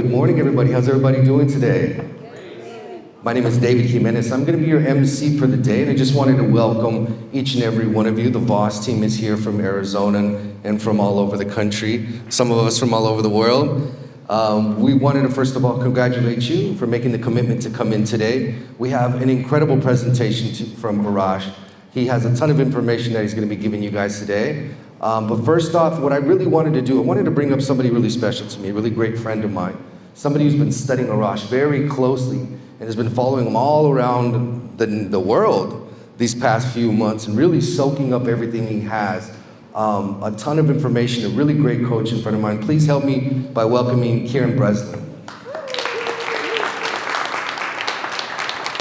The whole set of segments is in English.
Good morning, everybody. How's everybody doing today? My name is David Jimenez. I'm going to be your MC for the day, and I just wanted to welcome each and every one of you. The Voss team is here from Arizona and from all over the country, some of us from all over the world. We wanted to first of all congratulate you for making the commitment to come in today. We have an incredible presentation from Arash. He has a ton of information that he's going to be giving you guys today. But first off, what I really wanted to do, I wanted to bring up somebody really special to me, a really great friend of mine, somebody who's been studying Arash very closely and has been following him all around the world these past few months and really soaking up everything he has. A ton of information, a really great coach in front of mine. Please help me by welcoming Kieran Breslin.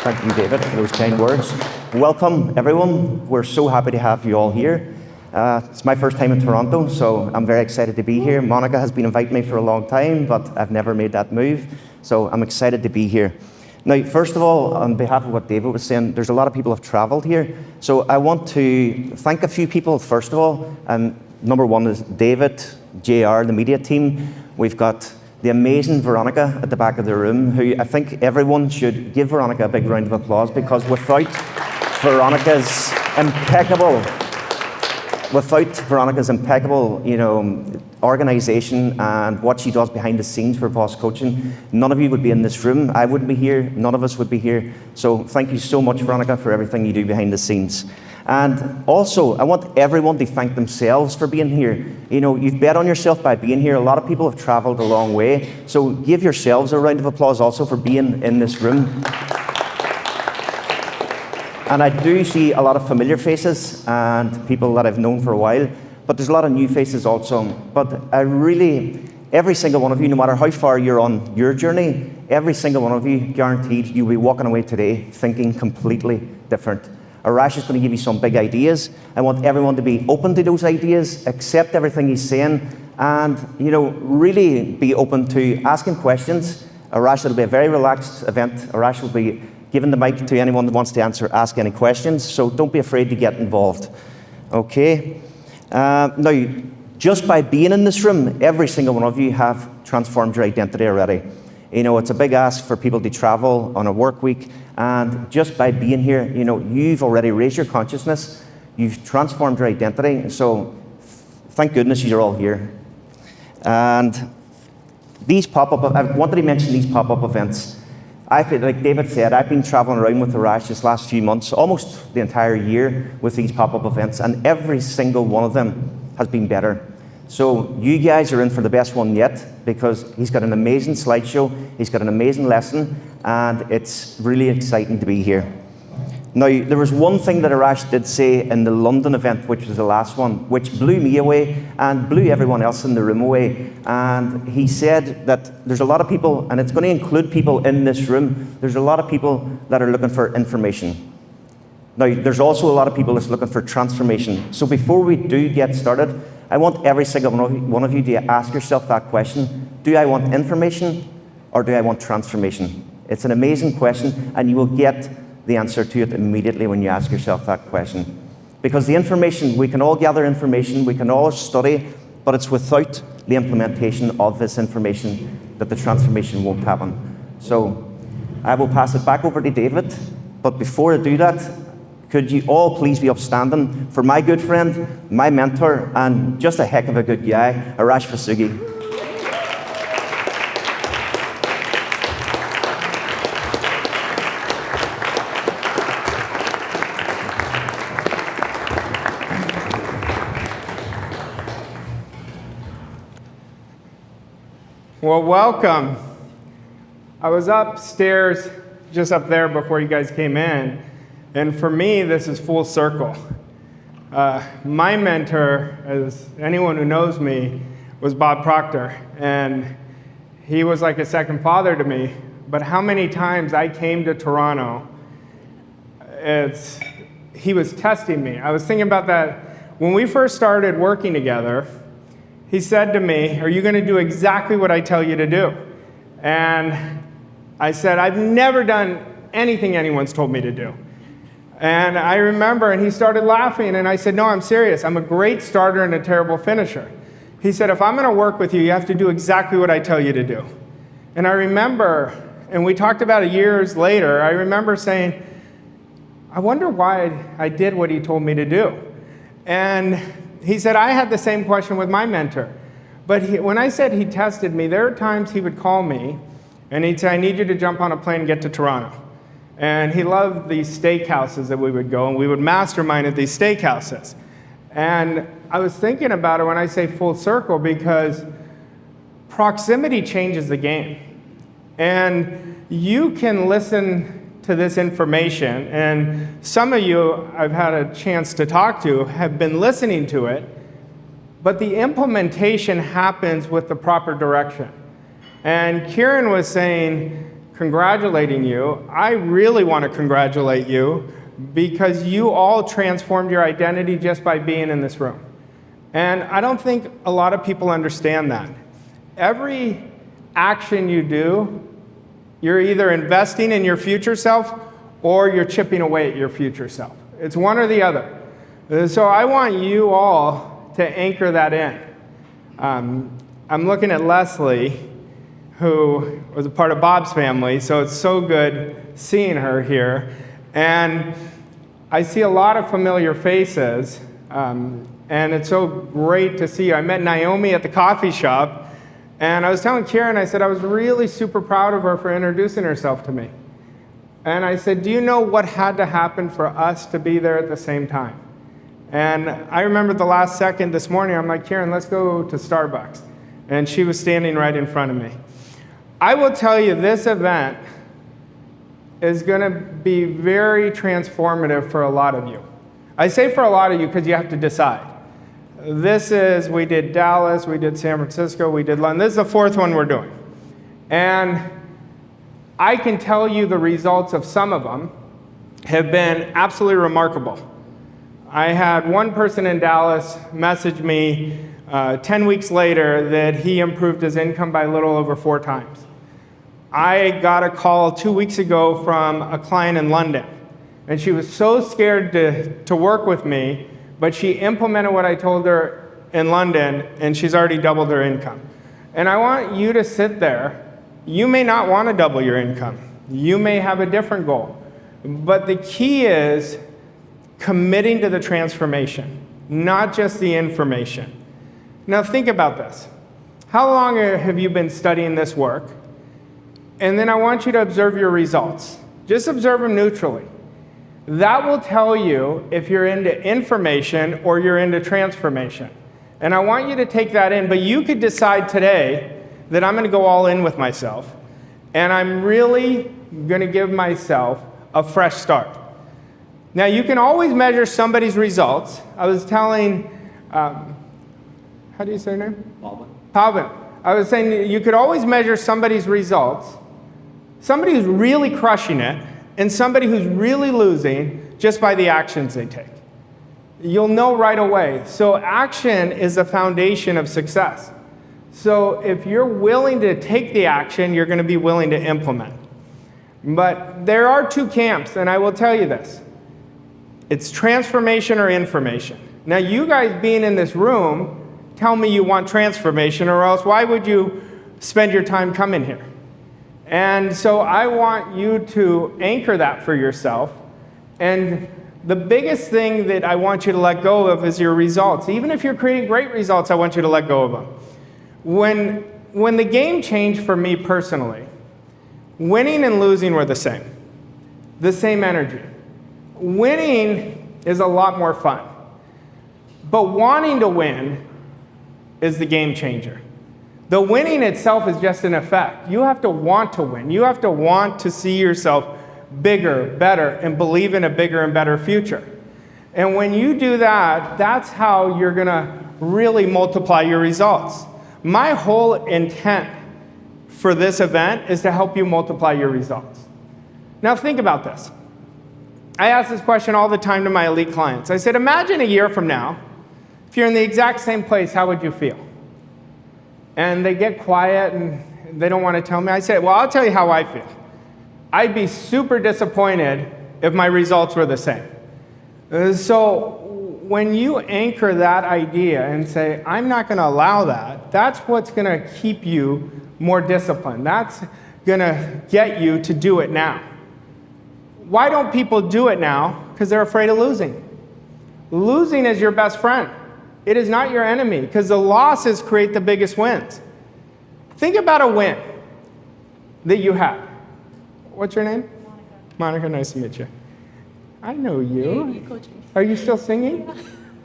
Thank you, David, for those kind words. Welcome, everyone. We're so happy to have you all here. It's my first time in Toronto, so I'm very excited to be here. Monica has been inviting me for a long time, but I've never made that move, so I'm excited to be here. Now, first of all, on behalf of what David was saying, there's a lot of people who have traveled here, so I want to thank a few people, first of all, and number one is David, JR, the media team. We've got the amazing Veronica at the back of the room, who I think everyone should give Veronica a big round of applause, because without Veronica's impeccable, organization and what she does behind the scenes for Voss Coaching, none of you would be in this room. I wouldn't be here. None of us would be here. So thank you so much, Veronica, for everything you do behind the scenes. And also, I want everyone to thank themselves for being here. You know, you've bet on yourself by being here. A lot of people have traveled a long way. So give yourselves a round of applause also for being in this room. And I do see a lot of familiar faces and people that I've known for a while, but there's a lot of new faces also. But every single one of you, no matter how far you're on your journey, every single one of you, guaranteed, you'll be walking away today thinking completely different. Arash is going to give you some big ideas. I want everyone to be open to those ideas, accept everything he's saying, and really be open to asking questions. Arash, it'll be a very relaxed event. Arash will be giving the mic to anyone that wants to ask any questions, so don't be afraid to get involved. Okay? Now, just by being in this room, every single one of you have transformed your identity already. You know, it's a big ask for people to travel on a work week, and just by being here, you've already raised your consciousness, you've transformed your identity, so thank goodness you're all here. And these pop-up, I wanted to mention these pop-up events. Like David said, I've been traveling around with Arash this last few months, almost the entire year with these pop-up events, and every single one of them has been better. So you guys are in for the best one yet, because he's got an amazing slideshow, he's got an amazing lesson, and it's really exciting to be here. Now, there was one thing that Arash did say in the London event, which was the last one, which blew me away and blew everyone else in the room away. And he said that there's a lot of people, and it's going to include people in this room, there's a lot of people that are looking for information. Now, there's also a lot of people that's looking for transformation. So before we do get started, I want every single one of you to ask yourself that question. Do I want information or do I want transformation? It's an amazing question, and you will get the answer to it immediately when you ask yourself that question. Because the information, we can all gather information, we can all study, but it's without the implementation of this information that the transformation won't happen. So I will pass it back over to David, but before I do that, could you all please be upstanding for my good friend, my mentor, and just a heck of a good guy, Arash Vossoughi. Well, welcome. I was upstairs, just up there before you guys came in, and for me, this is full circle. My mentor, as anyone who knows me, was Bob Proctor, and he was like a second father to me. But how many times I came to Toronto, he was testing me. I was thinking about that when we first started working together. He said to me, "Are you going to do exactly what I tell you to do?" And I said, "I've never done anything anyone's told me to do." And I remember, and he started laughing, and I said, "No, I'm serious. I'm a great starter and a terrible finisher." He said, "If I'm going to work with you, you have to do exactly what I tell you to do." And I remember, and we talked about it years later, I remember saying, I wonder why I did what he told me to do. And he said, I had the same question with my mentor. But when I said he tested me, there are times he would call me and he'd say, I need you to jump on a plane and get to Toronto. And he loved these steakhouses that we would go, and we would mastermind at these steakhouses. And I was thinking about it when I say full circle, because proximity changes the game. And you can listen to this information, and some of you I've had a chance to talk to have been listening to it, but the implementation happens with the proper direction. And Kieran was saying, congratulating you. I really want to congratulate you because you all transformed your identity just by being in this room. And I don't think a lot of people understand that. Every action you do, you're either investing in your future self or you're chipping away at your future self. It's one or the other. So I want you all to anchor that in. I'm looking at Leslie, who was a part of Bob's family, so it's so good seeing her here. And I see a lot of familiar faces, and it's so great to see you. I met Naomi at the coffee shop, and I was telling Kieran, I said I was really super proud of her for introducing herself to me. And I said, do you know what had to happen for us to be there at the same time? And I remember the last second this morning, I'm like, Kieran, let's go to Starbucks. And she was standing right in front of me. I will tell you, this event is going to be very transformative for a lot of you. I say for a lot of you because you have to decide. We did Dallas, we did San Francisco, we did London. This is the fourth one we're doing. And I can tell you the results of some of them have been absolutely remarkable. I had one person in Dallas message me 10 weeks later that he improved his income by a little over 4 times. I got a call 2 weeks ago from a client in London, and she was so scared to work with me, but she implemented what I told her in London, and she's already doubled her income. And I want you to sit there. You may not want to double your income. You may have a different goal. But the key is committing to the transformation, not just the information. Now think about this. How long have you been studying this work? And then I want you to observe your results. Just observe them neutrally. That will tell you if you're into information or you're into transformation. And I want you to take that in, but you could decide today that I'm going to go all in with myself, and I'm really going to give myself a fresh start. Now, you can always measure somebody's results. I was telling, how do you say her name? Pavan. I was saying you could always measure somebody's results, somebody who's really crushing it, and somebody who's really losing just by the actions they take. You'll know right away. So action is the foundation of success. So if you're willing to take the action, you're going to be willing to implement. But there are 2 camps, and I will tell you this. It's transformation or information. Now, you guys being in this room tell me you want transformation, or else why would you spend your time coming here? And so I want you to anchor that for yourself. And the biggest thing that I want you to let go of is your results. Even if you're creating great results, I want you to let go of them. When the game changed for me personally, winning and losing were the same energy. Winning is a lot more fun. But wanting to win is the game changer. The winning itself is just an effect. You have to want to win. You have to want to see yourself bigger, better, and believe in a bigger and better future. And when you do that, that's how you're going to really multiply your results. My whole intent for this event is to help you multiply your results. Now think about this. I ask this question all the time to my elite clients. I said, imagine a year from now, if you're in the exact same place, how would you feel? And they get quiet and they don't want to tell me. I say, well, I'll tell you how I feel. I'd be super disappointed if my results were the same. So when you anchor that idea and say, I'm not going to allow that, that's what's going to keep you more discipline. That's going to get you to do it now. Why don't people do it now? Because they're afraid of losing. Losing is your best friend. It is not your enemy, because the losses create the biggest wins. Think about a win that you had. What's your name? Monica, nice to meet you. I know you. You coach me. Are you still singing? Yeah.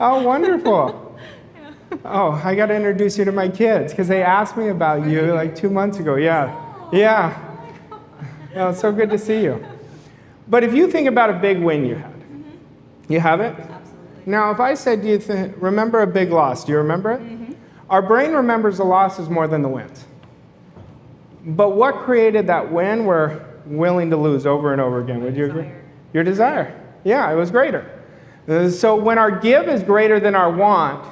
Oh, wonderful. Yeah. Oh, I got to introduce you to my kids, because they asked me about you like 2 months ago. Yeah. Oh, Yeah. Oh, it's so good to see you. But if you think about a big win you had, you have it? Absolutely. Now, if I said, do you remember a big loss? Do you remember it? Our brain remembers the losses more than the wins. But what created that win we're willing to lose over and over again? Would you agree? Your desire. Yeah, it was greater. So when our give is greater than our want,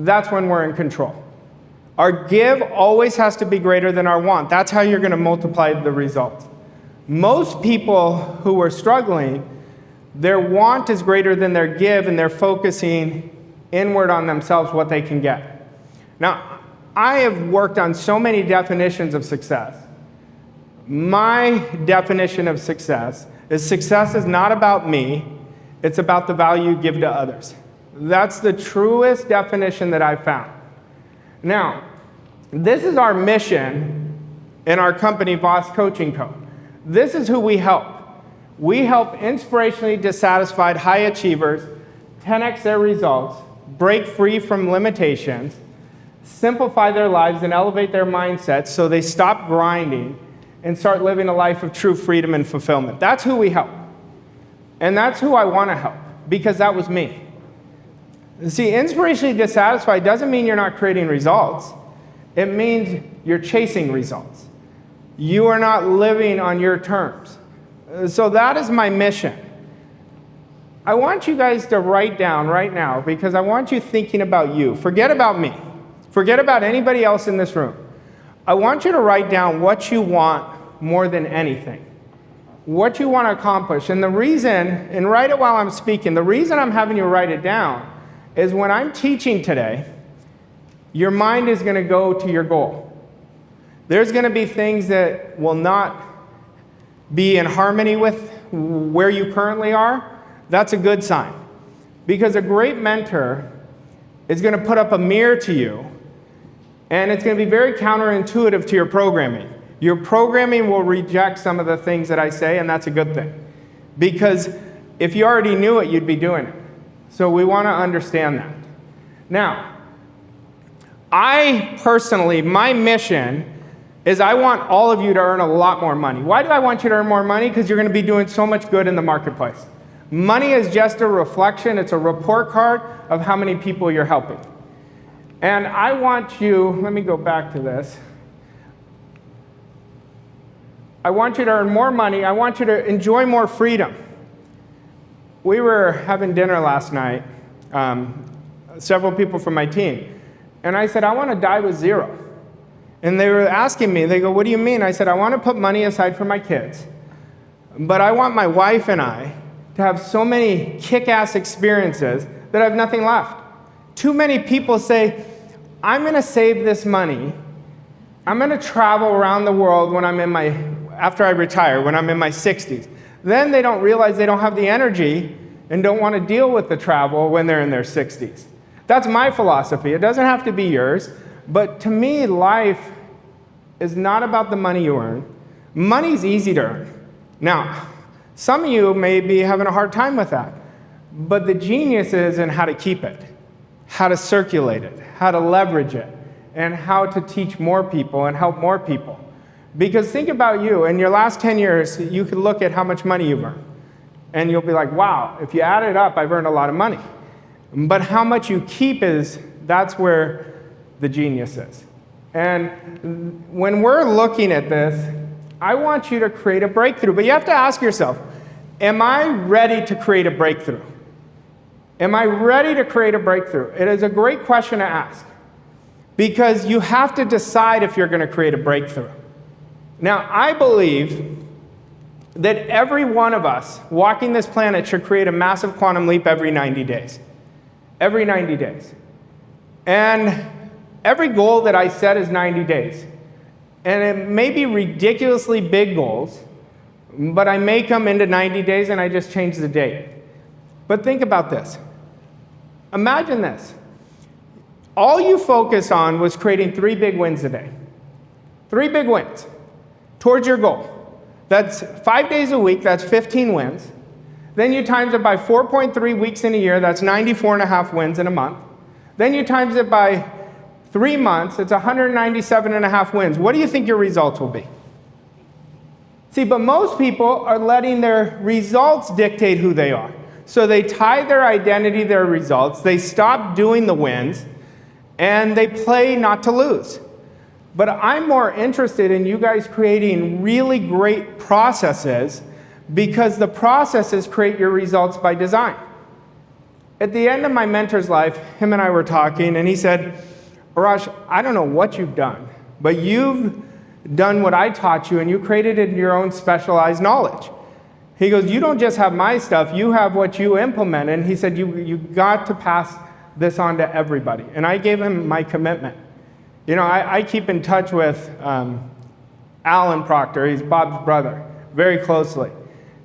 that's when we're in control. Our give always has to be greater than our want. That's how you're going to multiply the results. Most people who are struggling, their want is greater than their give, and they're focusing inward on themselves, what they can get. Now, I have worked on so many definitions of success. My definition of success is not about me, it's about the value you give to others. That's the truest definition that I've found. Now, this is our mission in our company, Voss Coaching Co. This is who we help. We help inspirationally dissatisfied high achievers 10x their results, break free from limitations, simplify their lives, and elevate their mindsets so they stop grinding and start living a life of true freedom and fulfillment. That's who we help. And that's who I want to help, because that was me. See, inspirationally dissatisfied doesn't mean you're not creating results. It means you're chasing results. You are not living on your terms. So that is my mission. I want you guys to write down right now, because I want you thinking about you. Forget about me. Forget about anybody else in this room. I want you to write down what you want more than anything. What you want to accomplish. And the reason, and write it while I'm speaking, the reason I'm having you write it down is when I'm teaching today, your mind is going to go to your goal. There's going to be things that will not be in harmony with where you currently are. That's a good sign. Because a great mentor is going to put up a mirror to you, and it's going to be very counterintuitive to your programming. Your programming will reject some of the things that I say, and that's a good thing. Because if you already knew it, you'd be doing it. So we want to understand that. Now, I personally, my mission is I want all of you to earn a lot more money. Why do I want you to earn more money? Because you're going to be doing so much good in the marketplace. Money is just a reflection, it's a report card of how many people you're helping. And I want you, let me go back to this. I want you to earn more money. I want you to enjoy more freedom. We were having dinner last night, several people from my team, and I said, I want to die with zero. And they were asking me, they go, what do you mean? I said, I want to put money aside for my kids, but I want my wife and I to have so many kick-ass experiences that I have nothing left. Too many people say, I'm going to save this money. I'm going to travel around the world when after I retire, when I'm in my 60s. Then they don't realize they don't have the energy and don't want to deal with the travel when they're in their 60s. That's my philosophy. It doesn't have to be yours. But to me, life is not about the money you earn. Money's easy to earn. Now, some of you may be having a hard time with that. But the genius is in how to keep it, how to circulate it, how to leverage it, and how to teach more people and help more people. Because think about you, in your last 10 years, you could look at how much money you've earned. And you'll be like, wow, if you add it up, I've earned a lot of money. But how much you keep that's where the genius is. And when we're looking at this, I want you to create a breakthrough. But you have to ask yourself, am I ready to create a breakthrough? Am I ready to create a breakthrough? It is a great question to ask, because you have to decide if you're going to create a breakthrough. Now, I believe that every one of us walking this planet should create a massive quantum leap every 90 days. Every 90 days. And every goal that I set is 90 days. And it may be ridiculously big goals, but I make them into 90 days and I just change the date. But think about this. Imagine this. All you focus on was creating 3 big wins a day. 3 big wins towards your goal. That's 5 days a week, that's 15 wins. Then you times it by 4.3 weeks in a year, that's 94.5 wins in a month. Then you times it by 3 months, it's 197.5 wins. What do you think your results will be? See, but most people are letting their results dictate who they are. So they tie their identity, their results, they stop doing the wins, and they play not to lose. But I'm more interested in you guys creating really great processes, because the processes create your results by design. At the end of my mentor's life, him and I were talking, and he said, Arash, I don't know what you've done, but you've done what I taught you, and you created it in your own specialized knowledge. He goes, you don't just have my stuff, you have what you implement. And he said, you got to pass this on to everybody. And I gave him my commitment. You know, I keep in touch with Alan Proctor, he's Bob's brother, very closely.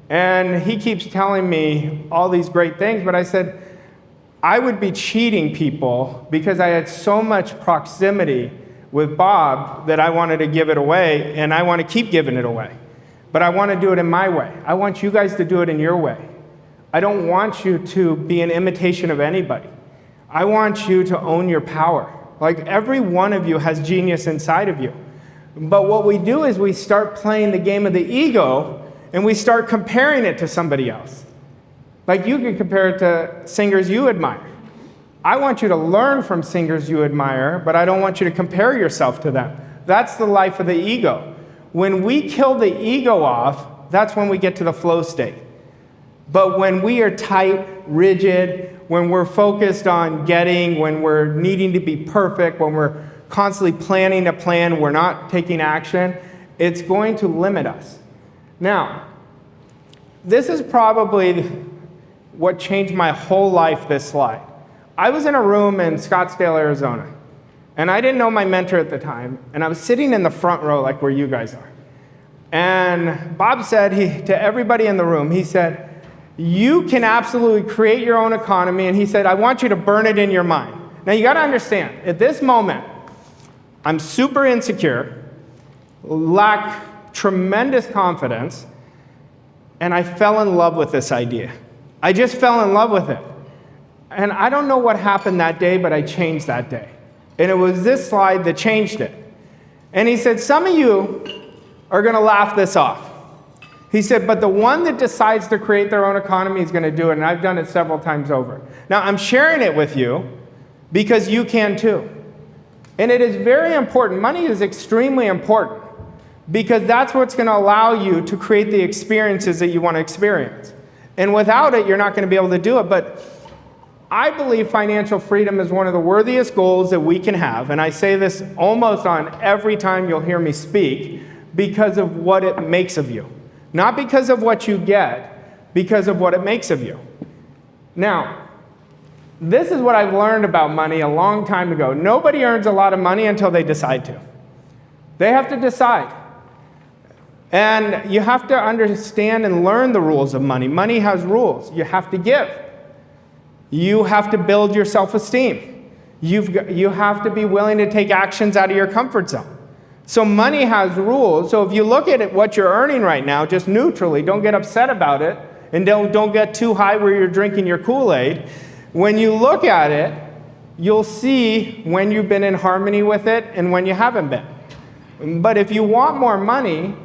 And he keeps telling me all these great things, but I said, I would be cheating people because I had so much proximity with Bob that I wanted to give it away, and I want to keep giving it away. But I want to do it in my way. I want you guys to do it in your way. I don't want you to be an imitation of anybody. I want you to own your power. Like, every one of you has genius inside of you. But what we do is we start playing the game of the ego, and we start comparing it to somebody else. Like, you can compare it to singers you admire. I want you to learn from singers you admire, but I don't want you to compare yourself to them. That's the life of the ego. When we kill the ego off, that's when we get to the flow state. But when we are tight, rigid, when we're focused on getting, when we're needing to be perfect, when we're constantly planning a plan, we're not taking action, it's going to limit us. Now, this is probably what changed my whole life, this slide. I was in a room in Scottsdale, Arizona, and I didn't know my mentor at the time, and I was sitting in the front row like where you guys are. And Bob said to everybody in the room, he said, you can absolutely create your own economy, and he said, I want you to burn it in your mind. Now you gotta understand, at this moment, I'm super insecure, lack tremendous confidence, and I fell in love with this idea. I just fell in love with it. And I don't know what happened that day, but I changed that day. And it was this slide that changed it. And he said, some of you are going to laugh this off. He said, but the one that decides to create their own economy is going to do it. And I've done it several times over. Now, I'm sharing it with you because you can too. And it is very important. Money is extremely important because that's what's going to allow you to create the experiences that you want to experience. And without it, you're not going to be able to do it. But I believe financial freedom is one of the worthiest goals that we can have. And I say this almost on every time you'll hear me speak because of what it makes of you. Not because of what you get, because of what it makes of you. Now, this is what I've learned about money a long time ago. Nobody earns a lot of money until they decide to. They have to decide. And you have to understand and learn the rules of money. Money has rules. You have to give. You have to build your self-esteem. You have to be willing to take actions out of your comfort zone. So money has rules. So if you look at what you're earning right now, just neutrally, don't get upset about it, and don't get too high where you're drinking your Kool-Aid. When you look at it, you'll see when you've been in harmony with it and when you haven't been. But if you want more money,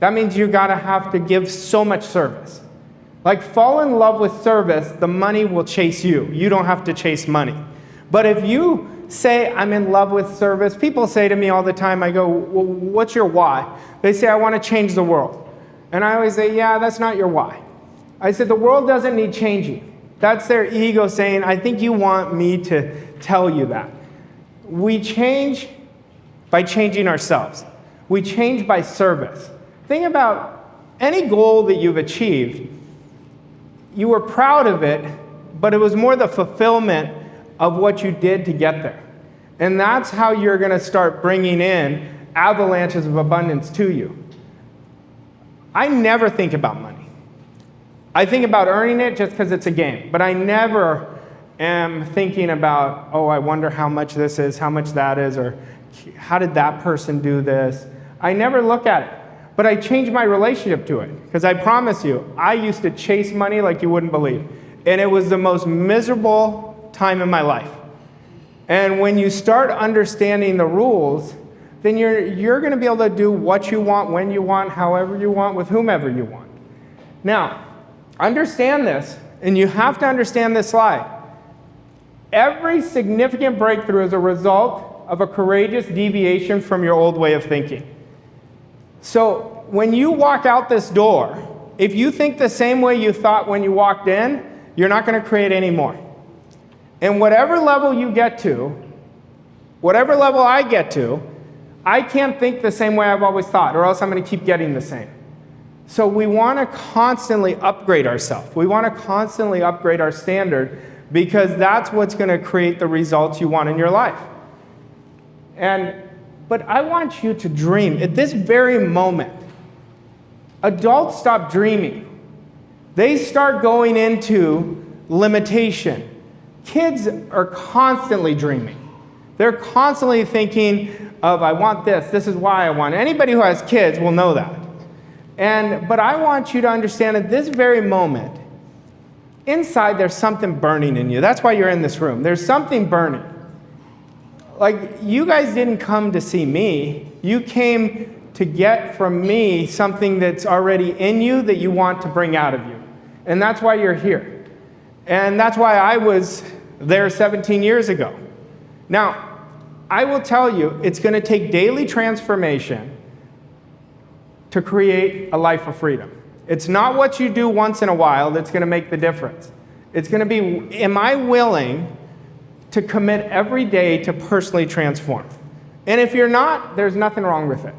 that means you gotta have to give so much service. Like, fall in love with service, the money will chase you. You don't have to chase money. But if you say, I'm in love with service, people say to me all the time, I go, well, what's your why? They say, I want to change the world. And I always say, yeah, that's not your why. I said, the world doesn't need changing. That's their ego saying, I think you want me to tell you that. We change by changing ourselves. We change by service. Think about any goal that you've achieved. You were proud of it, but it was more the fulfillment of what you did to get there. And that's how you're going to start bringing in avalanches of abundance to you. I never think about money. I think about earning it just because it's a game, but I never am thinking about, oh, I wonder how much this is, how much that is, or how did that person do this? I never look at it, but I changed my relationship to it, because I promise you, I used to chase money like you wouldn't believe, and it was the most miserable time in my life. And when you start understanding the rules, then you're going to be able to do what you want, when you want, however you want, with whomever you want. Now, understand this, and you have to understand this slide. Every significant breakthrough is a result of a courageous deviation from your old way of thinking. So when you walk out this door, if you think the same way you thought when you walked in, you're not going to create any more. And whatever level you get to, whatever level I get to, I can't think the same way I've always thought, or else I'm going to keep getting the same. So we want to constantly upgrade ourselves. We want to constantly upgrade our standard, because that's what's going to create the results you want in your life. But I want you to dream. At this very moment, adults stop dreaming. They start going into limitation. Kids are constantly dreaming. They're constantly thinking of, I want this, this is why I want it. Anybody who has kids will know that. But I want you to understand at this very moment, inside there's something burning in you. That's why you're in this room. There's something burning. Like, you guys didn't come to see me. You came to get from me something that's already in you that you want to bring out of you. And that's why you're here. And that's why I was there 17 years ago. Now, I will tell you, it's going to take daily transformation to create a life of freedom. It's not what you do once in a while that's going to make the difference. It's going to be, am I willing to commit every day to personally transform? And if you're not, there's nothing wrong with it.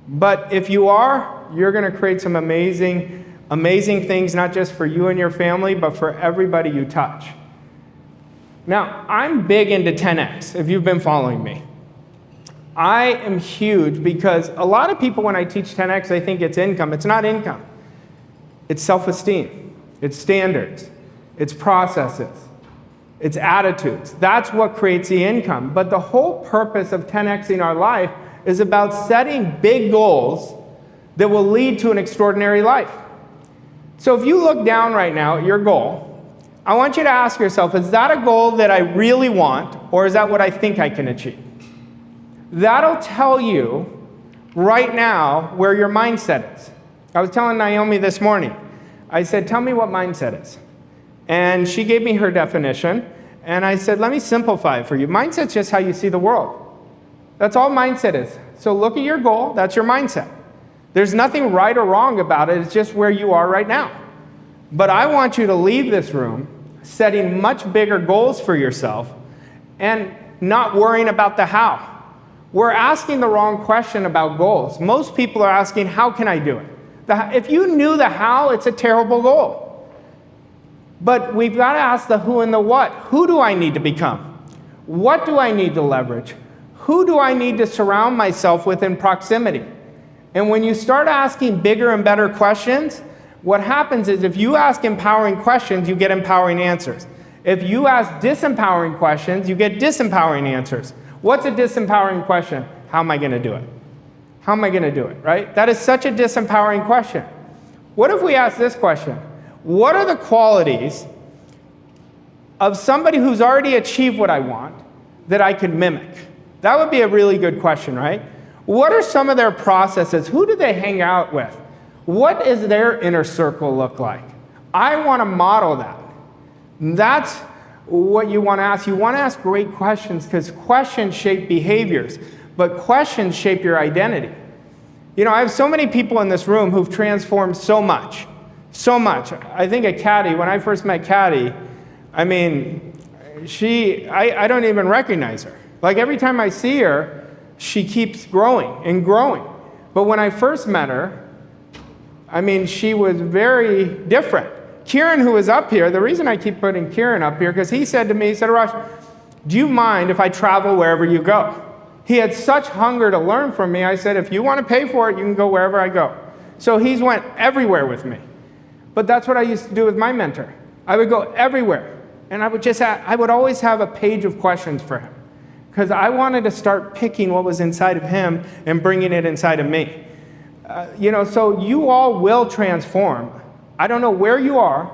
But if you are, you're going to create some amazing, amazing things, not just for you and your family, but for everybody you touch. Now, I'm big into 10X, if you've been following me. I am huge because a lot of people, when I teach 10X, they think it's income. It's not income. It's self-esteem. It's standards. It's processes. It's attitudes. That's what creates the income. But the whole purpose of 10Xing our life is about setting big goals that will lead to an extraordinary life. So if you look down right now at your goal, I want you to ask yourself, is that a goal that I really want, or is that what I think I can achieve? That'll tell you right now where your mindset is. I was telling Naomi this morning, I said, tell me what mindset is. And she gave me her definition, and I said, let me simplify it for you. Mindset's just how you see the world. That's all mindset is. So look at your goal, that's your mindset. There's nothing right or wrong about it, it's just where you are right now. But I want you to leave this room setting much bigger goals for yourself and not worrying about the how. We're asking the wrong question about goals. Most people are asking, how can I do it? If you knew the how, it's a terrible goal. But we've got to ask the who and the what. Who do I need to become? What do I need to leverage? Who do I need to surround myself with in proximity? And when you start asking bigger and better questions, what happens is if you ask empowering questions, you get empowering answers. If you ask disempowering questions, you get disempowering answers. What's a disempowering question? How am I going to do it? How am I going to do it, right? That is such a disempowering question. What if we ask this question? What are the qualities of somebody who's already achieved what I want that I could mimic? That would be a really good question, right? What are some of their processes? Who do they hang out with? What does their inner circle look like? I want to model that. That's what you want to ask. You want to ask great questions because questions shape behaviors, but questions shape your identity. You know, I have so many people in this room who've transformed so much. So much. I think of Caddy, when I first met Caddy, I mean, I don't even recognize her. Like every time I see her, she keeps growing and growing. But when I first met her, I mean, she was very different. Kieran, who was up here, the reason I keep putting Kieran up here, because he said to me, he said, Arash, do you mind if I travel wherever you go? He had such hunger to learn from me. I said, if you want to pay for it, you can go wherever I go. So he's went everywhere with me. But that's what I used to do with my mentor. I would go everywhere. And I would always have a page of questions for him, because I wanted to start picking what was inside of him and bringing it inside of me. So you all will transform. I don't know where you are,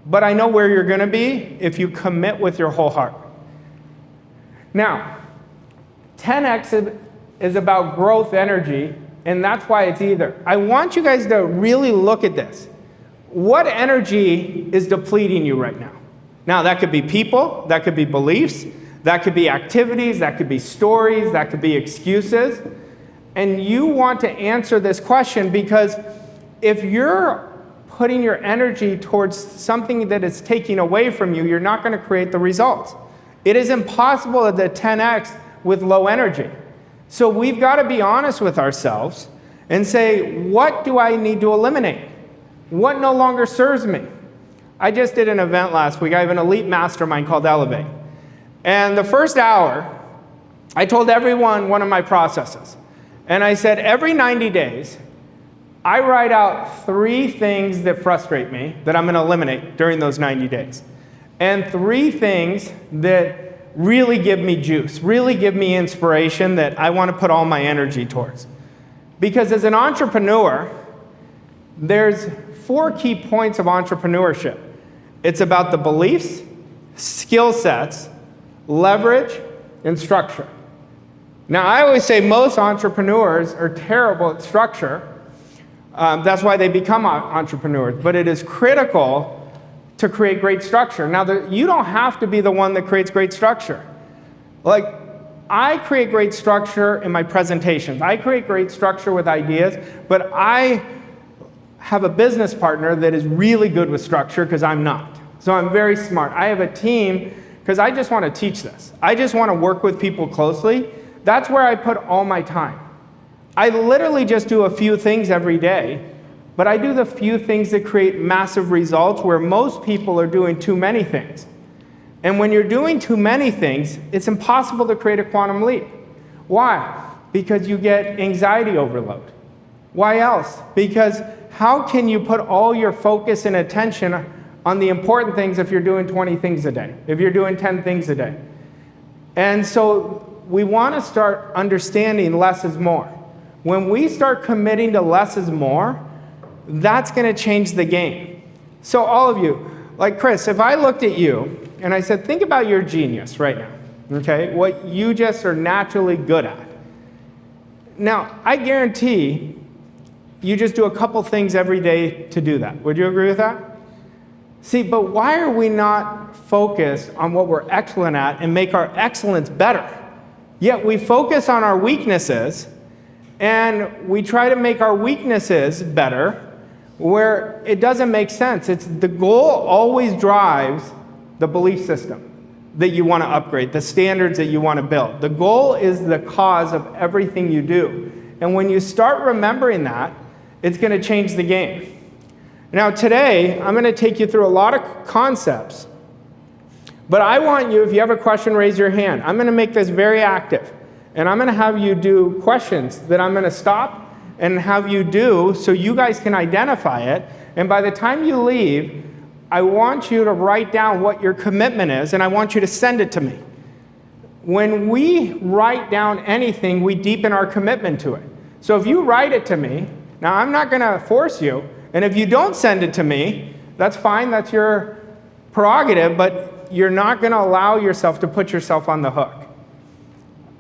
but I know where you're going to be if you commit with your whole heart. Now, 10X is about growth energy, and that's why it's either. I want you guys to really look at this. What energy is depleting you right now? Now, that could be people, that could be beliefs, that could be activities, that could be stories, that could be excuses. And you want to answer this question, because if you're putting your energy towards something that is taking away from you, you're not going to create the results. It is impossible at the 10X with low energy. So we've got to be honest with ourselves and say, what do I need to eliminate? What no longer serves me? I just did an event last week. I have an elite mastermind called Elevate. And the first hour, I told everyone one of my processes. And I said, every 90 days, I write out 3 things that frustrate me that I'm going to eliminate during those 90 days. And 3 things that really give me juice, really give me inspiration that I want to put all my energy towards. Because as an entrepreneur, there's 4 key points of entrepreneurship. It's about the beliefs, skill sets, leverage, and structure. Now, I always say most entrepreneurs are terrible at structure. That's why they become entrepreneurs. But it is critical to create great structure. Now, you don't have to be the one that creates great structure. Like, I create great structure in my presentations. I create great structure with ideas, but I have a business partner that is really good with structure because I'm not. So I'm very smart. I have a team because I just want to teach this. I just want to work with people closely. That's where I put all my time. I literally just do a few things every day, but I do the few things that create massive results where most people are doing too many things. And when you're doing too many things, it's impossible to create a quantum leap. Why? Because you get anxiety overload. Why else? Because how can you put all your focus and attention on the important things if you're doing 20 things a day, if you're doing 10 things a day? And so we want to start understanding less is more. When we start committing to less is more, that's going to change the game. So all of you, like Chris, if I looked at you and I said, think about your genius right now, okay? What you just are naturally good at. Now, I guarantee you just do a couple things every day to do that. Would you agree with that? See, but why are we not focused on what we're excellent at and make our excellence better? Yet we focus on our weaknesses and we try to make our weaknesses better where it doesn't make sense. It's the goal always drives the belief system that you want to upgrade, the standards that you want to build. The goal is the cause of everything you do. And when you start remembering that, it's going to change the game. Now today, I'm going to take you through a lot of concepts, but I want you, if you have a question, raise your hand. I'm going to make this very active, and I'm going to have you do questions that I'm going to stop and have you do so you guys can identify it, and by the time you leave, I want you to write down what your commitment is, and I want you to send it to me. When we write down anything, we deepen our commitment to it. So if you write it to me, now I'm not going to force you, and if you don't send it to me, that's fine, that's your prerogative, but you're not going to allow yourself to put yourself on the hook.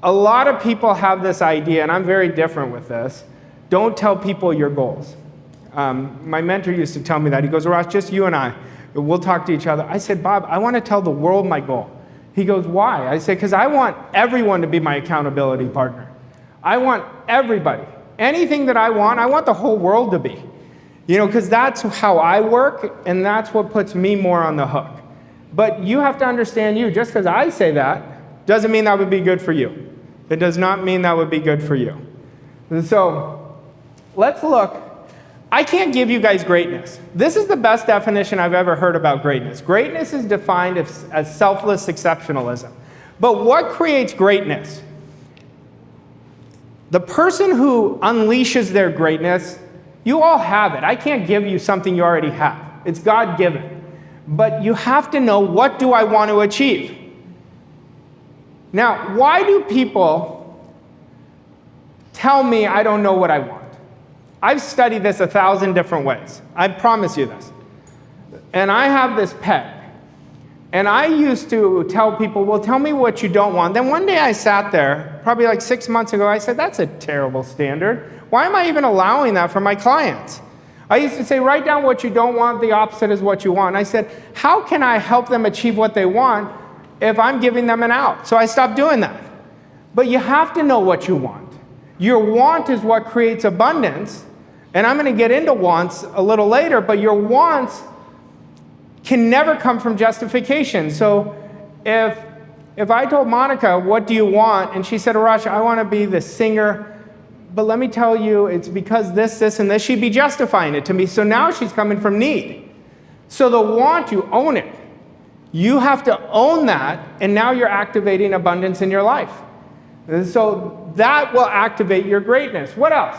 A lot of people have this idea, and I'm very different with this, don't tell people your goals. My mentor used to tell me that. He goes, Arash, just you and I, we'll talk to each other. I said, Bob, I want to tell the world my goal. He goes, why? I said, because I want everyone to be my accountability partner. I want everybody. Anything that I want the whole world to be. You know, because that's how I work, and that's what puts me more on the hook. But you have to understand you. Just because I say that doesn't mean that would be good for you. It does not mean that would be good for you. And so let's look. I can't give you guys greatness. This is the best definition I've ever heard about greatness. Greatness is defined as selfless exceptionalism. But what creates greatness? The person who unleashes their greatness, you all have it. I can't give you something you already have. It's God-given. But you have to know, what do I want to achieve? Now, why do people tell me I don't know what I want? I've studied this 1,000 different ways. I promise you this. And I have this pet. And I used to tell people, well, tell me what you don't want. Then one day I sat there, probably like 6 months ago, I said, that's a terrible standard. Why am I even allowing that for my clients? I used to say, write down what you don't want, the opposite is what you want. And I said, how can I help them achieve what they want if I'm giving them an out? So I stopped doing that. But you have to know what you want. Your want is what creates abundance. And I'm going to get into wants a little later, but your wants can never come from justification. So if I told Monica, what do you want? And she said, Arash, I want to be the singer, but let me tell you, it's because this, and this, she'd be justifying it to me. So now she's coming from need. So the want, you own it. You have to own that, and now you're activating abundance in your life. And so that will activate your greatness. What else?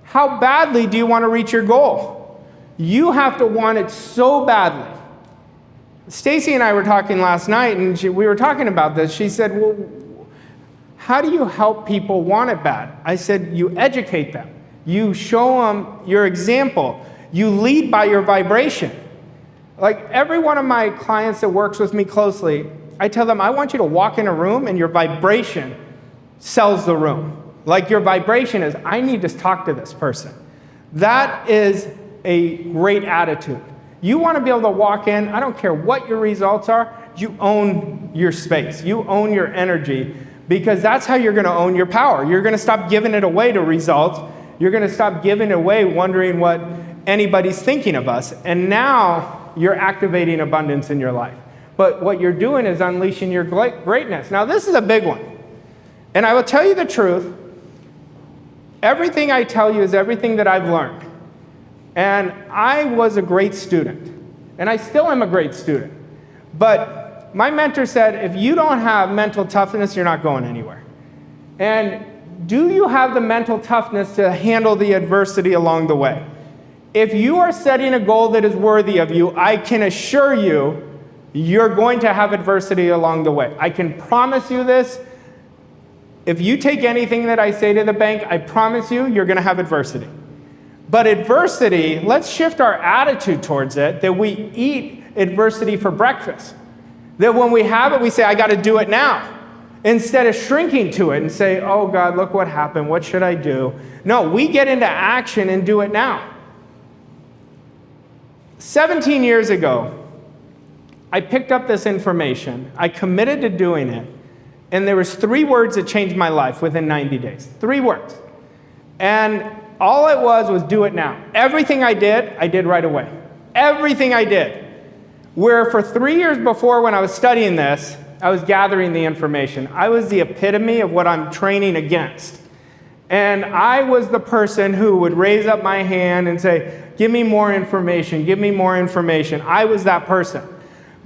How badly do you want to reach your goal? You have to want it so badly. Stacy and I were talking last night, and we were talking about this. She said, well, how do you help people want it bad? I said, you educate them. You show them your example. You lead by your vibration. Like every one of my clients that works with me closely, I tell them, I want you to walk in a room and your vibration sells the room. Like your vibration is, I need to talk to this person. That is a great attitude. You want to be able to walk in, I don't care what your results are, you own your space. You own your energy, because that's how you're going to own your power. You're going to stop giving it away to results. You're going to stop giving it away wondering what anybody's thinking of us. And now you're activating abundance in your life. But what you're doing is unleashing your greatness. Now this is a big one. And I will tell you the truth. Everything I tell you is everything that I've learned. And I was a great student. And I still am a great student. But my mentor said, if you don't have mental toughness, you're not going anywhere. And do you have the mental toughness to handle the adversity along the way? If you are setting a goal that is worthy of you, I can assure you, you're going to have adversity along the way. I can promise you this. If you take anything that I say to the bank, I promise you, you're going to have adversity. But adversity, let's shift our attitude towards it, that we eat adversity for breakfast. That when we have it, we say, I got to do it now. Instead of shrinking to it and say, oh God, look what happened, what should I do? No, we get into action and do it now. 17 years ago, I picked up this information, I committed to doing it, and there was 3 words that changed my life within 90 days. 3 words. And all it was do it now. Everything I did right away. Everything I did. Where for 3 years before, when I was studying this, I was gathering the information. I was the epitome of what I'm training against. And I was the person who would raise up my hand and say, give me more information, give me more information. I was that person.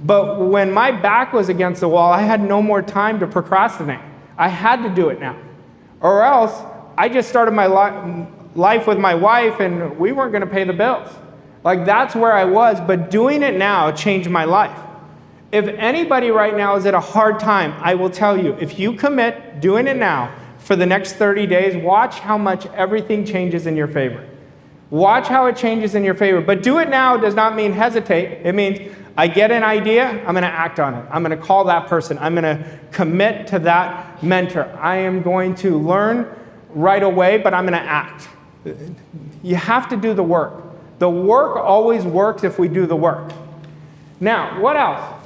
But when my back was against the wall, I had no more time to procrastinate. I had to do it now. Or else, I just started my life with my wife and we weren't going to pay the bills. Like that's where I was, but doing it now changed my life. If anybody right now is at a hard time, I will tell you, if you commit doing it now for the next 30 days, watch how much everything changes in your favor. Watch how it changes in your favor. But do it now does not mean hesitate. It means I get an idea, I'm going to act on it. I'm going to call that person. I'm going to commit to that mentor. I am going to learn right away, but I'm going to act. You have to do the work. The work always works if we do the work. Now, what else?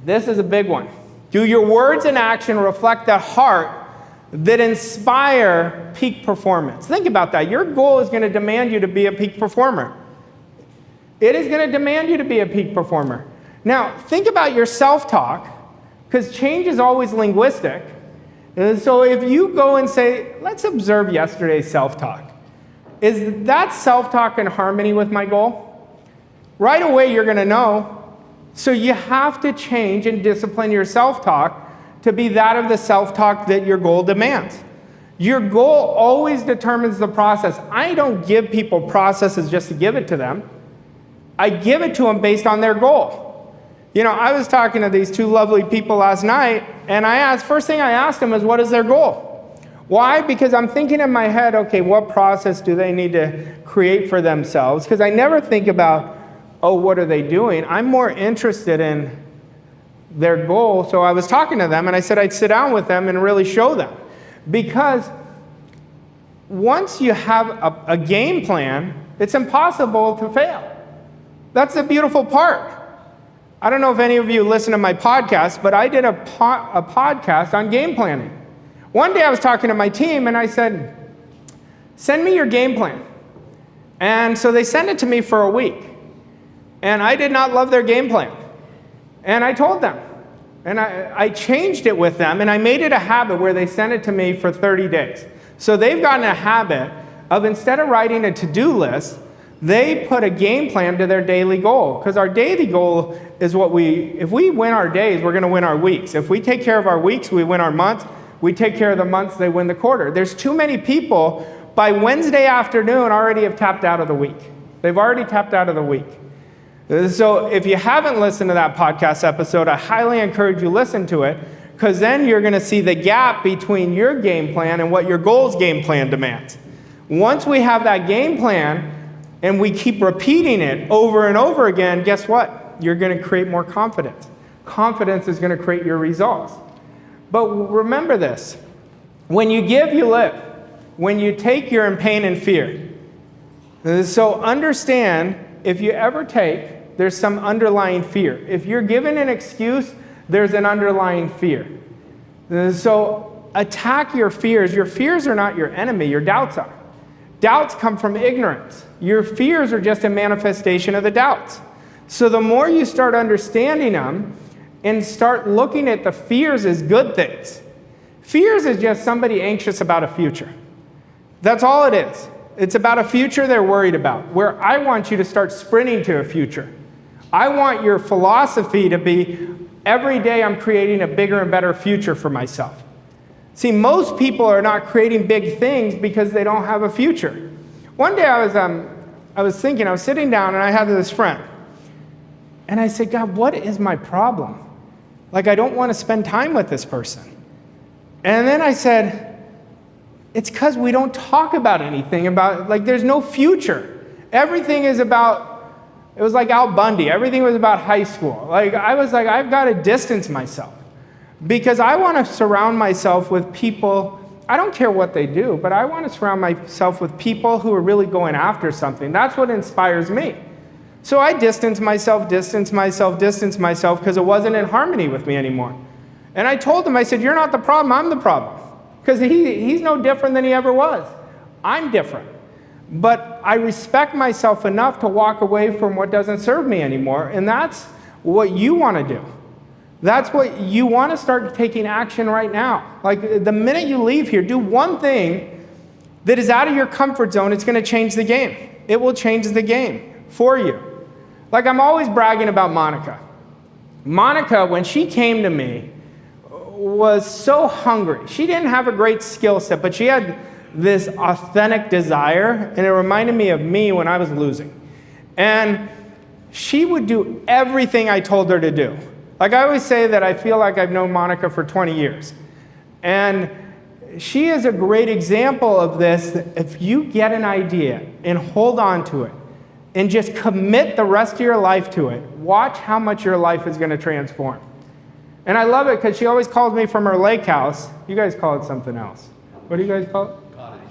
This is a big one. Do your words and action reflect the heart that inspire peak performance? Think about that. Your goal is going to demand you to be a peak performer. It is going to demand you to be a peak performer. Now, think about your self-talk, because change is always linguistic. And so if you go and say, let's observe yesterday's self-talk. Is that self-talk in harmony with my goal? Right away, you're going to know. So you have to change and discipline your self-talk to be that of the self-talk that your goal demands. Your goal always determines the process. I don't give people processes just to give it to them. I give it to them based on their goal. You know, I was talking to these two lovely people last night, and first thing I asked them is, what is their goal? Why? Because I'm thinking in my head, okay, what process do they need to create for themselves? Because I never think about, oh, what are they doing? I'm more interested in their goal. So I was talking to them, and I said I'd sit down with them and really show them. Because once you have a game plan, it's impossible to fail. That's the beautiful part. I don't know if any of you listen to my podcast, but I did a podcast on game planning. One day I was talking to my team, and I said, send me your game plan. And so they sent it to me for a week. And I did not love their game plan. And I told them. And I changed it with them, and I made it a habit where they sent it to me for 30 days. So they've gotten a habit of, instead of writing a to-do list, they put a game plan to their daily goal. Because our daily goal is if we win our days, we're going to win our weeks. If we take care of our weeks, we win our months. We take care of the months, they win the quarter. There's too many people by Wednesday afternoon already have tapped out of the week. They've already tapped out of the week. So if you haven't listened to that podcast episode, I highly encourage you to listen to it, because then you're going to see the gap between your game plan and what your goals game plan demands. Once we have that game plan and we keep repeating it over and over again, guess what? You're going to create more confidence. Confidence is going to create your results. But remember this. When you give, you live. When you take, you're in pain and fear. So understand, if you ever take, there's some underlying fear. If you're given an excuse, there's an underlying fear. So attack your fears. Your fears are not your enemy, your doubts are. Doubts come from ignorance. Your fears are just a manifestation of the doubts. So the more you start understanding them and start looking at the fears as good things. Fears is just somebody anxious about a future. That's all it is. It's about a future they're worried about, where I want you to start sprinting to a future. I want your philosophy to be, every day I'm creating a bigger and better future for myself. See, most people are not creating big things because they don't have a future. One day I was sitting down, and I had this friend. And I said, God, what is my problem? Like, I don't want to spend time with this person. And then I said, it's because we don't talk about anything there's no future. Everything is about, it was like Al Bundy. Everything was about high school. I was like, I've got to distance myself, because I want to surround myself with people. I don't care what they do, but I want to surround myself with people who are really going after something. That's what inspires me. So I distanced myself, because it wasn't in harmony with me anymore. And I told him, I said, you're not the problem, I'm the problem. Because he's no different than he ever was. I'm different. But I respect myself enough to walk away from what doesn't serve me anymore. And that's what you want to do. That's what you want to start taking action right now. Like, the minute you leave here, do one thing that is out of your comfort zone. It's going to change the game. It will change the game for you. Like, I'm always bragging about Monica. Monica, when she came to me, was so hungry. She didn't have a great skill set, but she had this authentic desire, and it reminded me of me when I was losing. And she would do everything I told her to do. Like, I always say that I feel like I've known Monica for 20 years. And she is a great example of this. If you get an idea and hold on to it, and just commit the rest of your life to it, watch how much your life is going to transform. And I love it because she always calls me from her lake house. You guys call it something else. What do you guys call it?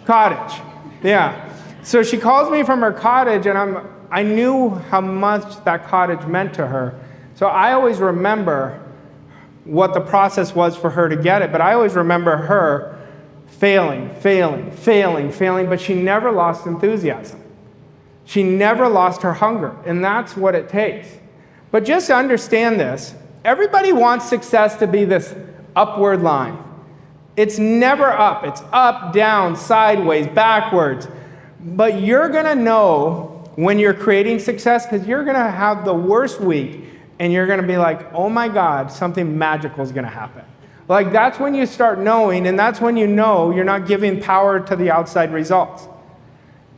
Cottage. Yeah. So she calls me from her cottage, and I knew how much that cottage meant to her. So I always remember what the process was for her to get it, but I always remember her failing, but she never lost enthusiasm. She never lost her hunger, and that's what it takes. But just to understand this, everybody wants success to be this upward line. It's never up. It's up, down, sideways, backwards. But you're going to know when you're creating success, because you're going to have the worst week, and you're going to be like, oh my God, something magical is going to happen. Like, that's when you start knowing, and that's when you know you're not giving power to the outside results.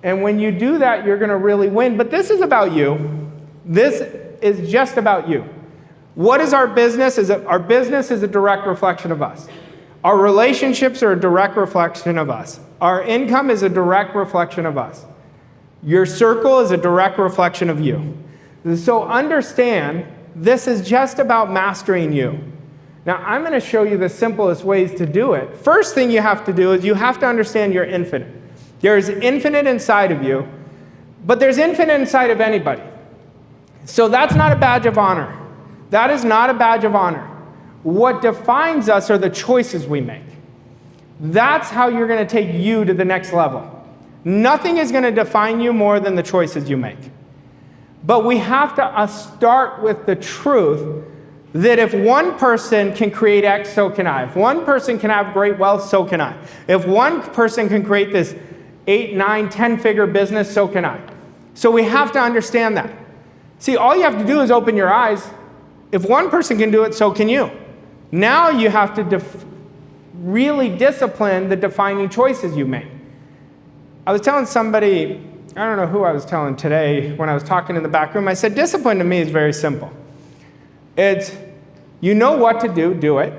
And when you do that, you're going to really win. But this is about you. This is just about you. What is our business? Our business is a direct reflection of us. Our relationships are a direct reflection of us. Our income is a direct reflection of us. Your circle is a direct reflection of you. So understand, this is just about mastering you. Now, I'm going to show you the simplest ways to do it. First thing you have to do is you have to understand you're infinite. There's infinite inside of you, but there's infinite inside of anybody. So that's not a badge of honor. That is not a badge of honor. What defines us are the choices we make. That's how you're going to take you to the next level. Nothing is going to define you more than the choices you make. But we have to start with the truth that if one person can create X, so can I. If one person can have great wealth, so can I. If one person can create this 8, 9, 10-figure business, so can I. So we have to understand that. See, all you have to do is open your eyes. If one person can do it, so can you. Now you have to really discipline the defining choices you make. I was telling somebody, I don't know who I was telling today when I was talking in the back room, I said, discipline to me is very simple. It's, you know what to do it.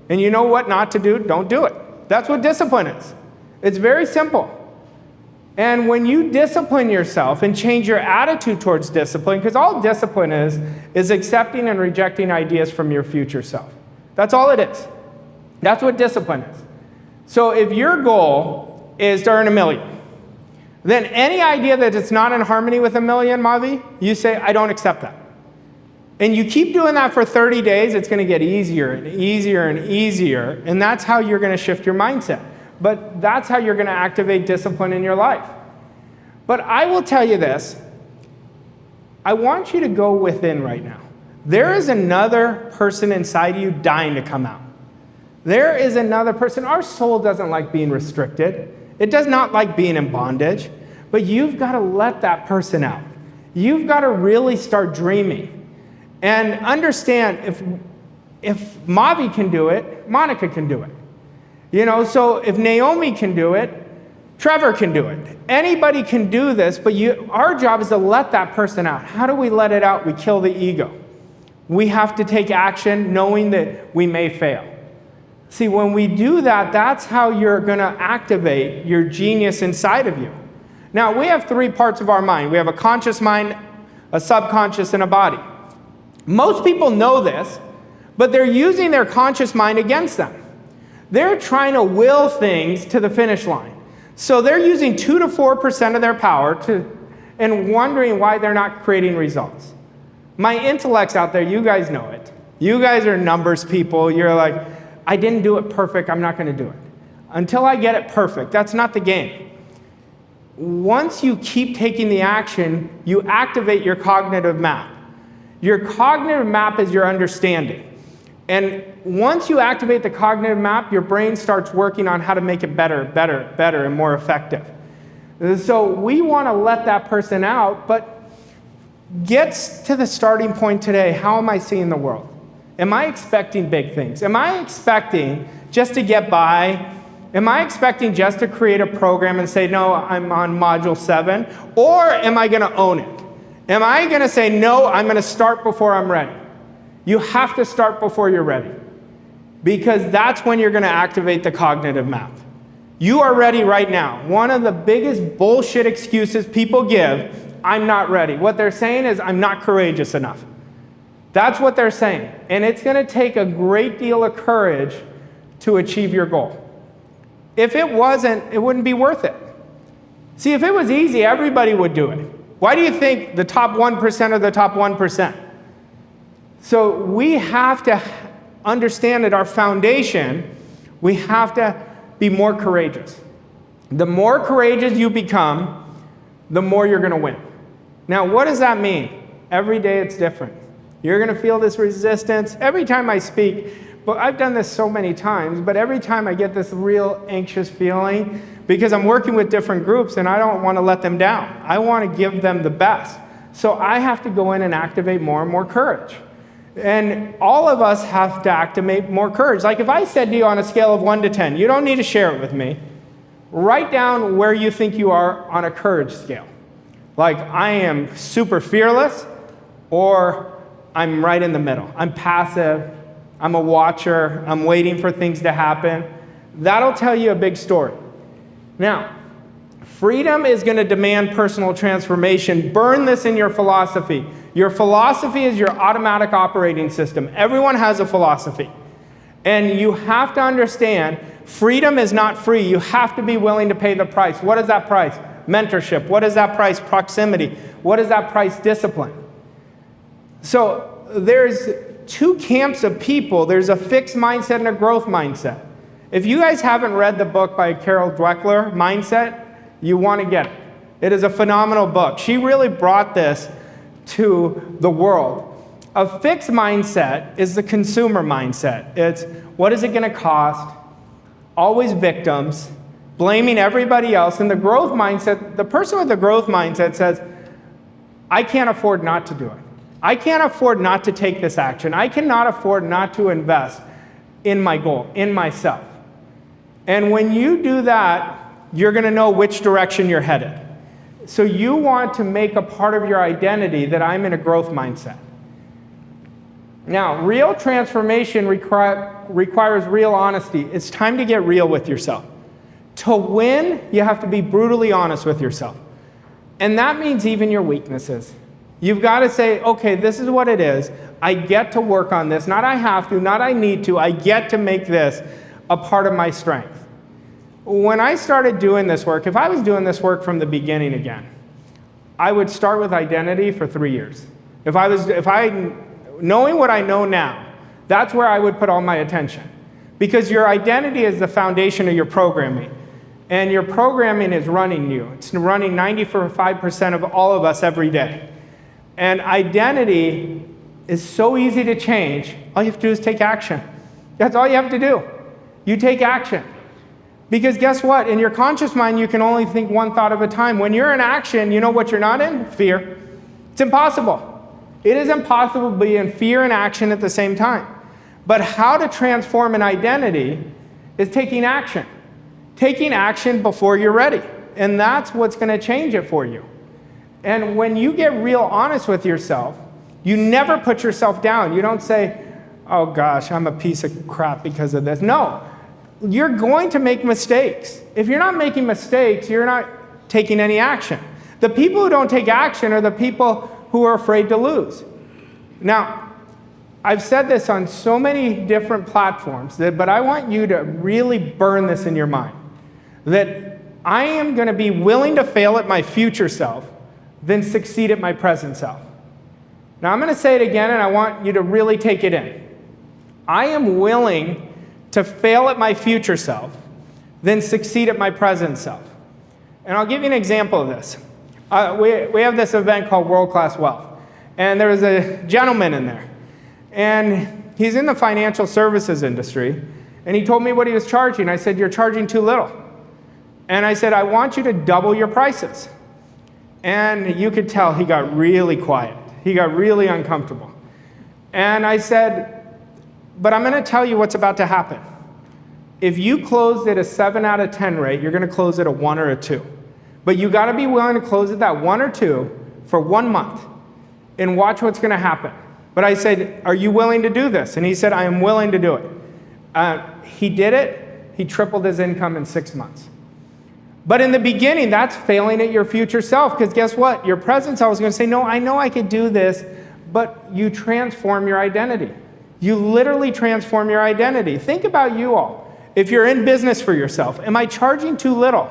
And you know what not to do, don't do it. That's what discipline is. It's very simple. And when you discipline yourself and change your attitude towards discipline, because all discipline is accepting and rejecting ideas from your future self. That's all it is. That's what discipline is. So if your goal is to earn $1 million, then any idea that it's not in harmony with $1 million, Mavi, you say, I don't accept that. And you keep doing that for 30 days, it's going to get easier and easier and easier. And that's how you're going to shift your mindset. But that's how you're going to activate discipline in your life. But I will tell you this. I want you to go within right now. There is another person inside you dying to come out. There is another person. Our soul doesn't like being restricted. It does not like being in bondage. But you've got to let that person out. You've got to really start dreaming. And understand, if Mavi can do it, Monica can do it. You know, so if Naomi can do it, Trevor can do it. Anybody can do this, but our job is to let that person out. How do we let it out? We kill the ego. We have to take action knowing that we may fail. See, when we do that, that's how you're going to activate your genius inside of you. Now, we have 3 parts of our mind. We have a conscious mind, a subconscious, and a body. Most people know this, but they're using their conscious mind against them. They're trying to will things to the finish line. So they're using 2 to 4% of their power and wondering why they're not creating results. My intellect's out there, you guys know it. You guys are numbers people. You're like, I didn't do it perfect, I'm not going to do it. Until I get it perfect, that's not the game. Once you keep taking the action, you activate your cognitive map. Your cognitive map is your understanding. And once you activate the cognitive map, your brain starts working on how to make it better, better, better, and more effective. So we want to let that person out, but get to the starting point today. How am I seeing the world? Am I expecting big things? Am I expecting just to get by? Am I expecting just to create a program and say, no, I'm on module 7? Or am I going to own it? Am I going to say, no, I'm going to start before I'm ready? You have to start before you're ready. Because that's when you're going to activate the cognitive map. You are ready right now. One of the biggest bullshit excuses people give, I'm not ready. What they're saying is, I'm not courageous enough. That's what they're saying. And it's going to take a great deal of courage to achieve your goal. If it wasn't, it wouldn't be worth it. See, if it was easy, everybody would do it. Why do you think the top 1% are the top 1%? So we have to understand that our foundation, we have to be more courageous. The more courageous you become, the more you're going to win. Now, what does that mean? Every day it's different. You're going to feel this resistance. Every time I speak, but I've done this so many times, but every time I get this real anxious feeling, because I'm working with different groups and I don't want to let them down. I want to give them the best. So I have to go in and activate more and more courage. And all of us have to activate more courage. Like if I said to you on a scale of 1 to 10, you don't need to share it with me. Write down where you think you are on a courage scale. Like I am super fearless, or I'm right in the middle. I'm passive, I'm a watcher, I'm waiting for things to happen. That'll tell you a big story. Now, freedom is going to demand personal transformation. Burn this in your philosophy. Your philosophy is your automatic operating system. Everyone has a philosophy. And you have to understand, freedom is not free. You have to be willing to pay the price. What is that price? Mentorship. What is that price? Proximity. What is that price? Discipline. So there's two camps of people. There's a fixed mindset and a growth mindset. If you guys haven't read the book by Carol Dweckler, Mindset, you want to get it. It is a phenomenal book. She really brought this to the world. A fixed mindset is the consumer mindset. It's what is it going to cost? Always victims, blaming everybody else. And the growth mindset, the person with the growth mindset says, I can't afford not to do it. I can't afford not to take this action. I cannot afford not to invest in my goal, in myself. And when you do that, you're going to know which direction you're headed. So you want to make a part of your identity that I'm in a growth mindset. Now, real transformation requires real honesty. It's time to get real with yourself. To win, you have to be brutally honest with yourself. And that means even your weaknesses. You've got to say, okay, this is what it is. I get to work on this. Not I have to, not I need to. I get to make this a part of my strength. When I started doing this work, if I was doing this work from the beginning again, I would start with identity for 3 years. Knowing what I know now, that's where I would put all my attention. Because your identity is the foundation of your programming. And your programming is running you. It's running 95% of all of us every day. And identity is so easy to change. All you have to do is take action. That's all you have to do. You take action. Because guess what? In your conscious mind, you can only think one thought at a time. When you're in action, you know what you're not in? Fear. It's impossible. It is impossible to be in fear and action at the same time. But how to transform an identity is taking action. Taking action before you're ready. And that's what's going to change it for you. And when you get real honest with yourself, you never put yourself down. You don't say, oh gosh, I'm a piece of crap because of this. No. You're going to make mistakes. If you're not making mistakes, you're not taking any action. The people who don't take action are the people who are afraid to lose. Now, I've said this on so many different platforms, but I want you to really burn this in your mind. That I am going to be willing to fail at my future self than succeed at my present self. Now, I'm going to say it again, and I want you to really take it in. I am willing to fail at my future self, then succeed at my present self. And I'll give you an example of this. We have this event called World Class Wealth. And there was a gentleman in there. And he's in the financial services industry. And he told me what he was charging. I said, you're charging too little. And I said, I want you to double your prices. And you could tell he got really quiet. He got really uncomfortable. And I said, but I'm going to tell you what's about to happen. If you closed at a 7 out of 10 rate, you're going to close at a 1 or a 2. But you got to be willing to close at that 1 or 2 for 1 month and watch what's going to happen. But I said, are you willing to do this? And he said, I am willing to do it. He did it. He tripled his income in 6 months. But in the beginning, that's failing at your future self, because guess what? Your present self is going to say, no, I know I could do this, but you transform your identity. You literally transform your identity. Think about you all. If you're in business for yourself, am I charging too little?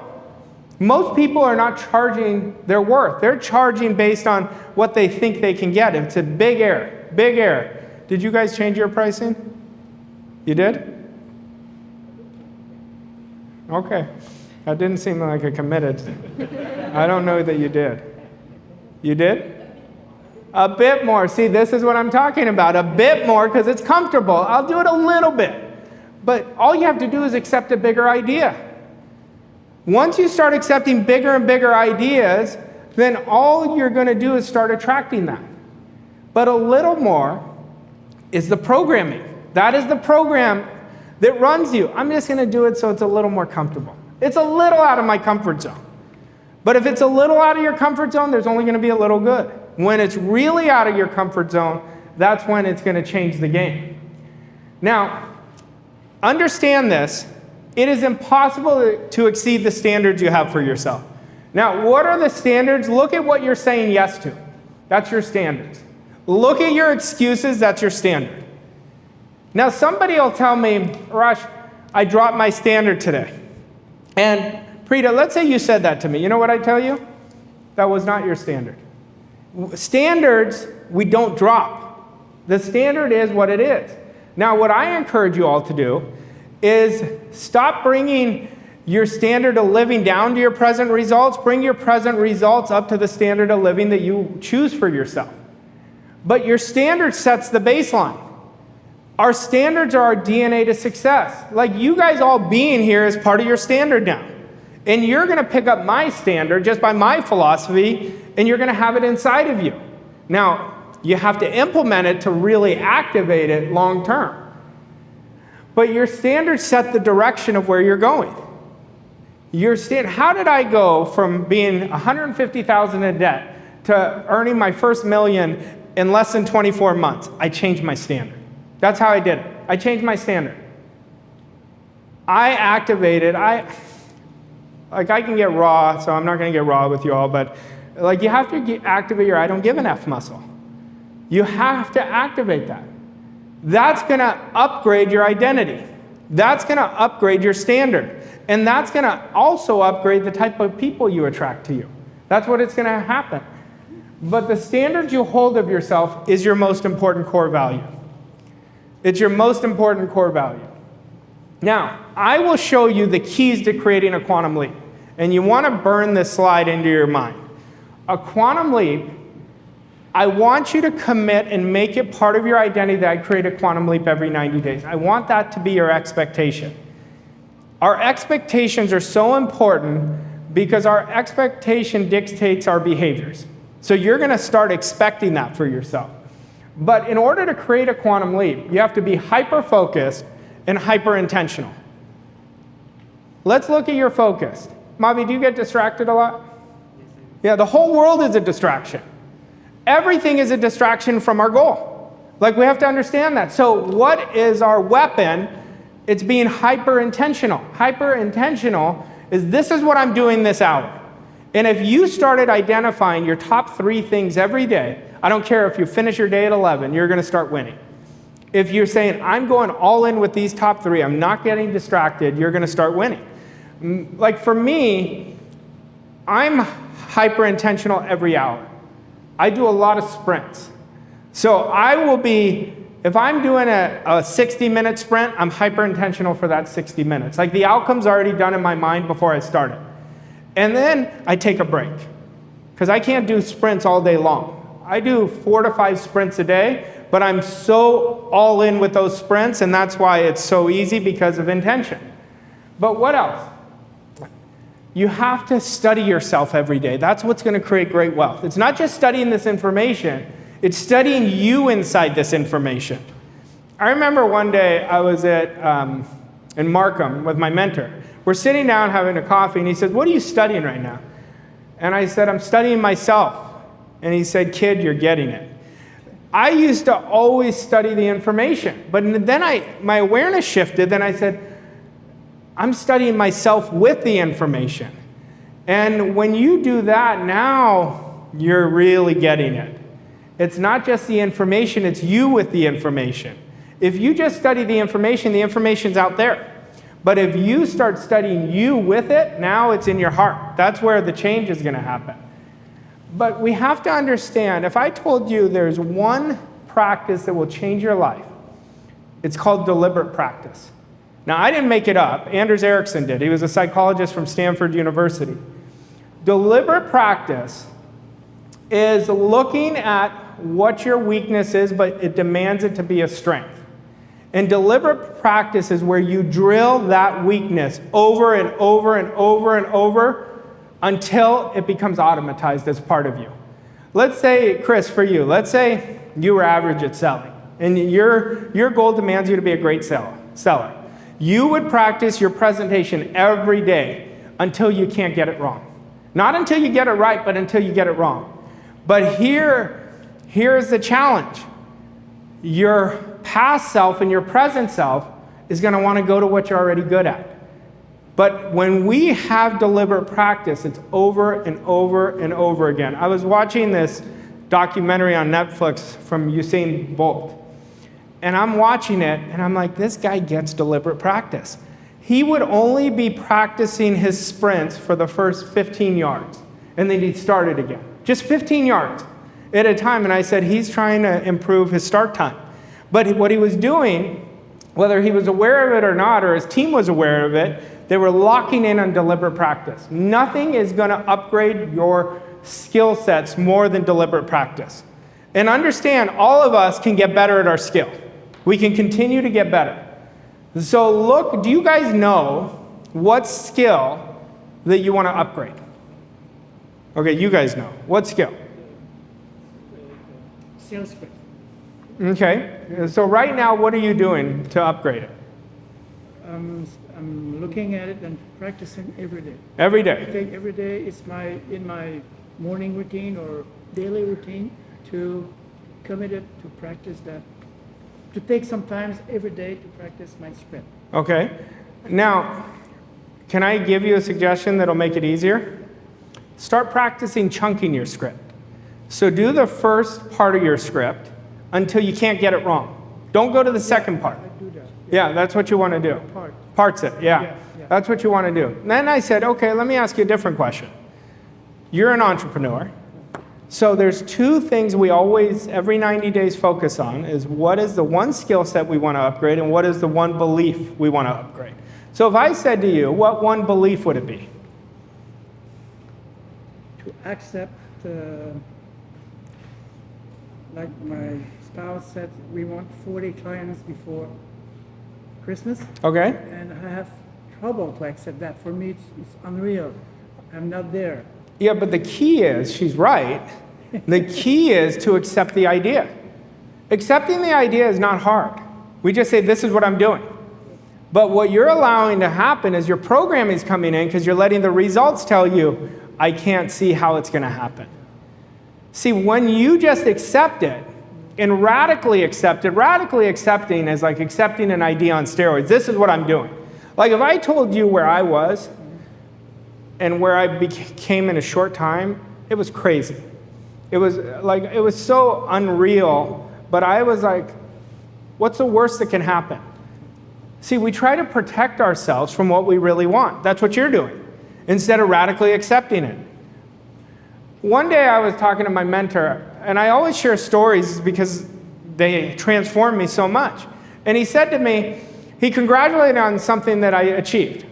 Most people are not charging their worth. They're charging based on what they think they can get. It's a big error, big error. Did you guys change your pricing? You did? Okay. That didn't seem like a committed. I don't know that you did. You did? A bit more. See, this is what I'm talking about. A bit more because it's comfortable. I'll do it a little bit. But all you have to do is accept a bigger idea. Once you start accepting bigger and bigger ideas, then all you're going to do is start attracting that. But a little more is the programming. That is the program that runs you. I'm just going to do it so it's a little more comfortable. It's a little out of my comfort zone. But if it's a little out of your comfort zone, there's only going to be a little good. When it's really out of your comfort zone, that's when it's going to change the game. Now, understand this. It is impossible to exceed the standards you have for yourself. Now, what are the standards? Look at what you're saying yes to. That's your standards. Look at your excuses. That's your standard. Now, somebody will tell me, Arash, I dropped my standard today. And Preeta, let's say you said that to me. You know what I tell you? That was not your standard. Standards, we don't drop. The standard is what it is. Now, what I encourage you all to do is stop bringing your standard of living down to your present results. Bring your present results up to the standard of living that you choose for yourself. But your standard sets the baseline. Our standards are our DNA to success. Like you guys all being here is part of your standard now. And you're going to pick up my standard just by my philosophy, and you're going to have it inside of you. Now, you have to implement it to really activate it long term. But your standards set the direction of where you're going. How did I go from being $150,000 in debt to earning my first $1 million in less than 24 months? I changed my standard. That's how I did it. I changed my standard. I activated, I can get raw, so I'm not going to get raw with you all, but you have to activate your I don't give an F muscle. You have to activate that. That's going to upgrade your identity. That's going to upgrade your standard. And that's going to also upgrade the type of people you attract to you. That's what it's going to happen. But the standard you hold of yourself is your most important core value. It's your most important core value. Now, I will show you the keys to creating a quantum leap. And you want to burn this slide into your mind. A quantum leap, I want you to commit and make it part of your identity that I create a quantum leap every 90 days. I want that to be your expectation. Our expectations are so important because our expectation dictates our behaviors. So you're going to start expecting that for yourself. But in order to create a quantum leap, you have to be hyper-focused and hyper-intentional. Let's look at your focus. Mavi, do you get distracted a lot? Yeah, the whole world is a distraction. Everything is a distraction from our goal. We have to understand that. So what is our weapon? It's being hyper-intentional. Hyper-intentional is this is what I'm doing this hour. And if you started identifying your top 3 things every day, I don't care if you finish your day at 11, you're going to start winning. If you're saying, I'm going all in with these top 3, I'm not getting distracted, you're going to start winning. For me, I'm hyper-intentional every hour. I do a lot of sprints. So I will be, if I'm doing a 60-minute sprint, I'm hyper-intentional for that 60 minutes. The outcome's already done in my mind before I start it. And then I take a break, because I can't do sprints all day long. I do 4 to 5 sprints a day, but I'm so all in with those sprints, and that's why it's so easy, because of intention. But what else? You have to study yourself every day. That's what's going to create great wealth. It's not just studying this information, it's studying you inside this information. I remember one day I was in Markham with my mentor. We're sitting down having a coffee, and he said, what are you studying right now? And I said, I'm studying myself. And he said, kid, you're getting it. I used to always study the information, but then my awareness shifted, then I said, I'm studying myself with the information. And when you do that, now you're really getting it. It's not just the information, it's you with the information. If you just study the information's out there. But if you start studying you with it, now it's in your heart. That's where the change is going to happen. But we have to understand, if I told you there's one practice that will change your life, it's called deliberate practice. Now, I didn't make it up. Anders Ericsson did. He was a psychologist from Stanford University. Deliberate practice is looking at what your weakness is, but it demands it to be a strength. And deliberate practice is where you drill that weakness over and over and over and over until it becomes automatized as part of you. Let's say, Chris, for you, let's say you were average at selling. and your goal demands you to be a great seller, you would practice your presentation every day until you can't get it wrong. Not until you get it right, but until you get it wrong. But here's the challenge. Your past self and your present self is going to want to go to what you're already good at. But when we have deliberate practice, it's over and over and over again. I was watching this documentary on Netflix from Usain Bolt. And I'm watching it, and I'm like, this guy gets deliberate practice. He would only be practicing his sprints for the first 15 yards, and then he'd start it again. Just 15 yards at a time. And I said, he's trying to improve his start time. But what he was doing, whether he was aware of it or not, or his team was aware of it, they were locking in on deliberate practice. Nothing is going to upgrade your skill sets more than deliberate practice. And understand, all of us can get better at our skill. We can continue to get better. So look, do you guys know what skill that you want to upgrade? Okay, you guys know. What skill? Sales script. Okay, so right now, what are you doing to upgrade it? I'm looking at it and practicing every day. Every I day. think every day is in my morning routine or daily routine to committed to practice that. To take some time every day to practice my script. Okay. Now, can I give you a suggestion that'll make it easier? Start practicing chunking your script. So do the first part of your script until you can't get it wrong. Don't go to the second part. I do that. Yeah, that's what you want to do. Parts it, yeah. Yeah. That's what you want to do. And then I said, okay, let me ask you a different question. You're an entrepreneur. So there's two things we always, every 90 days, focus on, is what is the one skill set we want to upgrade and what is the one belief we want to upgrade. So if I said to you, what one belief would it be? To accept, like my spouse said, we want 40 clients before Christmas. Okay. And I have trouble to accept that. For me, it's unreal. I'm not there. Yeah, but the key is, she's right, the key is to accept the idea. Accepting the idea is not hard. We just say, this is what I'm doing. But what you're allowing to happen is your programming is coming in because you're letting the results tell you, I can't see how it's going to happen. See, when you just accept it, and radically accepting is like accepting an idea on steroids. This is what I'm doing. Like if I told you where I was and where I became in a short time, it was crazy. It was so unreal, but I was like, what's the worst that can happen? See, we try to protect ourselves from what we really want. That's what you're doing, instead of radically accepting it. One day I was talking to my mentor, and I always share stories because they transform me so much. And he said to me, he congratulated on something that I achieved.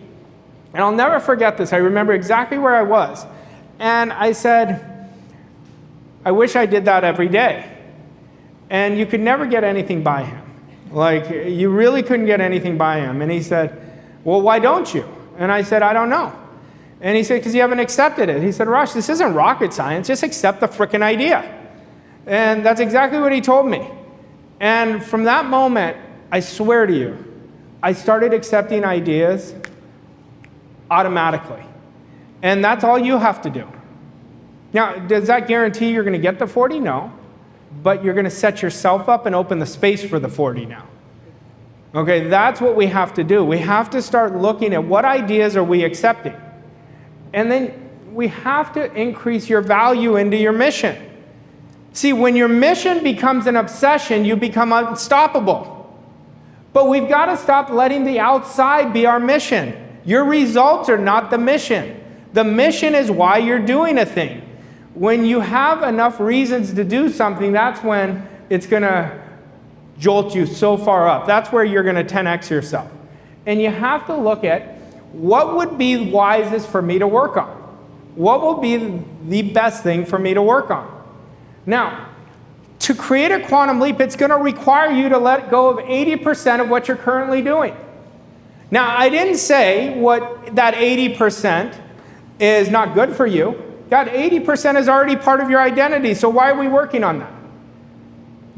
And I'll never forget this. I remember exactly where I was. And I said, I wish I did that every day. And you could never get anything by him. Like, you really couldn't get anything by him. And he said, well, why don't you? And I said, I don't know. And he said, because you haven't accepted it. He said, Arash, this isn't rocket science. Just accept the frickin' idea. And that's exactly what he told me. And from that moment, I swear to you, I started accepting ideas automatically. And that's all you have to do. Now, does that guarantee you're going to get the 40? No. But you're going to set yourself up and open the space for the 40 now. Okay, that's what we have to do. We have to start looking at what ideas are we accepting. And then we have to increase your value into your mission. See, when your mission becomes an obsession, you become unstoppable. But we've got to stop letting the outside be our mission. Your results are not the mission. The mission is why you're doing a thing. When you have enough reasons to do something, that's when it's going to jolt you so far up. That's where you're going to 10x yourself. And you have to look at what would be wisest for me to work on. What will be the best thing for me to work on? Now, to create a quantum leap, it's going to require you to let go of 80% of what you're currently doing. Now, I didn't say what that 80% is not good for you. That 80% is already part of your identity, so why are we working on that?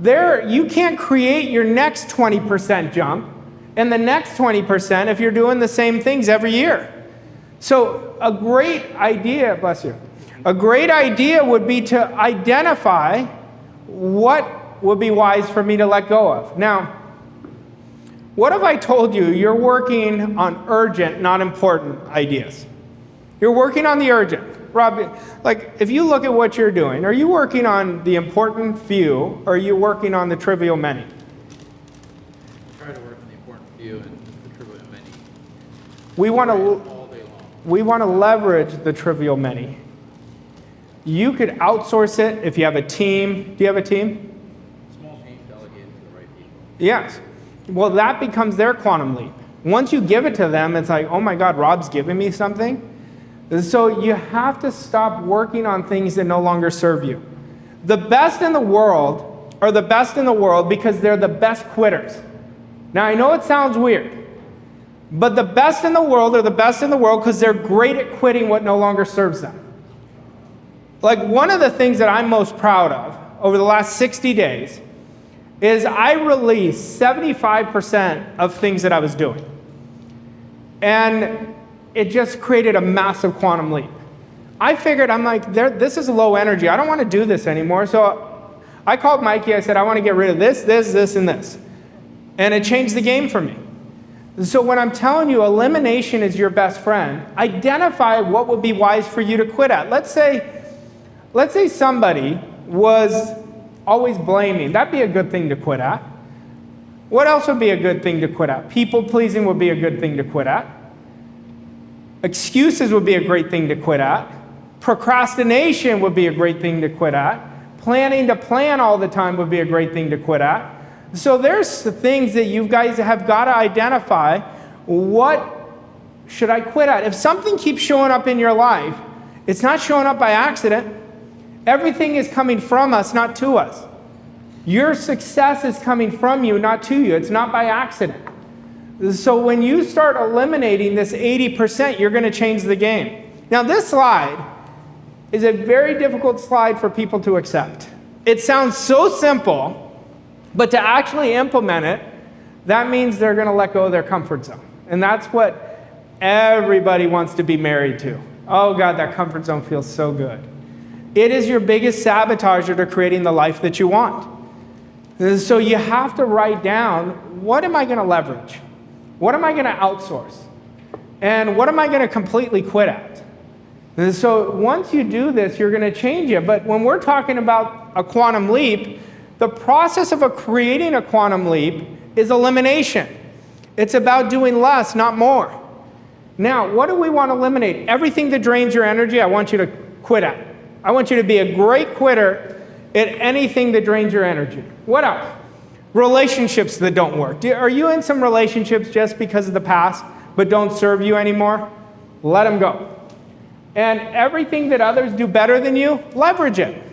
You can't create your next 20% jump and the next 20% if you're doing the same things every year. So a great idea, bless you, a great idea would be to identify what would be wise for me to let go of. Now, what if I told you you're working on urgent, not important ideas? You're working on the urgent. Rob, like if you look at what you're doing, are you working on the important few or are you working on the trivial many? Try to work on the important few and the trivial many. We want all day long. We want to leverage the trivial many. You could outsource it if you have a team. Do you have a team? Small team delegated to the right people. Yes. Well, that becomes their quantum leap. Once you give it to them, it's like, oh my God, Rob's giving me something. So you have to stop working on things that no longer serve you. The best in the world are the best in the world because they're the best quitters. Now, I know it sounds weird, but the best in the world are the best in the world because they're great at quitting what no longer serves them. Like one of the things that I'm most proud of over the last 60 days is I released 75% of things that I was doing. And it just created a massive quantum leap. I figured, I'm like, this is low energy. I don't want to do this anymore. So I called Mikey. I said, I want to get rid of this, and this. And it changed the game for me. So when I'm telling you elimination is your best friend, identify what would be wise for you to quit at. Let's say somebody was always blaming. That'd be a good thing to quit at. What else would be a good thing to quit at? People pleasing would be a good thing to quit at. Excuses would be a great thing to quit at. Procrastination would be a great thing to quit at. Planning to plan all the time would be a great thing to quit at. So there's things that you guys have got to identify. What should I quit at? If something keeps showing up in your life, it's not showing up by accident. Everything is coming from us, not to us. Your success is coming from you, not to you. It's not by accident. So when you start eliminating this 80%, you're going to change the game. Now this slide is a very difficult slide for people to accept. It sounds so simple, but to actually implement it, that means they're going to let go of their comfort zone. And that's what everybody wants to be married to. Oh God, that comfort zone feels so good. It is your biggest sabotager to creating the life that you want. So you have to write down, what am I going to leverage? What am I going to outsource? And what am I going to completely quit at? And so once you do this, you're going to change it. But when we're talking about a quantum leap, the process of creating a quantum leap is elimination. It's about doing less, not more. Now, what do we want to eliminate? Everything that drains your energy, I want you to quit at. I want you to be a great quitter at anything that drains your energy. What else? Relationships that don't work. Are you in some relationships just because of the past, but don't serve you anymore? Let them go. And everything that others do better than you, leverage it.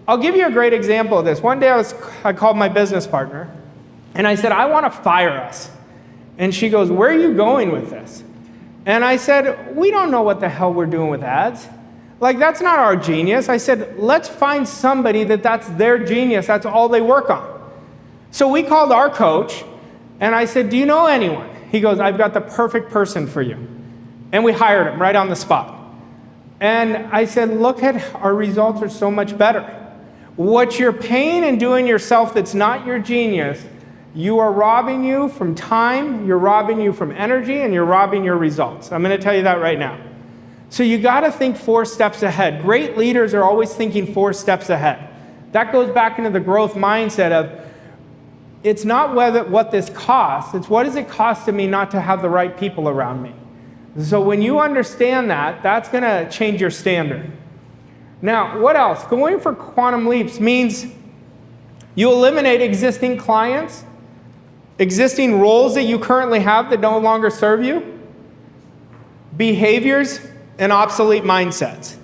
I'll give you a great example of this. One day I called my business partner, and I said, I want to fire us. And she goes, where are you going with this? And I said, we don't know what the hell we're doing with ads. Like, that's not our genius. I said, let's find somebody that's their genius. That's all they work on. So we called our coach, and I said, do you know anyone? He goes, I've got the perfect person for you. And we hired him right on the spot. And I said, look at our results are so much better. What you're paying and doing yourself that's not your genius, you are robbing you from time, you're robbing you from energy, and you're robbing your results. I'm going to tell you that right now. So you got to think 4 steps ahead. Great leaders are always thinking 4 steps ahead. That goes back into the growth mindset of, it's not what this costs, it's what does it cost to me not to have the right people around me. So when you understand that, that's going to change your standard. Now, what else? Going for quantum leaps means you eliminate existing clients, existing roles that you currently have that no longer serve you, behaviors, and obsolete mindsets.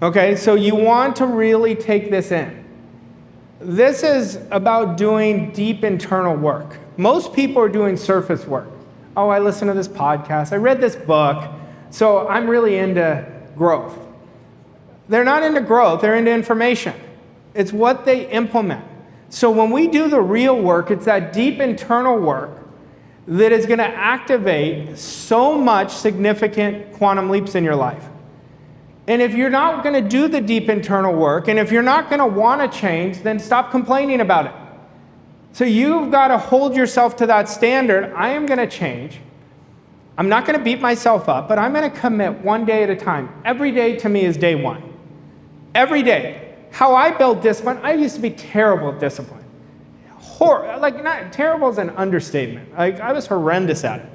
Okay, so you want to really take this in. This is about doing deep internal work. Most people are doing surface work. Oh, I listened to this podcast. I read this book. So I'm really into growth. They're not into growth. They're into information. It's what they implement. So when we do the real work, it's that deep internal work that is going to activate so much significant quantum leaps in your life. And if you're not going to do the deep internal work, and if you're not going to want to change, then stop complaining about it. So you've got to hold yourself to that standard. I am going to change. I'm not going to beat myself up, but I'm going to commit one day at a time. Every day to me is day one. Every day. How I build discipline, I used to be terrible at discipline. Not terrible is an understatement. I was horrendous at it.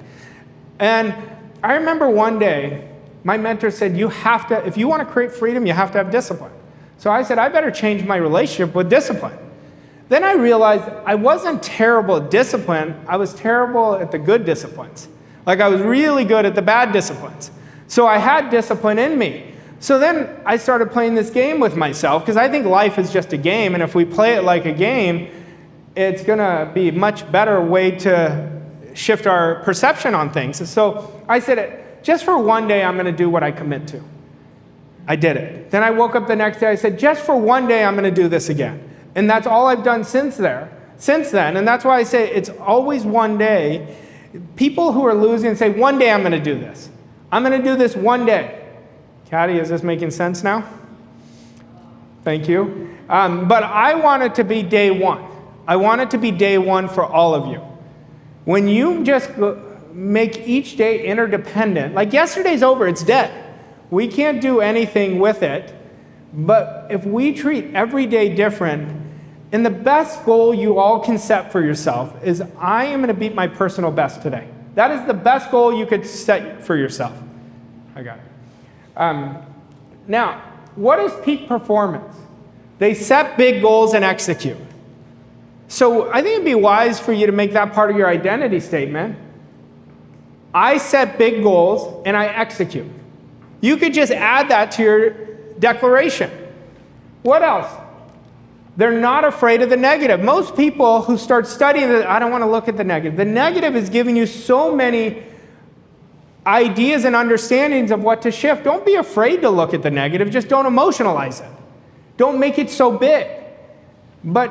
And I remember one day, my mentor said, if you want to create freedom, you have to have discipline. So I said, I better change my relationship with discipline. Then I realized I wasn't terrible at discipline, I was terrible at the good disciplines. Like I was really good at the bad disciplines. So I had discipline in me. So then I started playing this game with myself, because I think life is just a game, and if we play it like a game, it's going to be a much better way to shift our perception on things. So I said, just for one day, I'm going to do what I commit to. I did it. Then I woke up the next day, I said, just for one day, I'm going to do this again. And that's all I've done since then. And that's why I say it's always one day. People who are losing say, one day I'm going to do this. I'm going to do this one day. Caddy, is this making sense now? Thank you. But I want it to be day one. I want it to be day one for all of you. When you just make each day interdependent, like yesterday's over, it's dead. We can't do anything with it. But if we treat every day different, and the best goal you all can set for yourself is, I am going to beat my personal best today. That is the best goal you could set for yourself. I got it. Now, what is peak performance? They set big goals and execute. So I think it'd be wise for you to make that part of your identity statement. I set big goals and I execute. You could just add that to your declaration. What else? They're not afraid of the negative. Most people who start studying I don't want to look at the negative. The negative is giving you so many ideas and understandings of what to shift. Don't be afraid to look at the negative. Just don't emotionalize it. Don't make it so big. But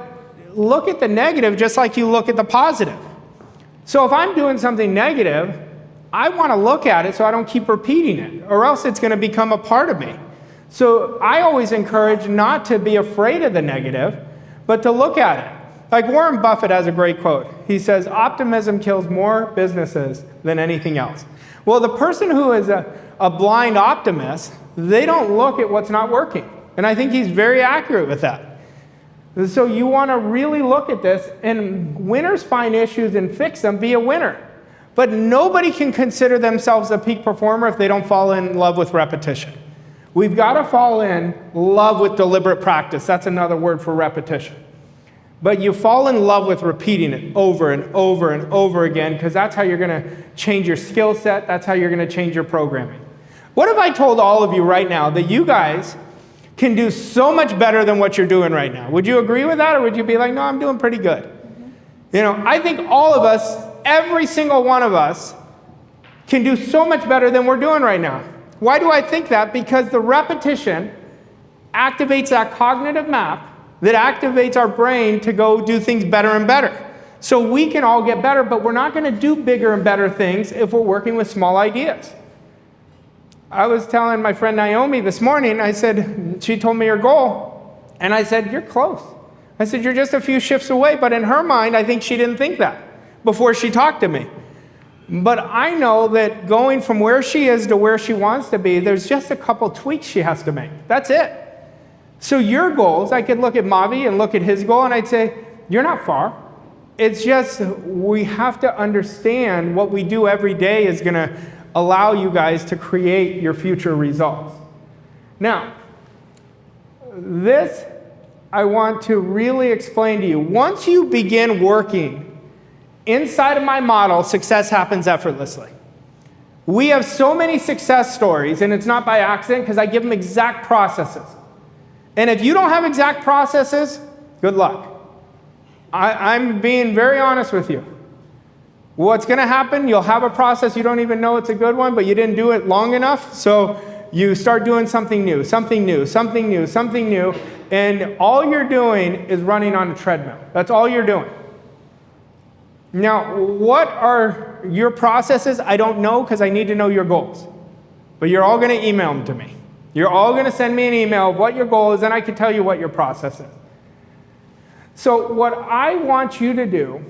look at the negative just like you look at the positive. So if I'm doing something negative, I want to look at it so I don't keep repeating it, or else it's going to become a part of me. So I always encourage not to be afraid of the negative, but to look at it. Like Warren Buffett has a great quote. He says, optimism kills more businesses than anything else. Well, the person who is a blind optimist, they don't look at what's not working. And I think he's very accurate with that. So you want to really look at this, and winners find issues and fix them, be a winner. But nobody can consider themselves a peak performer if they don't fall in love with repetition. We've got to fall in love with deliberate practice. That's another word for repetition. But you fall in love with repeating it over and over and over again, because that's how you're going to change your skill set. That's how you're going to change your programming. What if I told all of you right now that you guys can do so much better than what you're doing right now? Would you agree with that, or would you be like, no, I'm doing pretty good? You know, I think all of us, every single one of us, can do so much better than we're doing right now. Why do I think that? Because the repetition activates that cognitive map that activates our brain to go do things better and better. So we can all get better, but we're not going to do bigger and better things if we're working with small ideas. I was telling my friend Naomi this morning, I said, she told me her goal, and I said, you're close. I said, you're just a few shifts away, but in her mind, I think she didn't think that before she talked to me. But I know that going from where she is to where she wants to be, there's just a couple tweaks she has to make. That's it. So your goals, I could look at Mavi and look at his goal, and I'd say, you're not far. It's just we have to understand what we do every day is going to allow you guys to create your future results. Now, this I want to really explain to you. Once you begin working inside of my model, success happens effortlessly. We have so many success stories, and it's not by accident, because I give them exact processes. And if you don't have exact processes, good luck. I'm being very honest with you. What's going to happen, you'll have a process, you don't even know it's a good one, but you didn't do it long enough, so you start doing something new, something new, something new, something new, and all you're doing is running on a treadmill. That's all you're doing. Now, what are your processes? I don't know, because I need to know your goals. But you're all going to email them to me. You're all going to send me an email of what your goal is, and I can tell you what your process is. So what I want you to do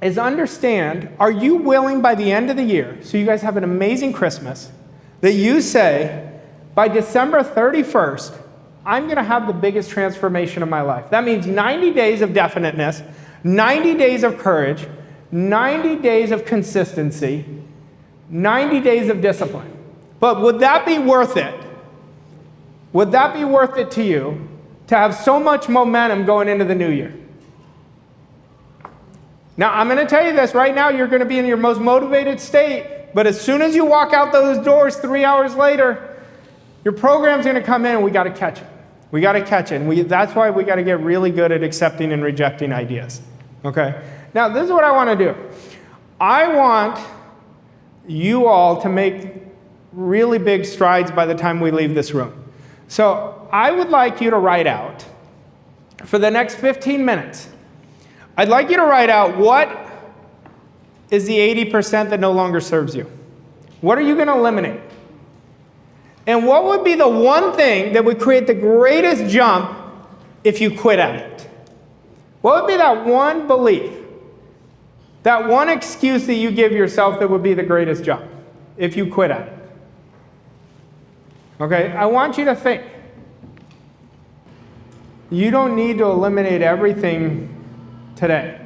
is understand, are you willing by the end of the year, so you guys have an amazing Christmas, that you say, by December 31st, I'm going to have the biggest transformation of my life. That means 90 days of definiteness, 90 days of courage, 90 days of consistency, 90 days of discipline. But would that be worth it? Would that be worth it to you to have so much momentum going into the new year? Now, I'm going to tell you this right now, you're going to be in your most motivated state, but as soon as you walk out those doors 3 hours later, your program's going to come in and we got to catch it. We got to catch it. And that's why we got to get really good at accepting and rejecting ideas. Okay? Now, this is what I want to do. I want you all to make really big strides by the time we leave this room. So I would like you to write out, for the next 15 minutes, I'd like you to write out what is the 80% that no longer serves you. What are you going to eliminate? And what would be the one thing that would create the greatest jump if you quit at it? What would be that one belief, that one excuse that you give yourself that would be the greatest jump if you quit at it? Okay, I want you to think. You don't need to eliminate everything today,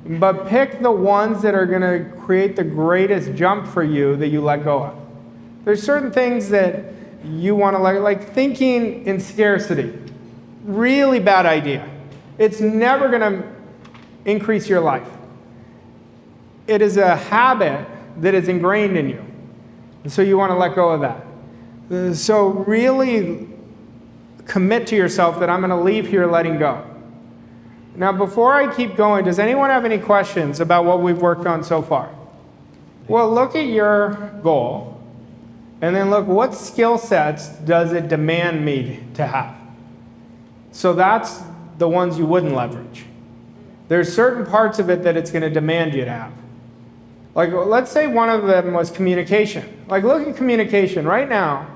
but pick the ones that are going to create the greatest jump for you that you let go of. There's certain things that you want to like thinking in scarcity. Really bad idea. It's never going to increase your life. It is a habit that is ingrained in you, and so you want to let go of that. So really commit to yourself that I'm going to leave here letting go. Now, before I keep going, does anyone have any questions about what we've worked on so far? Well, look at your goal, and then look, what skill sets does it demand me to have? So that's the ones you wouldn't leverage. There's certain parts of it that it's going to demand you to have. Like, let's say one of them was communication. Like, look at communication. Right now,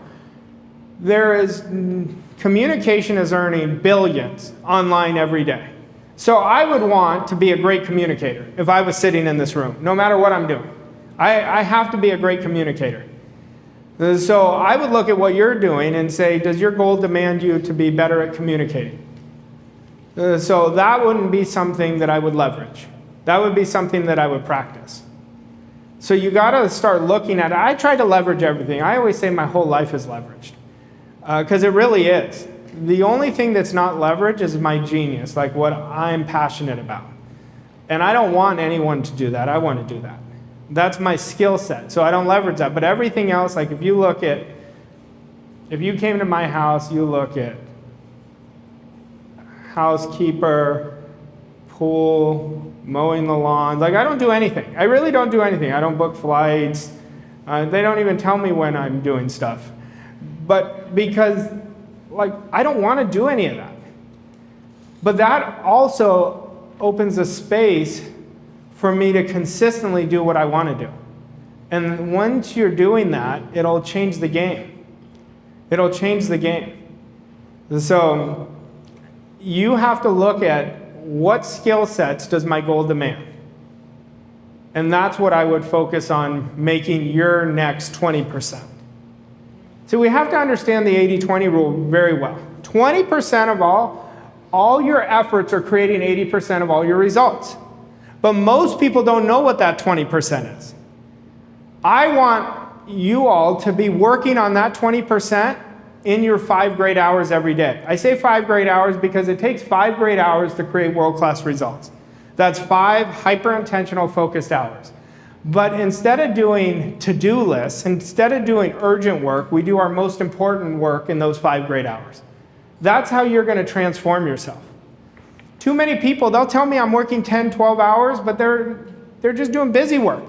communication is earning billions online every day. So I would want to be a great communicator if I was sitting in this room, no matter what I'm doing. I have to be a great communicator. So I would look at what you're doing and say, does your goal demand you to be better at communicating? So that wouldn't be something that I would leverage. That would be something that I would practice. So you got to start looking at it. I try to leverage everything. I always say my whole life is leveraged, because it really is. The only thing that's not leveraged is my genius, like what I'm passionate about. And I don't want anyone to do that. I want to do that. That's my skill set, so I don't leverage that. But everything else, like if you came to my house, you look at housekeeper, pool, mowing the lawn. Like I don't do anything. I really don't do anything. I don't book flights. They don't even tell me when I'm doing stuff. But because I don't want to do any of that. But that also opens a space for me to consistently do what I want to do. And once you're doing that, it'll change the game. It'll change the game. So you have to look at what skill sets does my goal demand. And that's what I would focus on making your next 20%. So we have to understand the 80-20 rule very well. 20% of all your efforts are creating 80% of all your results. But most people don't know what that 20% is. I want you all to be working on that 20% in your 5 great hours every day. I say 5 great hours because it takes 5 great hours to create world-class results. That's 5 hyper-intentional focused hours. But instead of doing to-do lists, instead of doing urgent work, we do our most important work in those 5 great hours. That's how you're going to transform yourself. Too many people, they'll tell me I'm working 10, 12 hours, but they're just doing busy work.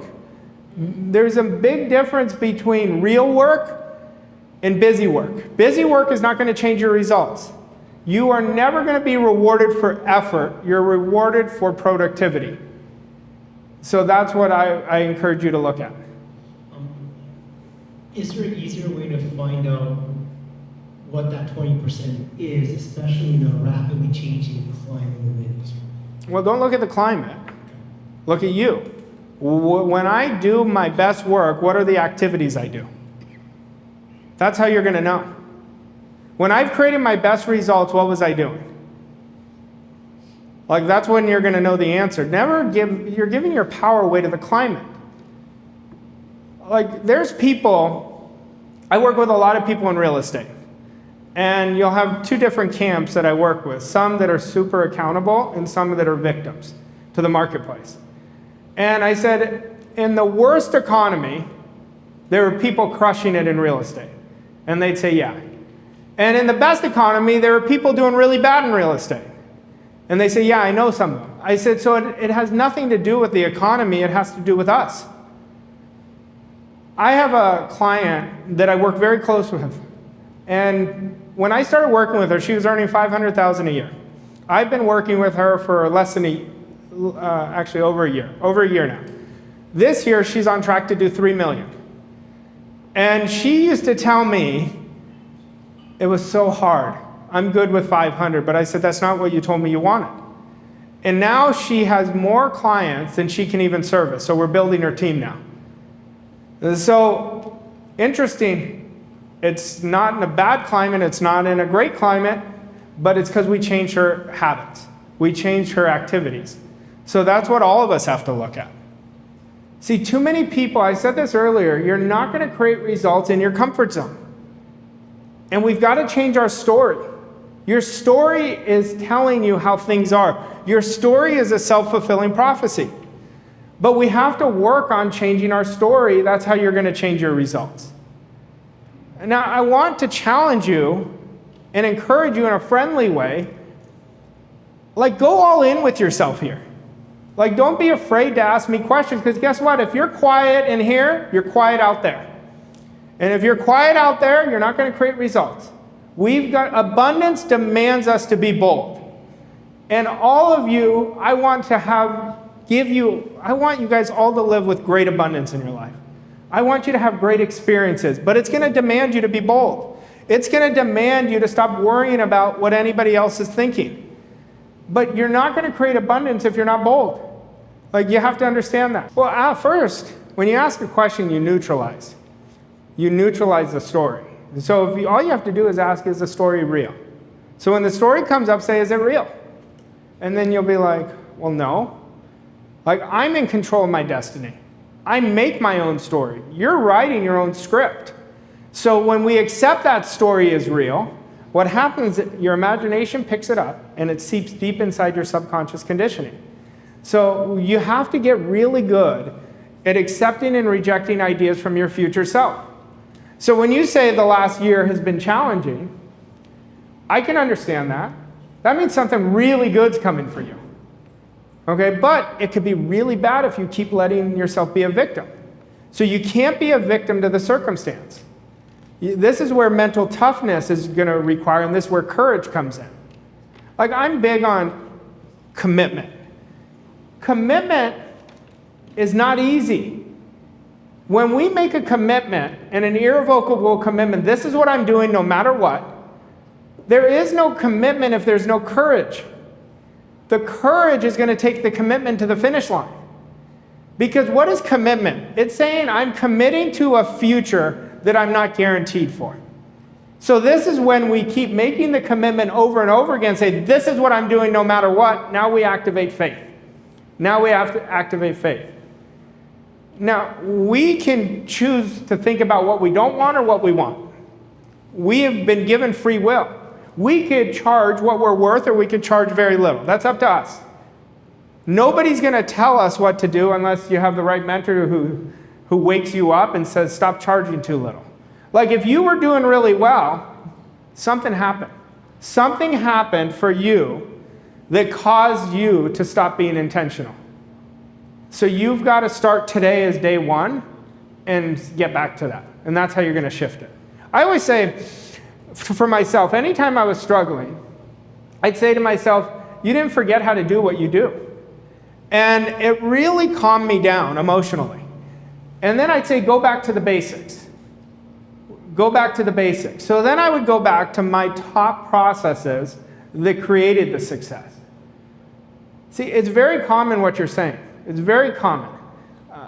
There's a big difference between real work in busy work. Busy work is not going to change your results. You are never going to be rewarded for effort. You're rewarded for productivity. So that's what I encourage you to look at. Is there an easier way to find out what that 20% is, especially in a rapidly changing climate in the industry? Well, don't look at the climate. Look at you. When I do my best work, what are the activities I do? That's how you're going to know. When I've created my best results, what was I doing? Like, that's when you're going to know the answer. You're giving your power away to the climate. Like, there's people, I work with a lot of people in real estate. And you'll have two different camps that I work with. Some that are super accountable and some that are victims to the marketplace. And I said, in the worst economy, there were people crushing it in real estate. And they'd say, yeah. And in the best economy, there were people doing really bad in real estate. And they say, yeah, I know some of them. I said, so it has nothing to do with the economy, it has to do with us. I have a client that I work very close with. And when I started working with her, she was earning $500,000 a year. I've been working with her for less than actually over a year now. This year, she's on track to do $3 million. And she used to tell me, it was so hard. I'm good with 500, but I said, that's not what you told me you wanted. And now she has more clients than she can even service, so we're building her team now. And so, interesting, it's not in a bad climate, it's not in a great climate, but it's because we changed her habits. We changed her activities. So that's what all of us have to look at. See, too many people, I said this earlier, you're not going to create results in your comfort zone. And we've got to change our story. Your story is telling you how things are. Your story is a self-fulfilling prophecy. But we have to work on changing our story. That's how you're going to change your results. Now, I want to challenge you and encourage you in a friendly way. Like, go all in with yourself here. Like, don't be afraid to ask me questions, because guess what? If you're quiet in here, you're quiet out there. And if you're quiet out there, you're not going to create results. We've got abundance demands us to be bold. And all of you, I want you guys all to live with great abundance in your life. I want you to have great experiences, but it's going to demand you to be bold. It's going to demand you to stop worrying about what anybody else is thinking. But you're not going to create abundance if you're not bold. Like, you have to understand that. Well, first, when you ask a question, you neutralize. You neutralize the story. So all you have to do is ask, is the story real? So when the story comes up, say, is it real? And then you'll be like, well, no. Like, I'm in control of my destiny. I make my own story. You're writing your own script. So when we accept that story is real, what happens is your imagination picks it up and it seeps deep inside your subconscious conditioning. So you have to get really good at accepting and rejecting ideas from your future self. So when you say the last year has been challenging, I can understand that. That means something really good's coming for you. Okay, but it could be really bad if you keep letting yourself be a victim. So you can't be a victim to the circumstance. This is where mental toughness is going to require, and this is where courage comes in. Like, I'm big on commitment. Commitment is not easy. When we make a commitment, and an irrevocable commitment, this is what I'm doing no matter what, there is no commitment if there's no courage. The courage is going to take the commitment to the finish line. Because what is commitment? It's saying I'm committing to a future that I'm not guaranteed for. So this is when we keep making the commitment over and over again, say, this is what I'm doing no matter what. Now we activate faith. Now we have to activate faith. Now, we can choose to think about what we don't want or what we want. We have been given free will. We could charge what we're worth, or we could charge very little. That's up to us. Nobody's going to tell us what to do unless you have the right mentor who wakes you up and says, stop charging too little. Like, if you were doing really well, something happened. Something happened for you that caused you to stop being intentional. So you've got to start today as day one and get back to that. And that's how you're going to shift it. I always say, for myself, anytime I was struggling, I'd say to myself, you didn't forget how to do what you do. And it really calmed me down emotionally. And then I'd say, go back to the basics. Go back to the basics. So then I would go back to my top processes that created the success. See, it's very common what you're saying. It's very common.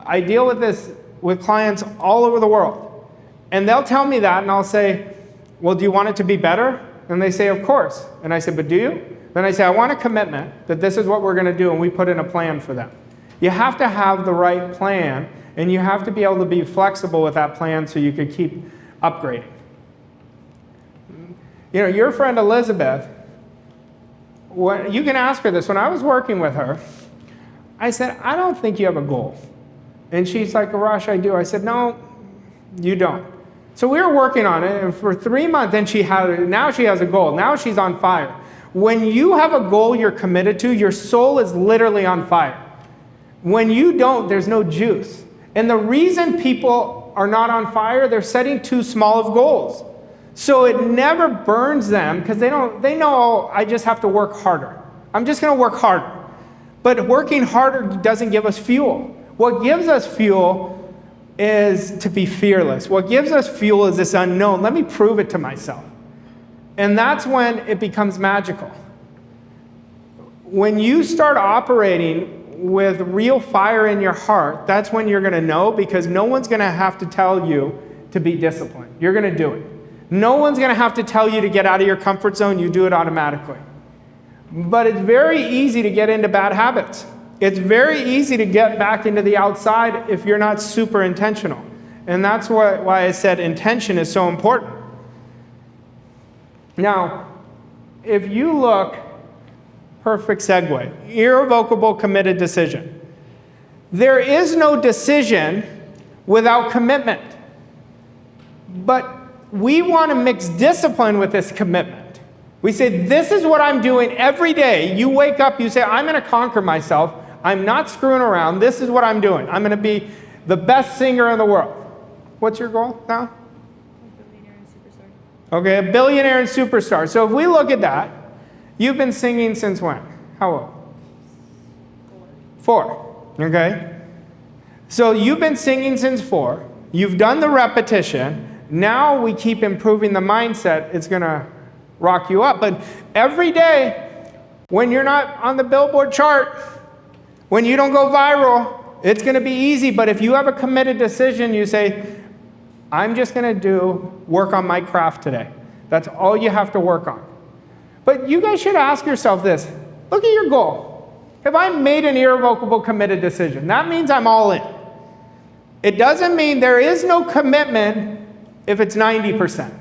I deal with this with clients all over the world. And they'll tell me that, and I'll say, well, do you want it to be better? And they say, of course. And I say, but do you? Then I say, I want a commitment that this is what we're going to do, and we put in a plan for them. You have to have the right plan, and you have to be able to be flexible with that plan so you can keep upgrading. You know, your friend Elizabeth, you can ask her this. When I was working with her, I said, I don't think you have a goal. And she's like, Arash, I do. I said, no, you don't. So we were working on it, and for 3 months, then now she has a goal. Now she's on fire. When you have a goal you're committed to, your soul is literally on fire. When you don't, there's no juice. And the reason people are not on fire, they're setting too small of goals. So it never burns them because they know, I just have to work harder. I'm just going to work harder. But working harder doesn't give us fuel. What gives us fuel is to be fearless. What gives us fuel is this unknown. Let me prove it to myself. And that's when it becomes magical. When you start operating with real fire in your heart, that's when you're going to know, because no one's going to have to tell you to be disciplined. You're going to do it. No one's going to have to tell you to get out of your comfort zone. You do it automatically. But it's very easy to get into bad habits. It's very easy to get back into the outside if you're not super intentional. And that's why I said intention is so important. Now, if you look, perfect segue, irrevocable committed decision. There is no decision without commitment. But we want to mix discipline with this commitment. We say, this is what I'm doing every day. You wake up, you say, I'm going to conquer myself. I'm not screwing around. This is what I'm doing. I'm going to be the best singer in the world. What's your goal now? Billionaire and superstar. Okay, a billionaire and superstar. So if we look at that, you've been singing since when? How old? 4. Okay. So you've been singing since 4. You've done the repetition. Now we keep improving the mindset. It's going to rock you up. But every day, when you're not on the Billboard chart, when you don't go viral, it's going to be easy. But if you have a committed decision, you say, I'm just going to work on my craft today. That's all you have to work on. But you guys should ask yourself this. Look at your goal. Have I made an irrevocable committed decision? That means I'm all in. It doesn't mean there is no commitment if it's 90%.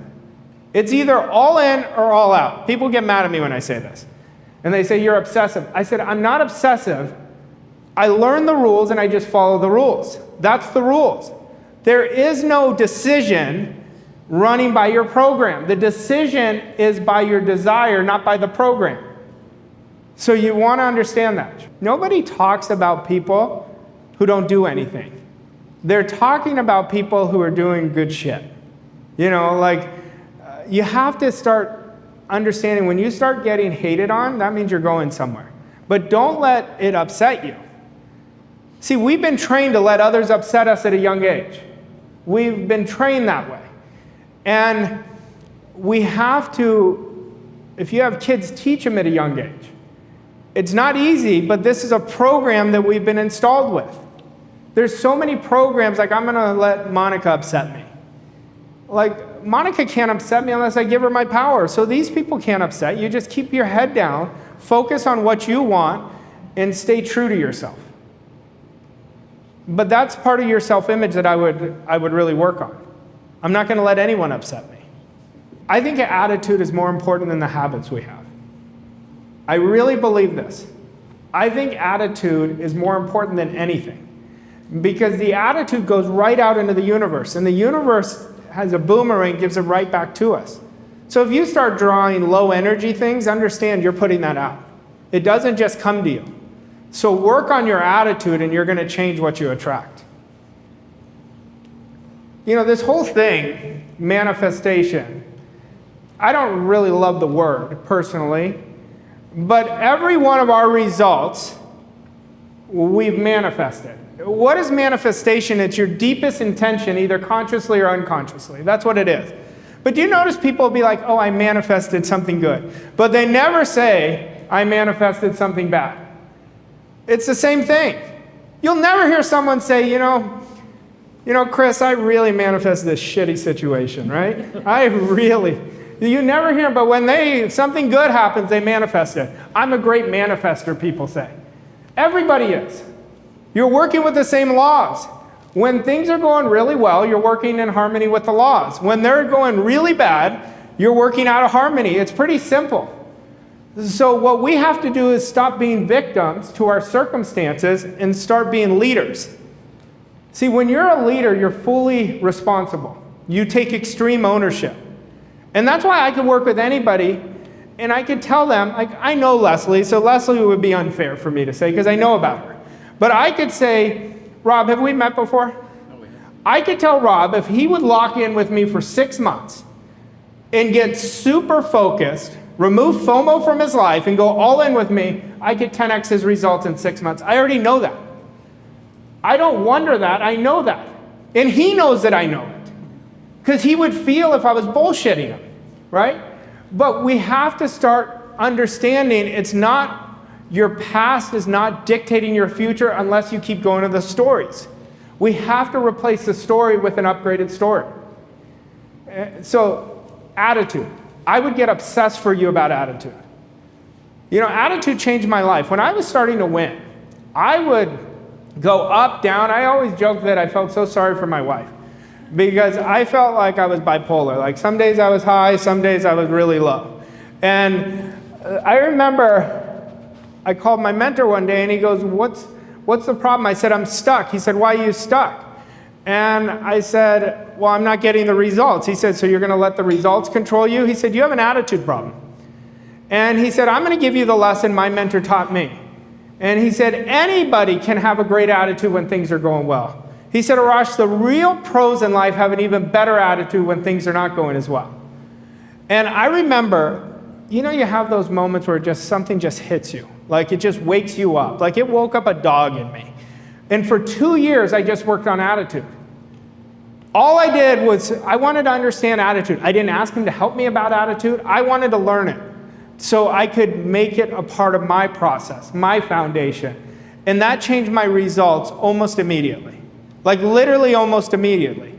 It's either all in or all out. People get mad at me when I say this. And they say, you're obsessive. I said, I'm not obsessive. I learn the rules and I just follow the rules. That's the rules. There is no decision running by your program. The decision is by your desire, not by the program. So you want to understand that. Nobody talks about people who don't do anything. They're talking about people who are doing good shit. You know, like, you have to start understanding when you start getting hated on, that means you're going somewhere. But don't let it upset you. See, we've been trained to let others upset us at a young age. We've been trained that way. And we have to, if you have kids, teach them at a young age. It's not easy, but this is a program that we've been installed with. There's so many programs, like I'm going to let Monica upset me. Like, Monica can't upset me unless I give her my power. So these people can't upset you. Just keep your head down, focus on what you want, and stay true to yourself. But that's part of your self-image that I would really work on. I'm not going to let anyone upset me. I think attitude is more important than the habits we have. I really believe this. I think attitude is more important than anything. Because the attitude goes right out into the universe. And the universe has a boomerang, gives it right back to us. So if you start drawing low energy things, understand you're putting that out. It doesn't just come to you. So work on your attitude and you're going to change what you attract. this whole thing, manifestation, I don't really love the word personally, but every one of our results we've manifested. What is manifestation? It's your deepest intention, either consciously or unconsciously. That's what it is. But do you notice people will be like, oh, I manifested something good. But they never say, I manifested something bad. It's the same thing. You'll never hear someone say, Chris, I really manifested this shitty situation, right? You never hear, but when something good happens, they manifest it. I'm a great manifester, people say. Everybody is. You're working with the same laws. When things are going really well, you're working in harmony with the laws. When they're going really bad, you're working out of harmony. It's pretty simple. So what we have to do is stop being victims to our circumstances and start being leaders. See, when you're a leader, you're fully responsible. You take extreme ownership. And that's why I could work with anybody, and I could tell them, I know Leslie, so Leslie would be unfair for me to say, because I know about her. But I could say, Rob, have we met before? No, we haven't. I could tell Rob if he would lock in with me for 6 months and get super focused, remove FOMO from his life, and go all in with me, I could 10x his results in 6 months. I already know that. I don't wonder that. I know that. And he knows that I know it. Because he would feel if I was bullshitting him, right? But we have to start understanding your past is not dictating your future unless you keep going to the stories. We have to replace the story with an upgraded story. So, attitude. I would get obsessed for you about attitude. Attitude changed my life. When I was starting to win, I would go up, down. I always joke that I felt so sorry for my wife because I felt like I was bipolar. Like some days I was high, some days I was really low. And I remember I called my mentor one day and he goes, what's the problem? I said, I'm stuck. He said, why are you stuck? And I said, well, I'm not getting the results. He said, so you're going to let the results control you? He said, you have an attitude problem. And he said, I'm going to give you the lesson my mentor taught me. And he said, anybody can have a great attitude when things are going well. He said, Arash, the real pros in life have an even better attitude when things are not going as well. And I remember, you have those moments where something just hits you. Like it just wakes you up. Like it woke up a dog in me. And for 2 years, I just worked on attitude. All I did was I wanted to understand attitude. I didn't ask him to help me about attitude. I wanted to learn it so I could make it a part of my process, my foundation. And that changed my results almost immediately. Like literally almost immediately.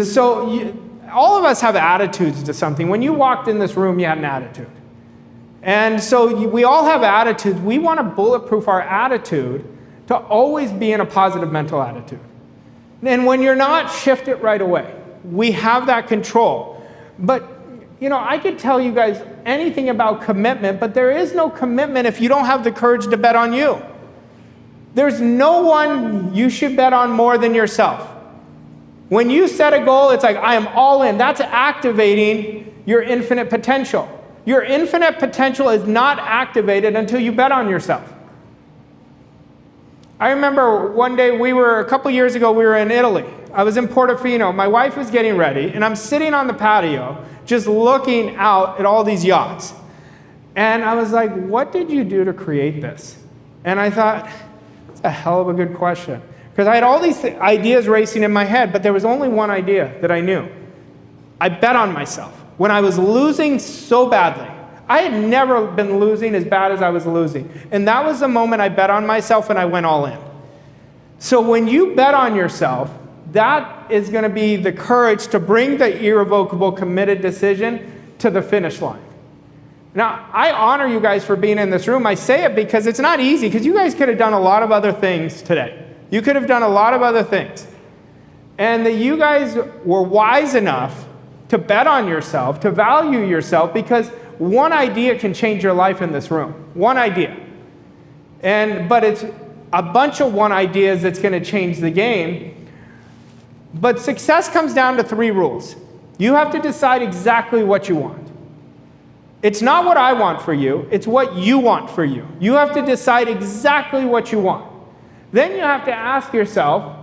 So all of us have attitudes to something. When you walked in this room, you had an attitude. And so we all have attitudes. We want to bulletproof our attitude to always be in a positive mental attitude. And when you're not, shift it right away. We have that control. But, I could tell you guys anything about commitment, but there is no commitment if you don't have the courage to bet on you. There's no one you should bet on more than yourself. When you set a goal, it's like, I am all in. That's activating your infinite potential. Your infinite potential is not activated until you bet on yourself. I remember one day a couple years ago, we were in Italy. I was in Portofino. My wife was getting ready, and I'm sitting on the patio just looking out at all these yachts. And I was like, what did you do to create this? And I thought, that's a hell of a good question. Because I had all these ideas racing in my head, but there was only one idea that I knew. I bet on myself. When I was losing so badly, I had never been losing as bad as I was losing. And that was the moment I bet on myself and I went all in. So when you bet on yourself, that is going to be the courage to bring the irrevocable committed decision to the finish line. Now, I honor you guys for being in this room. I say it because it's not easy, because you guys could have done a lot of other things today. You could have done a lot of other things. And that you guys were wise enough to bet on yourself, to value yourself, because one idea can change your life in this room. One idea. But it's a bunch of one ideas that's going to change the game. But success comes down to 3 rules. You have to decide exactly what you want. It's not what I want for you, it's what you want for you. You have to decide exactly what you want. Then you have to ask yourself,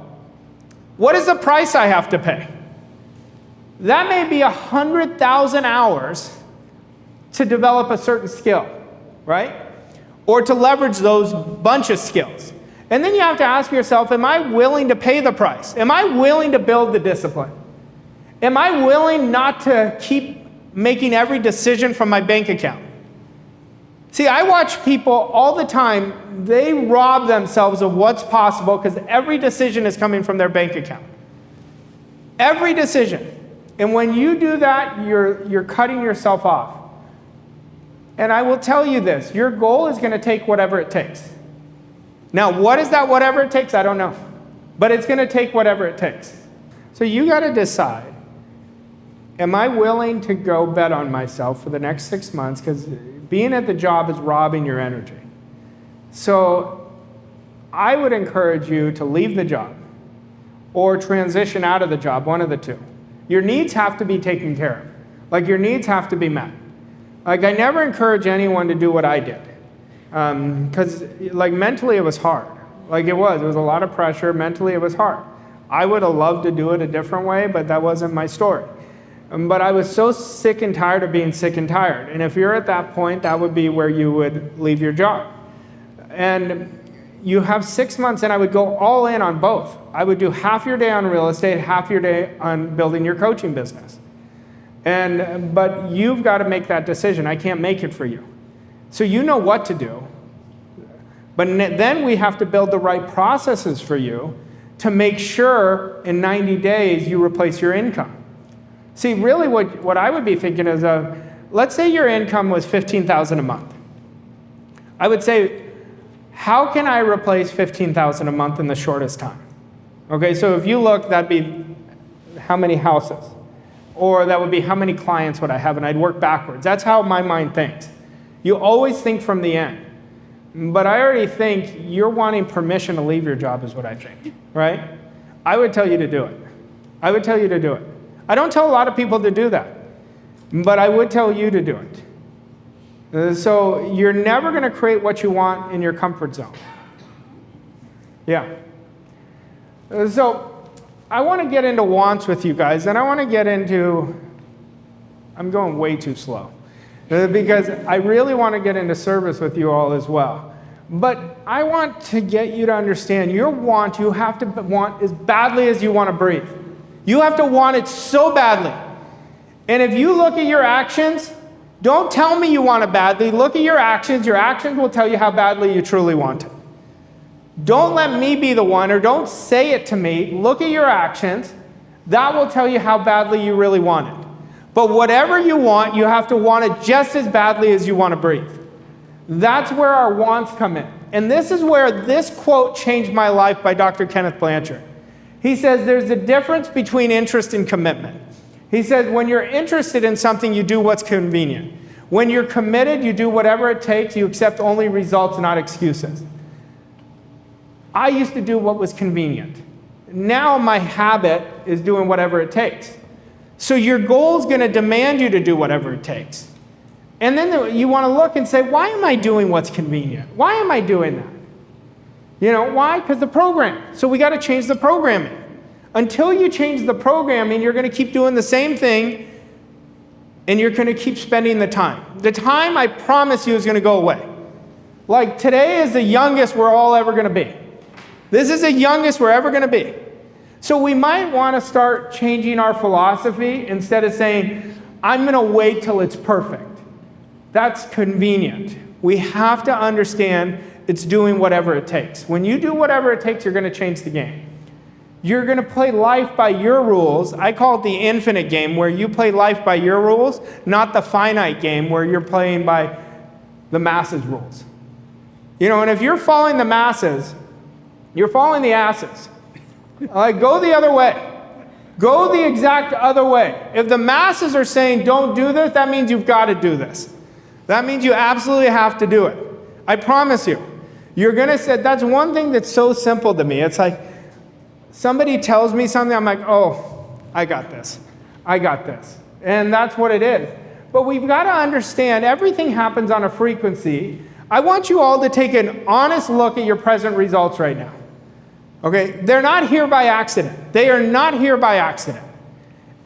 What is the price I have to pay? That may be 100,000 hours to develop a certain skill, right? Or to leverage those bunch of skills. And then you have to ask yourself, am I willing to pay the price? Am I willing to build the discipline? Am I willing not to keep making every decision from my bank account? See, I watch people all the time, they rob themselves of what's possible because every decision is coming from their bank account. Every decision. And when you do that, you're cutting yourself off. And I will tell you this, your goal is going to take whatever it takes. Now, what is that whatever it takes? I don't know. But it's going to take whatever it takes. So you got to decide, am I willing to go bet on myself for the next 6 months? Because being at the job is robbing your energy. So I would encourage you to leave the job or transition out of the job, one of the two. Your needs have to be taken care of. Like, your needs have to be met. Like, I never encourage anyone to do what I did. Because, like, mentally it was hard. Like, it was a lot of pressure. Mentally it was hard. I would have loved to do it a different way, but that wasn't my story. But I was so sick and tired of being sick and tired. And if you're at that point, that would be where you would leave your job. And you have 6 months, and I would go all in on both. I would do half your day on real estate, half your day on building your coaching business. But you've got to make that decision. I can't make it for you. So you know what to do. But then we have to build the right processes for you to make sure in 90 days you replace your income. See, really what I would be thinking is, let's say your income was $15,000 a month. I would say, how can I replace $15,000 a month in the shortest time? Okay, so if you look, that'd be how many houses? Or that would be how many clients would I have, and I'd work backwards. That's how my mind thinks. You always think from the end. But I already think you're wanting permission to leave your job is what I think, right? I would tell you to do it. I would tell you to do it. I don't tell a lot of people to do that, but I would tell you to do it. So you're never going to create what you want in your comfort zone. Yeah. So I want to get into wants with you guys, and I want to get into, I'm going way too slow, because I really want to get into service with you all as well. But I want to get you to understand your want, you have to want as badly as you want to breathe. You have to want it so badly. And if you look at your actions, don't tell me you want it badly. Look at your actions. Your actions will tell you how badly you truly want it. Don't let me be the one, or don't say it to me. Look at your actions. That will tell you how badly you really want it. But whatever you want, you have to want it just as badly as you want to breathe. That's where our wants come in. And this is where this quote changed my life by Dr. Kenneth Blanchard. He says there's a difference between interest and commitment. He says when you're interested in something, you do what's convenient. When you're committed, you do whatever it takes. You accept only results, not excuses. I used to do what was convenient. Now my habit is doing whatever it takes. So your goal is going to demand you to do whatever it takes. And then you want to look and say, why am I doing what's convenient? Why am I doing that? You know, why? Because the program. So we got to change the programming. Until you change the programming, you're going to keep doing the same thing, and you're going to keep spending the time. The time, I promise you, is going to go away. Like, today is the youngest we're all ever going to be. This is the youngest we're ever going to be. So we might want to start changing our philosophy instead of saying, I'm going to wait till it's perfect. That's convenient. We have to understand it's doing whatever it takes. When you do whatever it takes, you're going to change the game. You're going to play life by your rules. I call it the infinite game, where you play life by your rules, not the finite game where you're playing by the masses' rules. You know, and if you're following the masses, you're following the asses. Like, go the other way. Go the exact other way. If the masses are saying don't do this, that means you've got to do this. That means you absolutely have to do it. I promise you. You're going to say, that's one thing that's so simple to me. It's like, somebody tells me something, I'm like, oh, I got this. I got this. And that's what it is. But we've got to understand everything happens on a frequency. I want you all to take an honest look at your present results right now. Okay, they're not here by accident. They are not here by accident.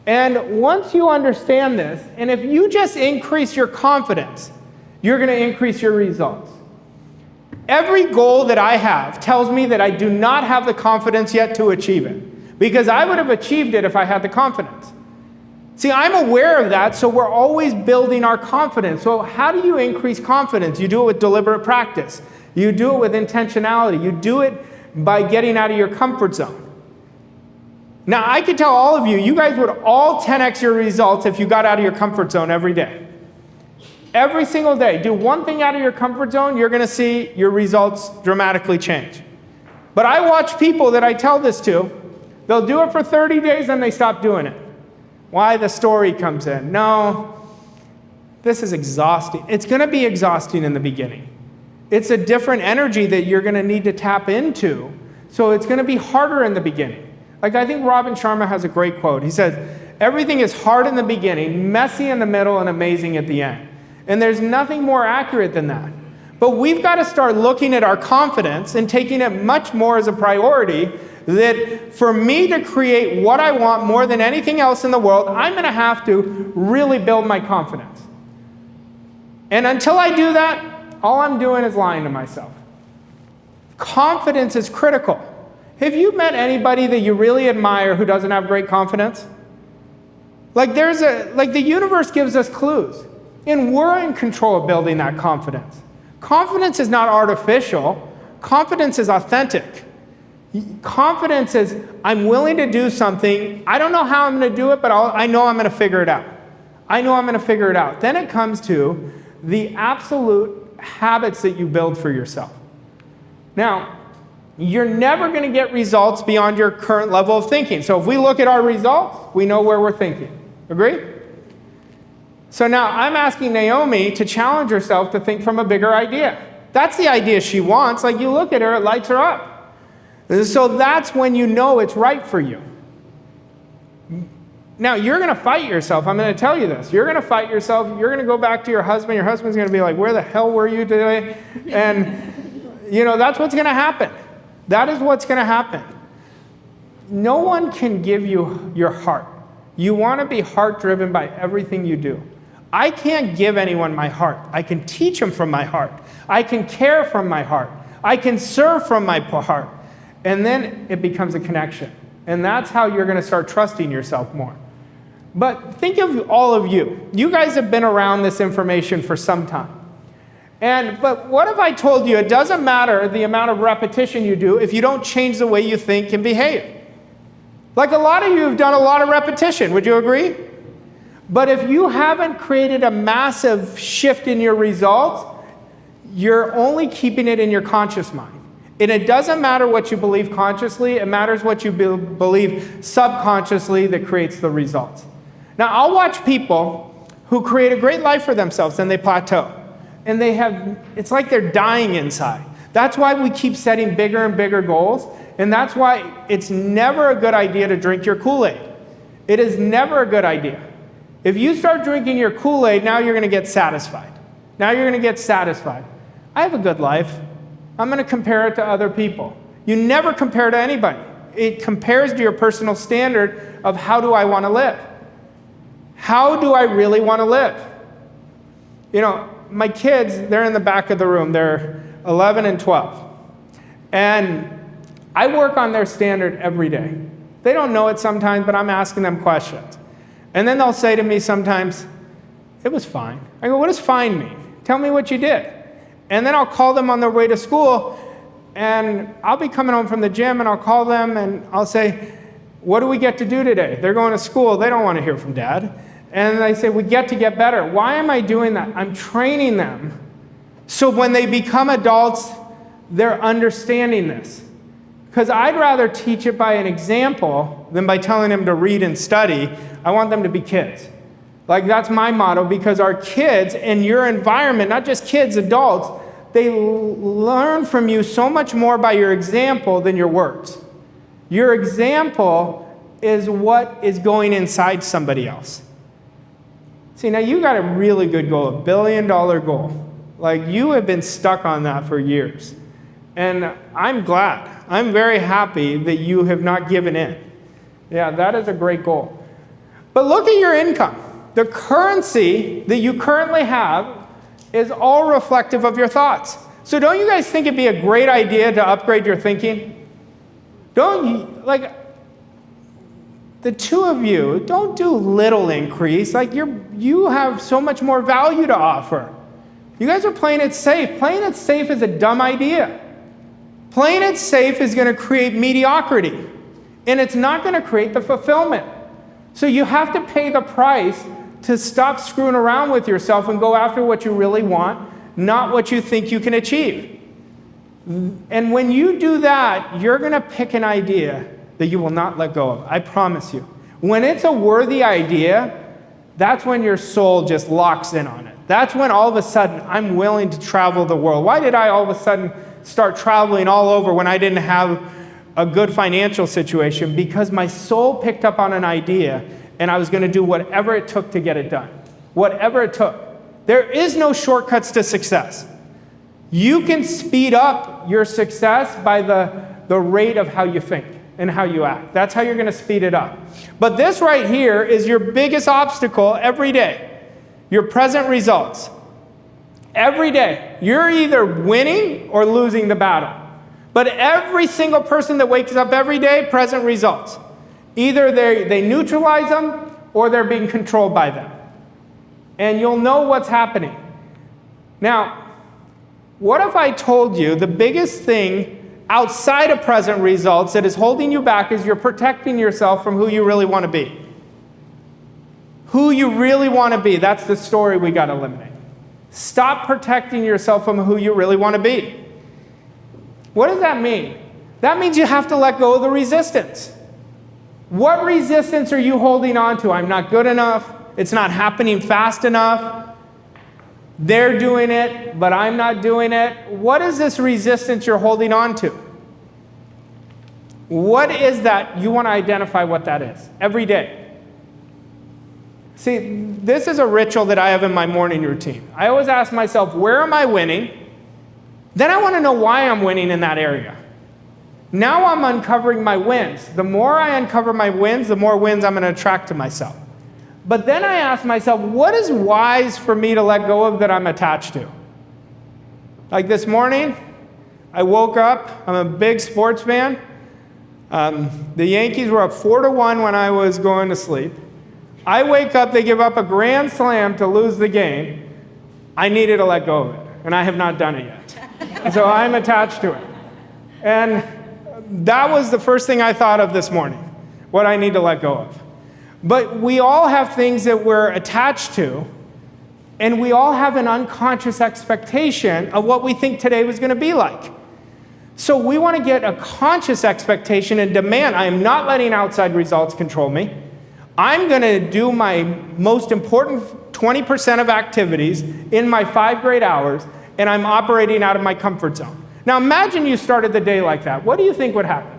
And once you understand this, and if you just increase your confidence, you're going to increase your results. Every goal that I have tells me that I do not have the confidence yet to achieve it, because I would have achieved it if I had the confidence. See, I'm aware of that, so we're always building our confidence. So how do you increase confidence? You do it with deliberate practice. You do it with intentionality. You do it by getting out of your comfort zone. Now, I could tell all of you, you guys would all 10x your results if you got out of your comfort zone every day. Every single day, do one thing out of your comfort zone, you're going to see your results dramatically change. But I watch people that I tell this to, they'll do it for 30 days and they stop doing it. Why? The story comes in. No, this is exhausting. It's going to be exhausting in the beginning. It's a different energy that you're going to need to tap into, so it's going to be harder in the beginning. Like, I think Robin Sharma has a great quote. He says, everything is hard in the beginning, messy in the middle, and amazing at the end. And there's nothing more accurate than that. But we've got to start looking at our confidence and taking it much more as a priority, that for me to create what I want more than anything else in the world, I'm going to have to really build my confidence. And until I do that, all I'm doing is lying to myself. Confidence is critical. Have you met anybody that you really admire who doesn't have great confidence? Like the universe gives us clues, and we're in control of building that confidence. Confidence is not artificial. Confidence is authentic. Confidence is, I'm willing to do something. I don't know how I'm going to do it, but I know I'm going to figure it out. I know I'm going to figure it out. Then it comes to the absolute habits that you build for yourself. Now, you're never going to get results beyond your current level of thinking. So if we look at our results, we know where we're thinking. Agree? So now I'm asking Naomi to challenge herself to think from a bigger idea. That's the idea she wants. Like, you look at her, it lights her up. So that's when you know it's right for you. Now, you're going to fight yourself. I'm going to tell you this. You're going to fight yourself. You're going to go back to your husband. Your husband's going to be like, where the hell were you today? And, that's what's going to happen. That is what's going to happen. No one can give you your heart. You want to be heart-driven by everything you do. I can't give anyone my heart. I can teach them from my heart. I can care from my heart. I can serve from my heart. And then it becomes a connection. And that's how you're going to start trusting yourself more. But think of all of you. You guys have been around this information for some time. But what if I told you it doesn't matter the amount of repetition you do if you don't change the way you think and behave? Like, a lot of you have done a lot of repetition. Would you agree? But if you haven't created a massive shift in your results, you're only keeping it in your conscious mind. And it doesn't matter what you believe consciously. It matters what you believe subconsciously that creates the results. Now, I'll watch people who create a great life for themselves and they plateau. And it's like they're dying inside. That's why we keep setting bigger and bigger goals. And that's why it's never a good idea to drink your Kool-Aid. It is never a good idea. If you start drinking your Kool-Aid, now you're going to get satisfied. Now you're going to get satisfied. I have a good life. I'm going to compare it to other people. You never compare to anybody. It compares to your personal standard of how do I want to live? How do I really want to live? My kids, they're in the back of the room. They're 11 and 12. And I work on their standard every day. They don't know it sometimes, but I'm asking them questions. And then they'll say to me sometimes, it was fine. I go, what does fine mean? Tell me what you did. And then I'll call them on their way to school, and I'll be coming home from the gym, and I'll call them, and I'll say, what do we get to do today? They're going to school. They don't want to hear from Dad. And they say, we get to get better. Why am I doing that? I'm training them. So when they become adults, they're understanding this. Because I'd rather teach it by an example than by telling them to read and study. I want them to be kids. Like, that's my motto, because our kids in your environment, not just kids, adults, they learn from you so much more by your example than your words. Your example is what is going inside somebody else. See, now you got a really good goal, $1 billion goal. Like, you have been stuck on that for years. And I'm glad. I'm very happy that you have not given in. Yeah, that is a great goal. But look at your income. The currency that you currently have is all reflective of your thoughts. So don't you guys think it'd be a great idea to upgrade your thinking? Don't you, like, the two of you, don't do little increase. Like, you have so much more value to offer. You guys are playing it safe. Playing it safe is a dumb idea. Playing it safe is going to create mediocrity, and it's not going to create the fulfillment. So you have to pay the price to stop screwing around with yourself and go after what you really want, not what you think you can achieve. And when you do that, you're going to pick an idea that you will not let go of. I promise you. When it's a worthy idea, that's when your soul just locks in on it. That's when all of a sudden I'm willing to travel the world. Why did I all of a sudden start traveling all over when I didn't have a good financial situation? Because my soul picked up on an idea and I was going to do whatever it took to get it done. Whatever it took. There is no shortcuts to success. You can speed up your success by the rate of how you think and how you act. That's how you're going to speed it up. But this right here is your biggest obstacle every day. Your present results. Every day, you're either winning or losing the battle. But every single person that wakes up every day, present results. Either they neutralize them or they're being controlled by them. And you'll know what's happening. Now, what if I told you the biggest thing outside of present results that is holding you back is you're protecting yourself from who you really want to be? Who you really want to be, that's the story we got to eliminate. Stop protecting yourself from who you really want to be. What does that mean? That means you have to let go of the resistance. What resistance are you holding on to? I'm not good enough. It's not happening fast enough. They're doing it, but I'm not doing it. What is this resistance you're holding on to? What is that? You want to identify what that is every day. See, this is a ritual that I have in my morning routine. I always ask myself, where am I winning? Then I want to know why I'm winning in that area. Now I'm uncovering my wins. The more I uncover my wins, the more wins I'm going to attract to myself. But then I ask myself, what is wise for me to let go of that I'm attached to? Like this morning, I woke up. I'm a big sports fan. The Yankees were up 4-1 when I was going to sleep. I wake up, they give up a grand slam to lose the game. I needed to let go of it, and I have not done it yet. So I'm attached to it. And that was the first thing I thought of this morning, what I need to let go of. But we all have things that we're attached to, and we all have an unconscious expectation of what we think today was going to be like. So we want to get a conscious expectation and demand, I am not letting outside results control me. I'm going to do my most important 20% of activities in my 5 great hours, and I'm operating out of my comfort zone. Now imagine you started the day like that. What do you think would happen?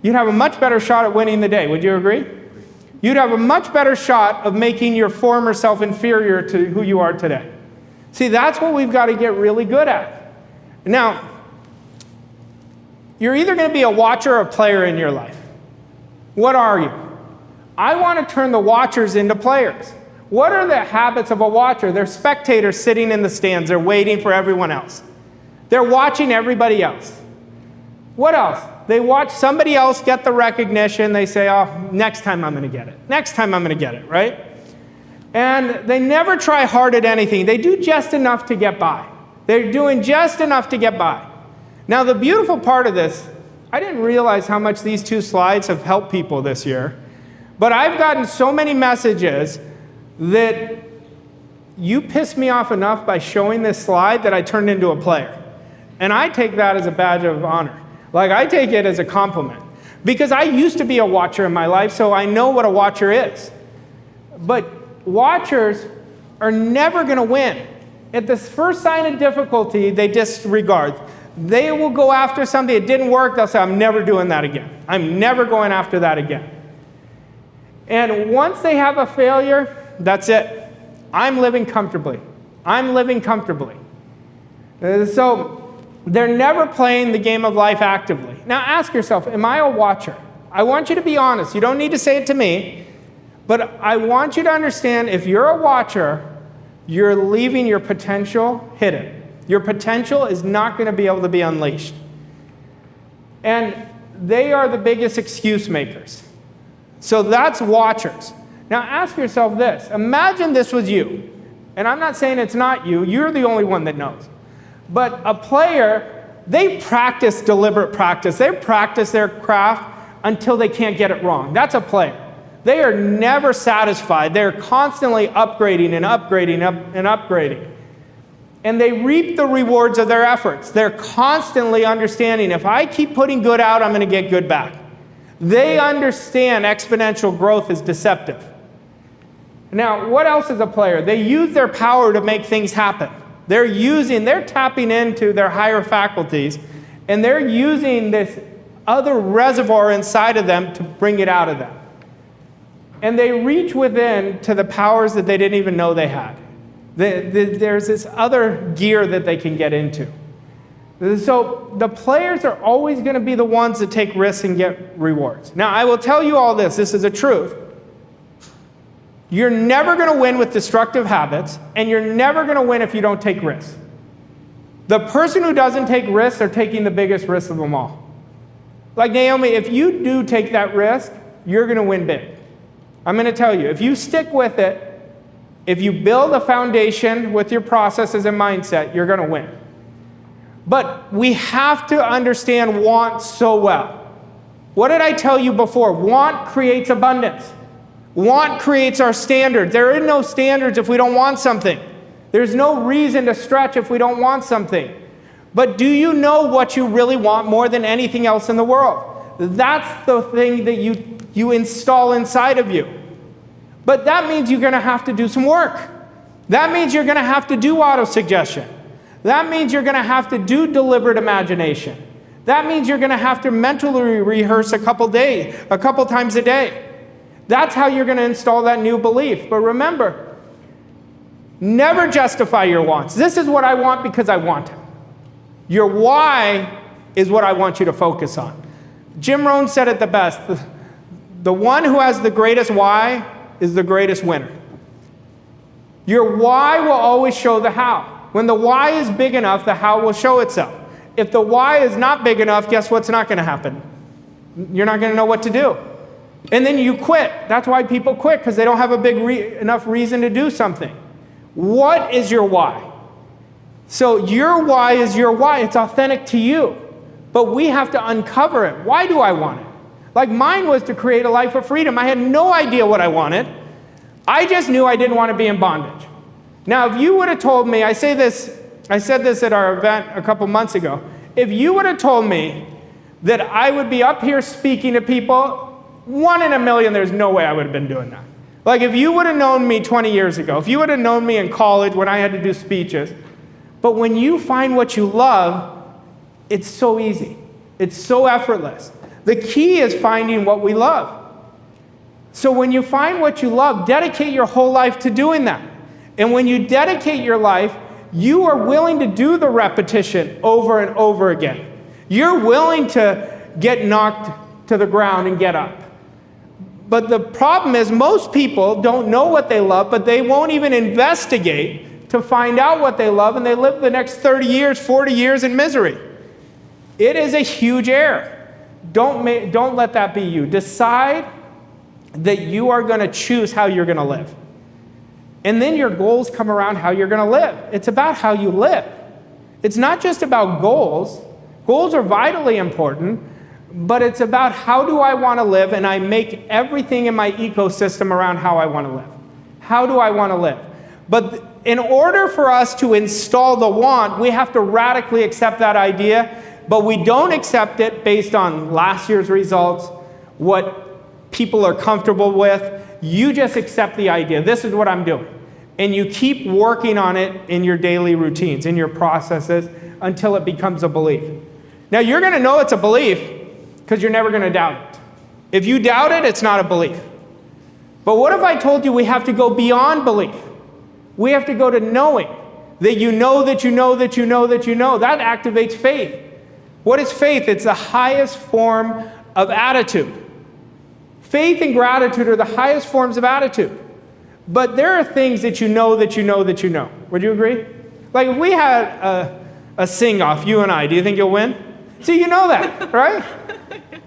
You'd have a much better shot at winning the day. Would you agree? You'd have a much better shot of making your former self inferior to who you are today. See, that's what we've got to get really good at. Now, you're either going to be a watcher or a player in your life. What are you? I want to turn the watchers into players. What are the habits of a watcher? They're spectators sitting in the stands. They're waiting for everyone else. They're watching everybody else. What else? They watch somebody else get the recognition. They say, oh, next time I'm going to get it. Next time I'm going to get it, right? And they never try hard at anything. They do just enough to get by. They're doing just enough to get by. Now, the beautiful part of this, I didn't realize how much these 2 slides have helped people this year. But I've gotten so many messages that you pissed me off enough by showing this slide that I turned into a player. And I take that as a badge of honor. Like, I take it as a compliment. Because I used to be a watcher in my life, so I know what a watcher is. But watchers are never going to win. At the first sign of difficulty, they disregard. They will go after something. It didn't work. They'll say, I'm never doing that again. I'm never going after that again. And once they have a failure, that's it. I'm living comfortably. I'm living comfortably. So They're never playing the game of life actively. Now ask yourself, am I a watcher? I want you to be honest. You don't need to say it to me, but I want you to understand if you're a watcher, you're leaving your potential hidden. Your potential is not going to be able to be unleashed. And they are the biggest excuse makers. So that's watchers. Now ask yourself this. Imagine this was you. And I'm not saying it's not you. You're the only one that knows. But a player, they practice deliberate practice. They practice their craft until they can't get it wrong. That's a player. They are never satisfied. They're constantly upgrading and upgrading and upgrading. And they reap the rewards of their efforts. They're constantly understanding, if I keep putting good out, I'm going to get good back. They understand exponential growth is deceptive. Now, what else is a player? They use their power to make things happen. They're tapping into their higher faculties, and they're using this other reservoir inside of them to bring it out of them. And they reach within to the powers that they didn't even know they had. There's this other gear that they can get into. So the players are always going to be the ones that take risks and get rewards. Now, I will tell you all this. This is a truth. You're never going to win with destructive habits, and you're never going to win if you don't take risks. The person who doesn't take risks are taking the biggest risk of them all. Like Naomi, if you do take that risk, you're going to win big. I'm going to tell you, if you stick with it, if you build a foundation with your processes and mindset, you're going to win. But we have to understand want so well. What did I tell you before? Want creates abundance. Want creates our standard. There are no standards if we don't want something. There's no reason to stretch if we don't want something. But do you know what you really want more than anything else in the world? That's the thing that you install inside of you. But that means you're going to have to do some work. That means you're going to have to do auto-suggestion. That means you're going to have to do deliberate imagination. That means you're going to have to mentally rehearse a couple times a day. That's how you're going to install that new belief. But remember, never justify your wants. This is what I want because I want it. Your why is what I want you to focus on. Jim Rohn said it the best. The one who has the greatest why is the greatest winner. Your why will always show the how. When the why is big enough, the how will show itself. If the why is not big enough, guess what's not going to happen? You're not going to know what to do. And then you quit. That's why people quit, because they don't have a big enough reason to do something. What is your why? So your why is your why. It's authentic to you. But we have to uncover it. Why do I want it? Like mine was to create a life of freedom. I had no idea what I wanted. I just knew I didn't want to be in bondage. Now, if you would have told me, I said this at our event a couple months ago. If you would have told me that I would be up here speaking to people, 1 in a million, there's no way I would have been doing that. Like if you would have known me 20 years ago, if you would have known me in college when I had to do speeches, but when you find what you love, it's so easy. It's so effortless. The key is finding what we love. So when you find what you love, dedicate your whole life to doing that. And when you dedicate your life, you are willing to do the repetition over and over again. You're willing to get knocked to the ground and get up. But the problem is most people don't know what they love, but they won't even investigate to find out what they love, and they live the next 30 years, 40 years in misery. It is a huge error. Don't let that be you. Decide that you are going to choose how you're going to live. And then your goals come around how you're going to live. It's about how you live. It's not just about goals. Goals are vitally important, but it's about how do I want to live, and I make everything in my ecosystem around how I want to live. How do I want to live? But in order for us to install the want, we have to radically accept that idea, but we don't accept it based on last year's results, what people are comfortable with. You just accept the idea. This is what I'm doing. And you keep working on it in your daily routines, in your processes, until it becomes a belief. Now, you're going to know it's a belief because you're never going to doubt it. If you doubt it, it's not a belief. But what if I told you we have to go beyond belief? We have to go to knowing. that you know that you know that you know that you know. That activates faith. What is faith? It's the highest form of attitude. Faith and gratitude are the highest forms of attitude. But there are things that you know that you know that you know. Would you agree? Like if we had a sing-off, you and I, do you think you'll win? See, you know that, right?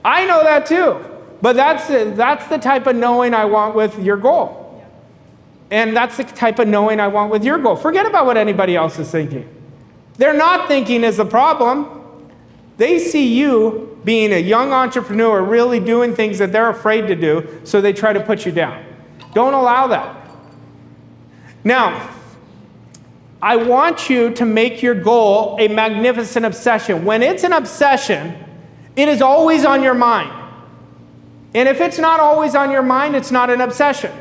I know that too. But that's the type of knowing I want with your goal. And that's the type of knowing I want with your goal. Forget about what anybody else is thinking. They're not thinking is the problem. They see you being a young entrepreneur really doing things that they're afraid to do, so they try to put you down. Don't allow that. Now, I want you to make your goal a magnificent obsession. When it's an obsession, it is always on your mind. And if it's not always on your mind, it's not an obsession.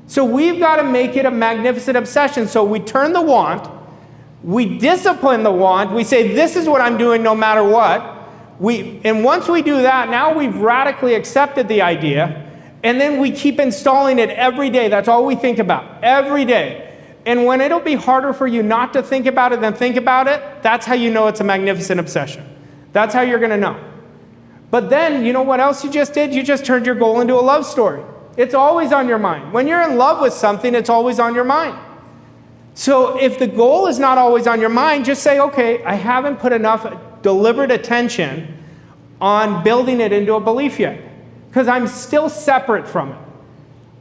So we've got to make it a magnificent obsession. So we turn the want, we discipline the want, we say, this is what I'm doing no matter what. And once we do that, now we've radically accepted the idea, and then we keep installing it every day. That's all we think about, every day. And when it'll be harder for you not to think about it than think about it, that's how you know it's a magnificent obsession. That's how you're going to know. But then, you know what else you just did? You just turned your goal into a love story. It's always on your mind. When you're in love with something, it's always on your mind. So if the goal is not always on your mind, just say, okay, I haven't put enough deliberate attention on building it into a belief yet, because I'm still separate from it.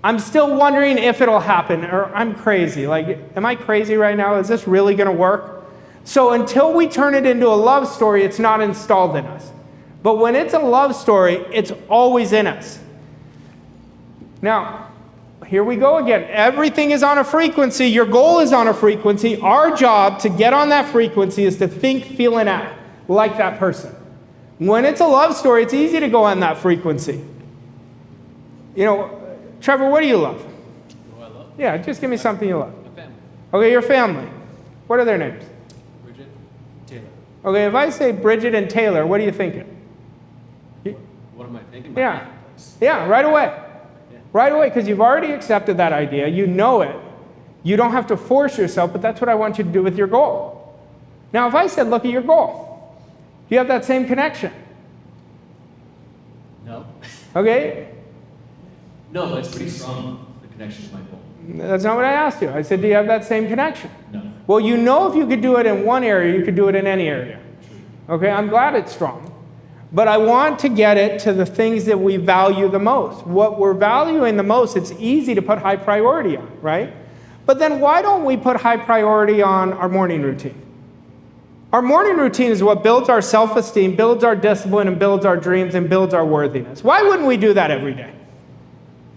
I'm still wondering if it'll happen, or I'm crazy. Like, am I crazy right now? Is this really going to work? So until we turn it into a love story, it's not installed in us. But when it's a love story, it's always in us. Now, here we go again. Everything is on a frequency. Your goal is on a frequency. Our job to get on that frequency is to think, feel, and act like that person. When it's a love story, it's easy to go on that frequency. You know, Trevor, what do you love? What do I love? Yeah, just give me something you love. My family. Okay, your family. What are their names? Bridget, Taylor. Okay, if I say Bridget and Taylor, what are you thinking? What am I thinking? Yeah. Yeah, right away. Right away, because you've already accepted that idea. You know it. You don't have to force yourself, but that's what I want you to do with your goal. Now, if I said, look at your goal, do you have that same connection? No. Okay? No, but it's pretty strong, the connection to my goal. That's not what I asked you. I said, do you have that same connection? No. Well, you know if you could do it in one area, you could do it in any area. True. Okay, I'm glad it's strong. But I want to get it to the things that we value the most. What we're valuing the most, it's easy to put high priority on, right? But then why don't we put high priority on our morning routine? Our morning routine is what builds our self-esteem, builds our discipline, and builds our dreams, and builds our worthiness. Why wouldn't we do that every day?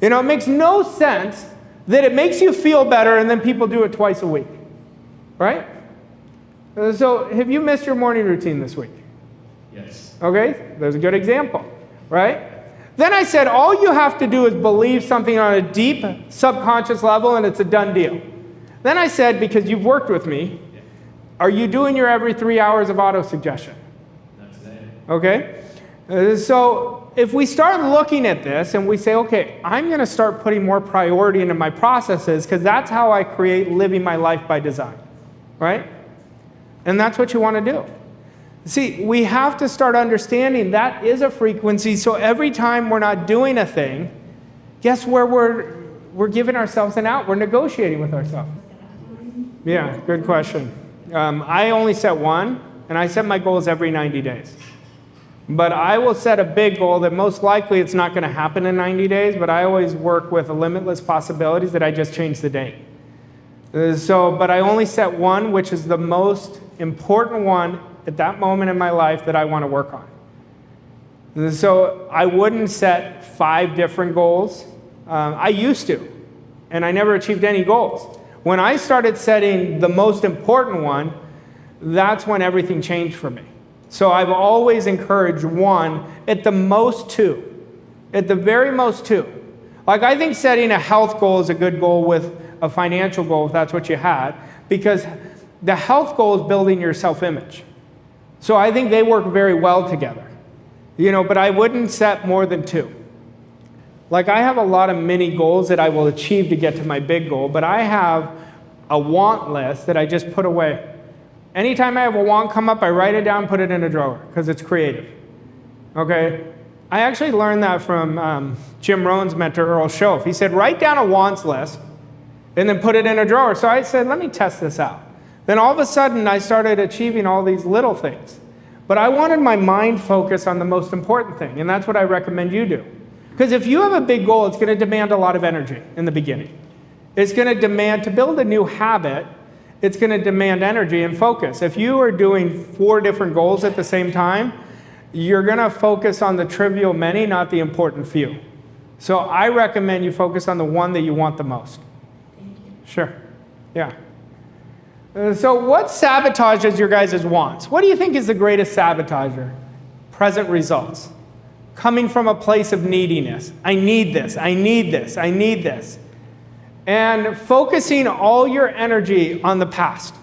You know, it makes no sense that it makes you feel better and then people do it twice a week, right? So have you missed your morning routine this week? Yes. Okay, there's a good example, right? Then I said, all you have to do is believe something on a deep subconscious level and it's a done deal. Then I said, because you've worked with me, are you doing your every 3 hours of auto-suggestion? That's it. Okay? So if we start looking at this and we say, okay, I'm going to start putting more priority into my processes because that's how I create living my life by design, right? And that's what you want to do. See, we have to start understanding that is a frequency, so every time we're not doing a thing, guess where we're giving ourselves an out? We're negotiating with ourselves. Yeah, good question. I only set one, and I set my goals every 90 days. But I will set a big goal that most likely it's not going to happen in 90 days, but I always work with limitless possibilities that I just change the date. But I only set one, which is the most important one at that moment in my life that I want to work on. So I wouldn't set 5 different goals. I used to, and I never achieved any goals. When I started setting the most important one, that's when everything changed for me. So I've always encouraged 1, at the most 2. At the very most 2. Like I think setting a health goal is a good goal with a financial goal, if that's what you had, because the health goal is building your self-image. So I think they work very well together. You know, but I wouldn't set more than 2. Like I have a lot of mini goals that I will achieve to get to my big goal, but I have a want list that I just put away. Anytime I have a want come up, I write it down, put it in a drawer, because it's creative. Okay? I actually learned that from Jim Rohn's mentor, Earl Schoaf. He said, write down a wants list and then put it in a drawer. So I said, let me test this out. Then all of a sudden, I started achieving all these little things. But I wanted my mind focused on the most important thing, and that's what I recommend you do. Because if you have a big goal, it's going to demand a lot of energy in the beginning. It's going to demand, to build a new habit, it's going to demand energy and focus. If you are doing 4 different goals at the same time, you're going to focus on the trivial many, not the important few. So I recommend you focus on the one that you want the most. Thank you. Sure. Yeah. So what sabotages your guys' wants? What do you think is the greatest sabotager? Present results. Coming from a place of neediness. I need this, I need this, I need this. And focusing all your energy on the past.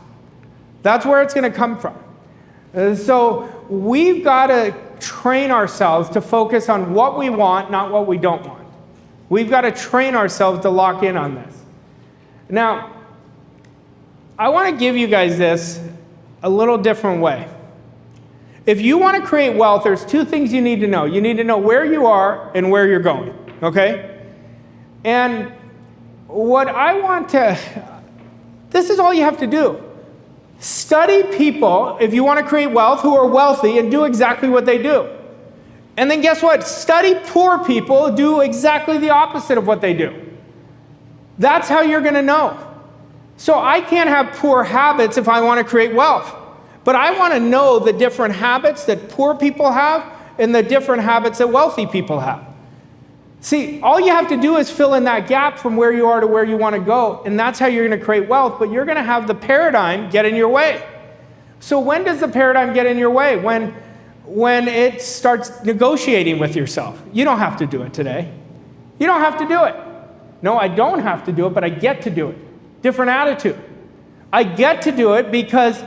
That's where it's going to come from. So we've got to train ourselves to focus on what we want, not what we don't want. We've got to train ourselves to lock in on this. Now, I want to give you guys this a little different way. If you want to create wealth, there's 2 things you need to know. You need to know where you are and where you're going, okay? And what I want to, this is all you have to do. Study people, if you want to create wealth, who are wealthy and do exactly what they do. And then guess what? Study poor people, do exactly the opposite of what they do. That's how you're going to know. So I can't have poor habits if I want to create wealth. But I want to know the different habits that poor people have and the different habits that wealthy people have. See, all you have to do is fill in that gap from where you are to where you want to go, and that's how you're going to create wealth, but you're going to have the paradigm get in your way. So when does the paradigm get in your way? When it starts negotiating with yourself. You don't have to do it today. You don't have to do it. No, I don't have to do it, but I get to do it. Different attitude. I get to do it because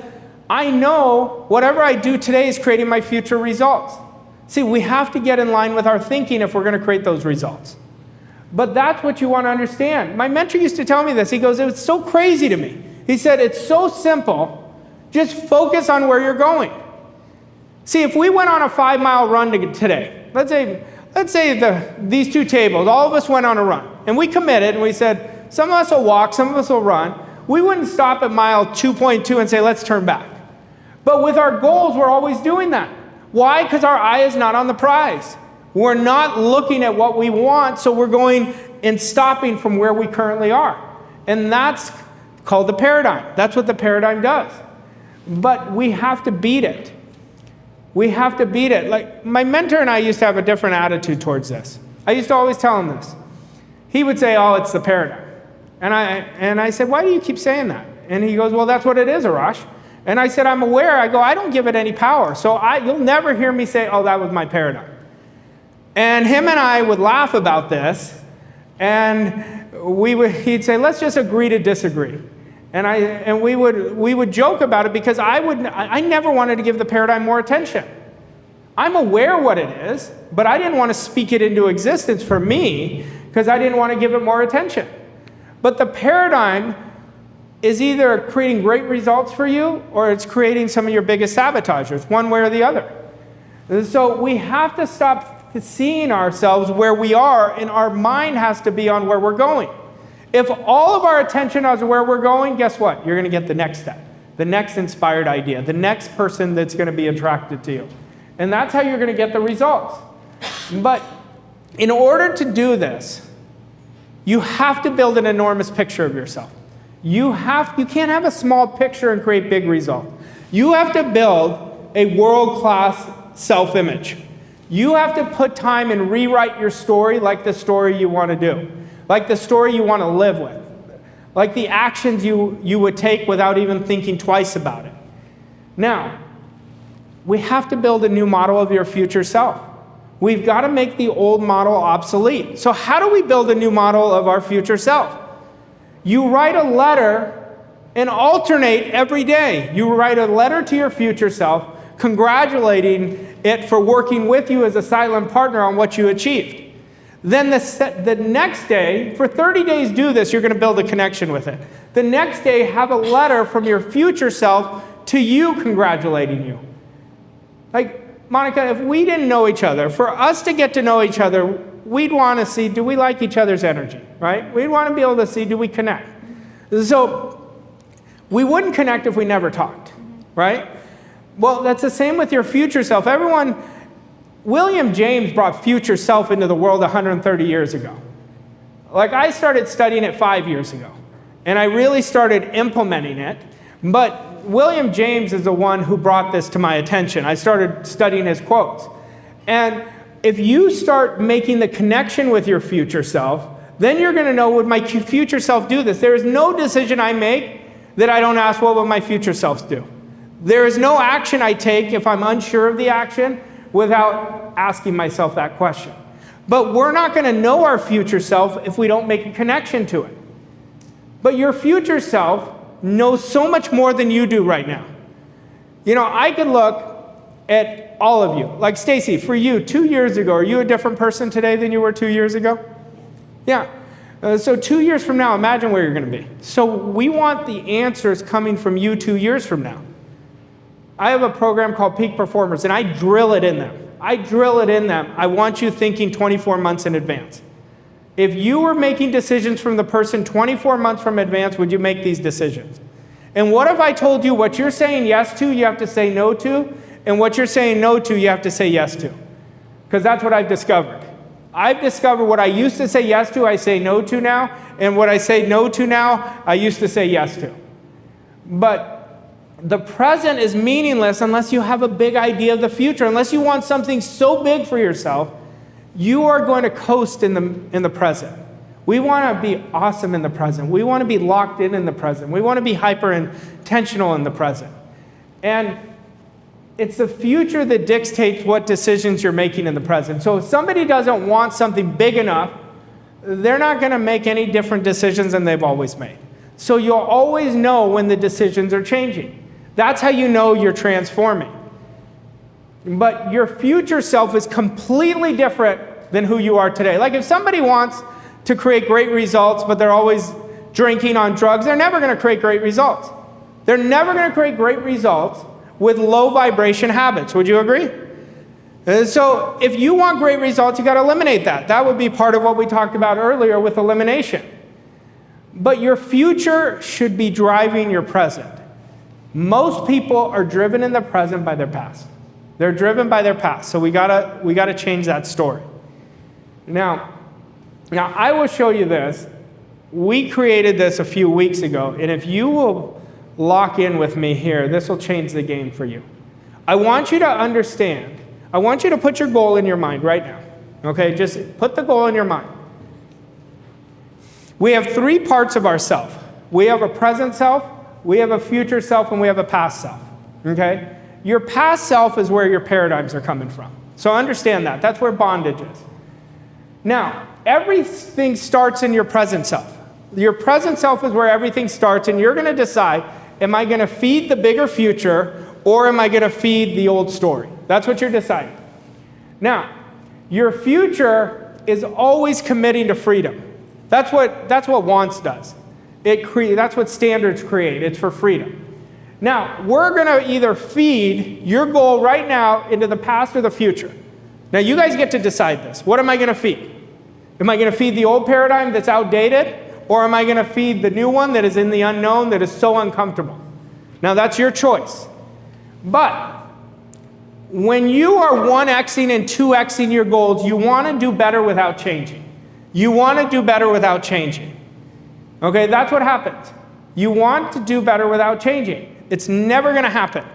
I know whatever I do today is creating my future results. See, we have to get in line with our thinking if we're going to create those results. But that's what you want to understand. My mentor used to tell me this. He goes, it was so crazy to me. He said, it's so simple. Just focus on where you're going. See, if we went on a 5-mile run today, let's say these 2 tables, all of us went on a run, and we committed, and we said, some of us will walk, some of us will run. We wouldn't stop at mile 2.2 and say, let's turn back. But with our goals, we're always doing that. Why? Because our eye is not on the prize. We're not looking at what we want, so we're going and stopping from where we currently are. And that's called the paradigm. That's what the paradigm does. But we have to beat it. We have to beat it. Like, my mentor and I used to have a different attitude towards this. I used to always tell him this. He would say, oh, it's the paradigm. And I said, why do you keep saying that? And he goes, well, that's what it is, Arash. And I said, I'm aware. I go, I don't give it any power. So you'll never hear me say, oh, that was my paradigm. And him and I would laugh about this. And he'd say, let's just agree to disagree. And we would joke about it because I never wanted to give the paradigm more attention. I'm aware what it is, but I didn't want to speak it into existence for me because I didn't want to give it more attention. But the paradigm is either creating great results for you or it's creating some of your biggest sabotagers, one way or the other. So we have to stop seeing ourselves where we are, and our mind has to be on where we're going. If all of our attention is where we're going, guess what? You're going to get the next step, the next inspired idea, the next person that's going to be attracted to you. And that's how you're going to get the results. But in order to do this, you have to build an enormous picture of yourself. You can't have a small picture and create big results. You have to build a world-class self-image. You have to put time and rewrite your story like the story you want to do, like the story you want to live with, like the actions you would take without even thinking twice about it. Now, we have to build a new model of your future self. We've got to make the old model obsolete. So how do we build a new model of our future self? You write a letter and alternate every day. You write a letter to your future self, congratulating it for working with you as a silent partner on what you achieved. Then the next day, for 30 days do this, you're going to build a connection with it. The next day, have a letter from your future self to you congratulating you. Like, Monica, if we didn't know each other, for us to get to know each other, we'd want to see, do we like each other's energy, right? We'd want to be able to see, do we connect? So we wouldn't connect if we never talked, right? Well, that's the same with your future self. William James brought future self into the world 130 years ago. Like, I started studying it 5 years ago, and I really started implementing it, but William James is the one who brought this to my attention. I started studying his quotes. And if you start making the connection with your future self, then you're going to know, would my future self do this? There is no decision I make that I don't ask, what would my future self do? There is no action I take if I'm unsure of the action without asking myself that question. But we're not going to know our future self if we don't make a connection to it. But your future self knows so much more than you do right now. You know, I could look at all of you. Like, Stacy, for you, 2 years ago, are you a different person today than you were 2 years ago? Yeah. So 2 years from now, imagine where you're going to be. So we want the answers coming from you 2 years from now. I have a program called Peak Performers, and I drill it in them. I want you thinking 24 months in advance. If you were making decisions from the person 24 months from advance, would you make these decisions? And what if I told you what you're saying yes to, you have to say no to, and what you're saying no to, you have to say yes to? Because that's what I've discovered. I've discovered what I used to say yes to, I say no to now, and what I say no to now, I used to say yes to. But the present is meaningless unless you have a big idea of the future. Unless you want something so big for yourself, you are going to coast in the present. We want to be awesome in the present. We want to be locked in the present. We want to be hyper intentional in the present. And it's the future that dictates what decisions you're making in the present. So if somebody doesn't want something big enough, they're not going to make any different decisions than they've always made. So you'll always know when the decisions are changing. That's how you know you're transforming. But your future self is completely different than who you are today. Like, if somebody wants to create great results, but they're always drinking on drugs, they're never going to create great results. They're never going to create great results with low vibration habits. Would you agree? So if you want great results, you got to eliminate that. That would be part of what we talked about earlier with elimination. But your future should be driving your present. Most people are driven in the present by their past. They're driven by their past. So we gotta change that story. Now I will show you this. We created this a few weeks ago, and if you will lock in with me here, this will change the game for you. I want you to understand. I want you to put your goal in your mind right now. Okay, just put the goal in your mind. We have 3 parts of ourself. We have a present self, we have a future self, and we have a past self. Okay? Your past self is where your paradigms are coming from. So understand that. That's where bondage is. Now, everything starts in your present self. Your present self is where everything starts, and you're going to decide, am I going to feed the bigger future, or am I going to feed the old story? That's what you're deciding. Now, your future is always committing to freedom. That's what wants does. That's what standards create. It's for freedom. Now, we're going to either feed your goal right now into the past or the future. Now, you guys get to decide this. What am I going to feed? Am I going to feed the old paradigm that's outdated? Or am I going to feed the new one that is in the unknown, that is so uncomfortable? Now, that's your choice. But when you are 1xing and 2xing your goals, you want to do better without changing. You want to do better without changing. Okay, that's what happens. You want to do better without changing. It's never going to happen.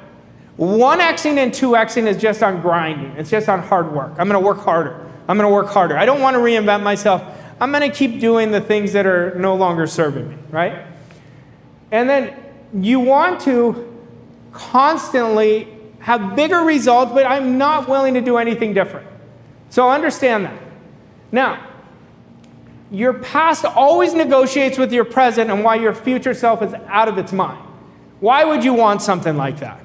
1xing and 2xing is just on grinding. It's just on hard work. I'm going to work harder. I don't want to reinvent myself. I'm going to keep doing the things that are no longer serving me, right? And then you want to constantly have bigger results, but I'm not willing to do anything different. So understand that. Now, your past always negotiates with your present and why your future self is out of its mind. Why would you want something like that?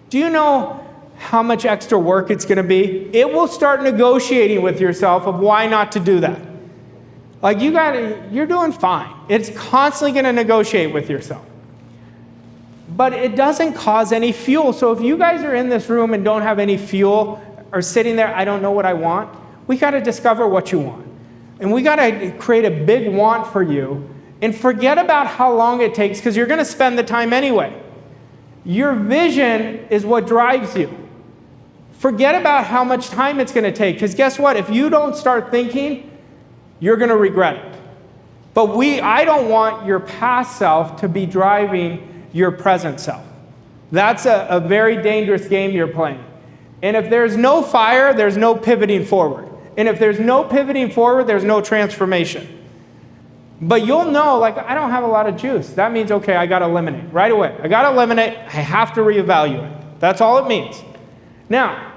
Do you know how much extra work it's going to be? It will start negotiating with yourself of why not to do that. Like you're doing fine. It's constantly going to negotiate with yourself. But it doesn't cause any fuel. So if you guys are in this room and don't have any fuel or sitting there, I don't know what I want, we got to discover what you want. And we got to create a big want for you and forget about how long it takes because you're going to spend the time anyway. Your vision is what drives you. Forget about how much time it's going to take because guess what? If you don't start thinking, you're going to regret it. But I don't want your past self to be driving your present self. That's a very dangerous game you're playing. And if there's no fire, there's no pivoting forward. And if there's no pivoting forward, there's no transformation. But you'll know, like, I don't have a lot of juice. That means, okay, I got to eliminate right away. I got to eliminate. I have to reevaluate. That's all it means. Now,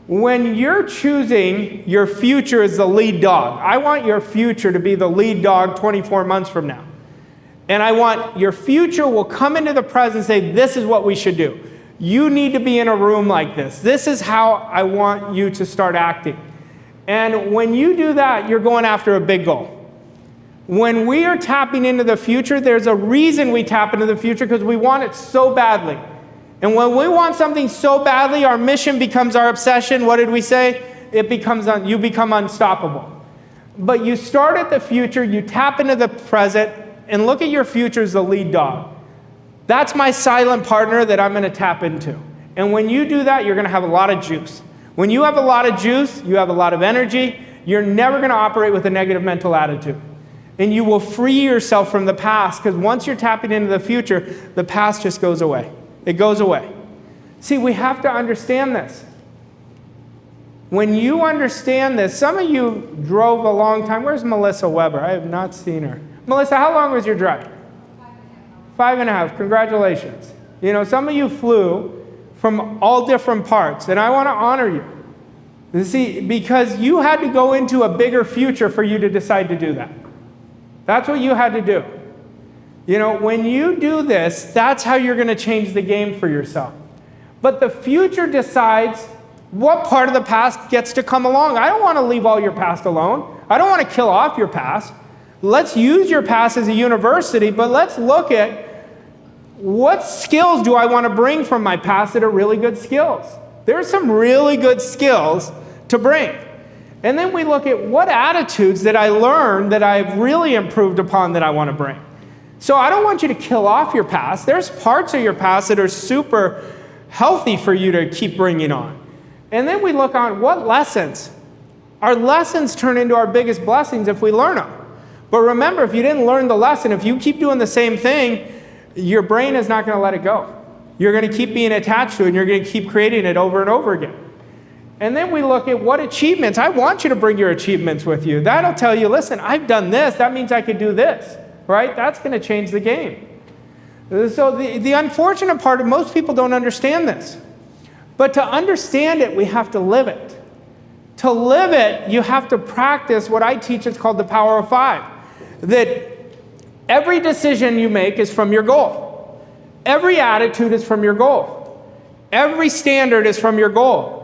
when you're choosing your future as the lead dog, I want your future to be the lead dog 24 months from now. And I want your future will come into the present and say, this is what we should do. You need to be in a room like this. This is how I want you to start acting. And when you do that, you're going after a big goal. When we are tapping into the future, there's a reason we tap into the future because we want it so badly. And when we want something so badly, our mission becomes our obsession. What did we say? You become unstoppable. But you start at the future, you tap into the present, and look at your future as the lead dog. That's my silent partner that I'm going to tap into. And when you do that, you're going to have a lot of juice. When you have a lot of juice, you have a lot of energy, you're never going to operate with a negative mental attitude. And you will free yourself from the past because once you're tapping into the future, the past just goes away. It goes away. See, we have to understand this. When you understand this, some of you drove a long time. Where's Melissa Weber? I have not seen her. Melissa, how long was your drive? 5.5. Congratulations. You know, some of you flew from all different parts, and I want to honor you. You see, because you had to go into a bigger future for you to decide to do that. That's what you had to do. You know, when you do this, that's how you're going to change the game for yourself. But the future decides what part of the past gets to come along. I don't want to leave all your past alone. I don't want to kill off your past. Let's use your past as a university, but let's look at what skills do I want to bring from my past that are really good skills. There's some really good skills to bring. And then we look at what attitudes that I learned that I've really improved upon that I want to bring. So I don't want you to kill off your past. There's parts of your past that are super healthy for you to keep bringing on. And then we look on what lessons. Our lessons turn into our biggest blessings if we learn them. But remember, if you didn't learn the lesson, if you keep doing the same thing, your brain is not going to let it go. You're going to keep being attached to it, and you're going to keep creating it over and over again. And then we look at what achievements. I want you to bring your achievements with you. That'll tell you, listen, I've done this. That means I could do this. Right? That's going to change the game. So the unfortunate part of most people don't understand this. But to understand it, we have to live it. To live it, you have to practice what I teach. It's called the power of 5. That every decision you make is from your goal. Every attitude is from your goal. Every standard is from your goal.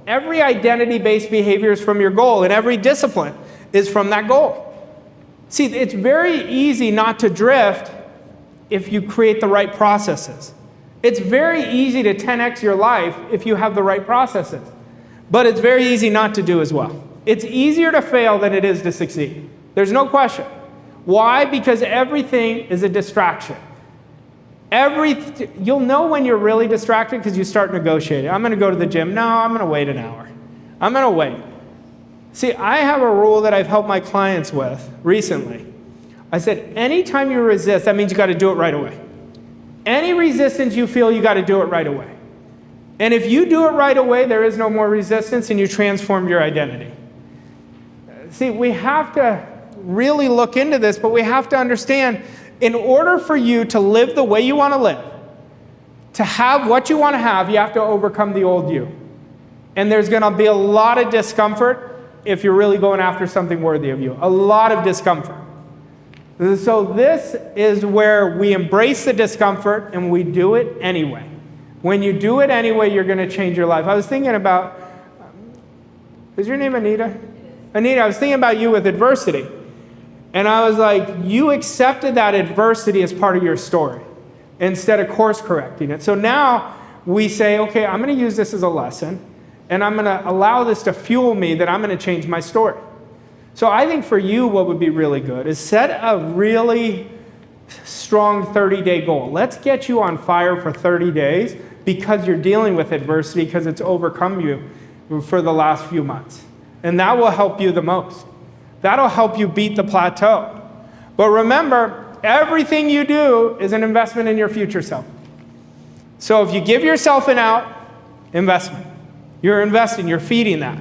Every identity-based behavior is from your goal. And every discipline is from that goal. See, it's very easy not to drift if you create the right processes. It's very easy to 10x your life if you have the right processes. But it's very easy not to do as well. It's easier to fail than it is to succeed. There's no question. Why? Because everything is a distraction. You'll know when you're really distracted because you start negotiating. I'm going to go to the gym. No, I'm going to wait an hour. I'm going to wait. See, I have a rule that I've helped my clients with recently. I said, anytime you resist, that means you got to do it right away. Any resistance you feel, you got to do it right away. And if you do it right away, there is no more resistance and you transform your identity. See, we have to really look into this, but we have to understand, in order for you to live the way you want to live, to have what you want to have, you have to overcome the old you. And there's going to be a lot of discomfort if you're really going after something worthy of you. A lot of discomfort. So this is where we embrace the discomfort and we do it anyway. When you do it anyway, you're going to change your life. I was thinking about, is your name Anita? Anita, I was thinking about you with adversity. And I was like, you accepted that adversity as part of your story instead of course correcting it. So now we say, okay, I'm going to use this as a lesson, and I'm going to allow this to fuel me that I'm going to change my story. So I think for you, what would be really good is set a really strong 30-day goal. Let's get you on fire for 30 days because you're dealing with adversity, because it's overcome you for the last few months. And that will help you the most. That'll help you beat the plateau. But remember, everything you do is an investment in your future self. So if you give yourself an out, investment. You're investing, you're feeding that.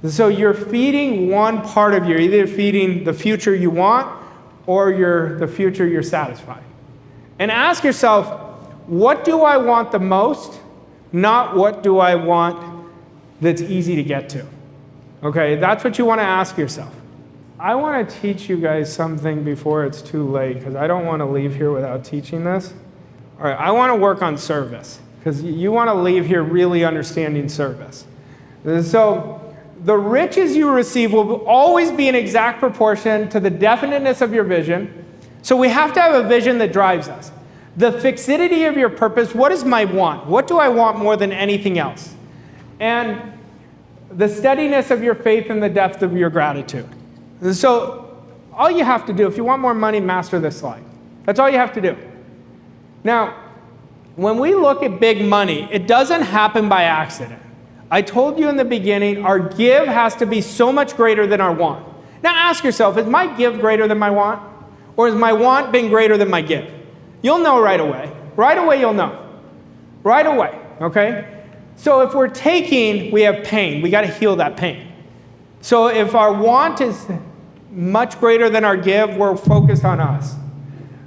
So you're feeding one part of you. You're either feeding the future you want or the future you're satisfied. And ask yourself, what do I want the most? Not what do I want that's easy to get to. Okay, that's what you want to ask yourself. I want to teach you guys something before it's too late, because I don't want to leave here without teaching this. All right, I want to work on service, because you want to leave here really understanding service. So the riches you receive will always be in exact proportion to the definiteness of your vision. So we have to have a vision that drives us. The fixity of your purpose, what is my want? What do I want more than anything else? And the steadiness of your faith and the depth of your gratitude. So all you have to do, if you want more money, master this slide. That's all you have to do. Now, when we look at big money, it doesn't happen by accident. I told you in the beginning, our give has to be so much greater than our want. Now ask yourself, is my give greater than my want? Or has my want been greater than my give? You'll know right away. Right away you'll know. Right away, okay? So if we're taking, we have pain. We got to heal that pain. So if our want is much greater than our give, we're focused on us.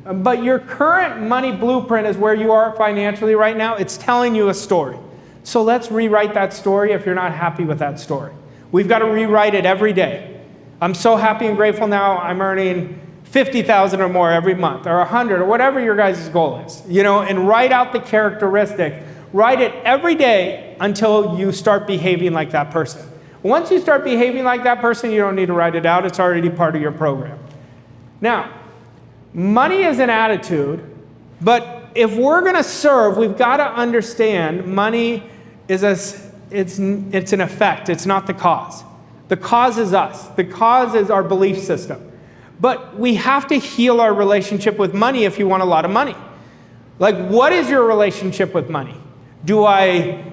But your current money blueprint is where you are financially right now. It's telling you a story. So let's rewrite that story if you're not happy with that story. We've got to rewrite it every day. I'm so happy and grateful now I'm earning $50,000 or more every month, or 100, or whatever your guys' goal is. And write out the characteristic. Write it every day until you start behaving like that person. Once you start behaving like that person, you don't need to write it out. It's already part of your program. Now, money is an attitude, but if we're going to serve, we've got to understand money is it's an effect. It's not the cause. The cause is us. The cause is our belief system. But we have to heal our relationship with money if you want a lot of money. Like, what is your relationship with money? Do I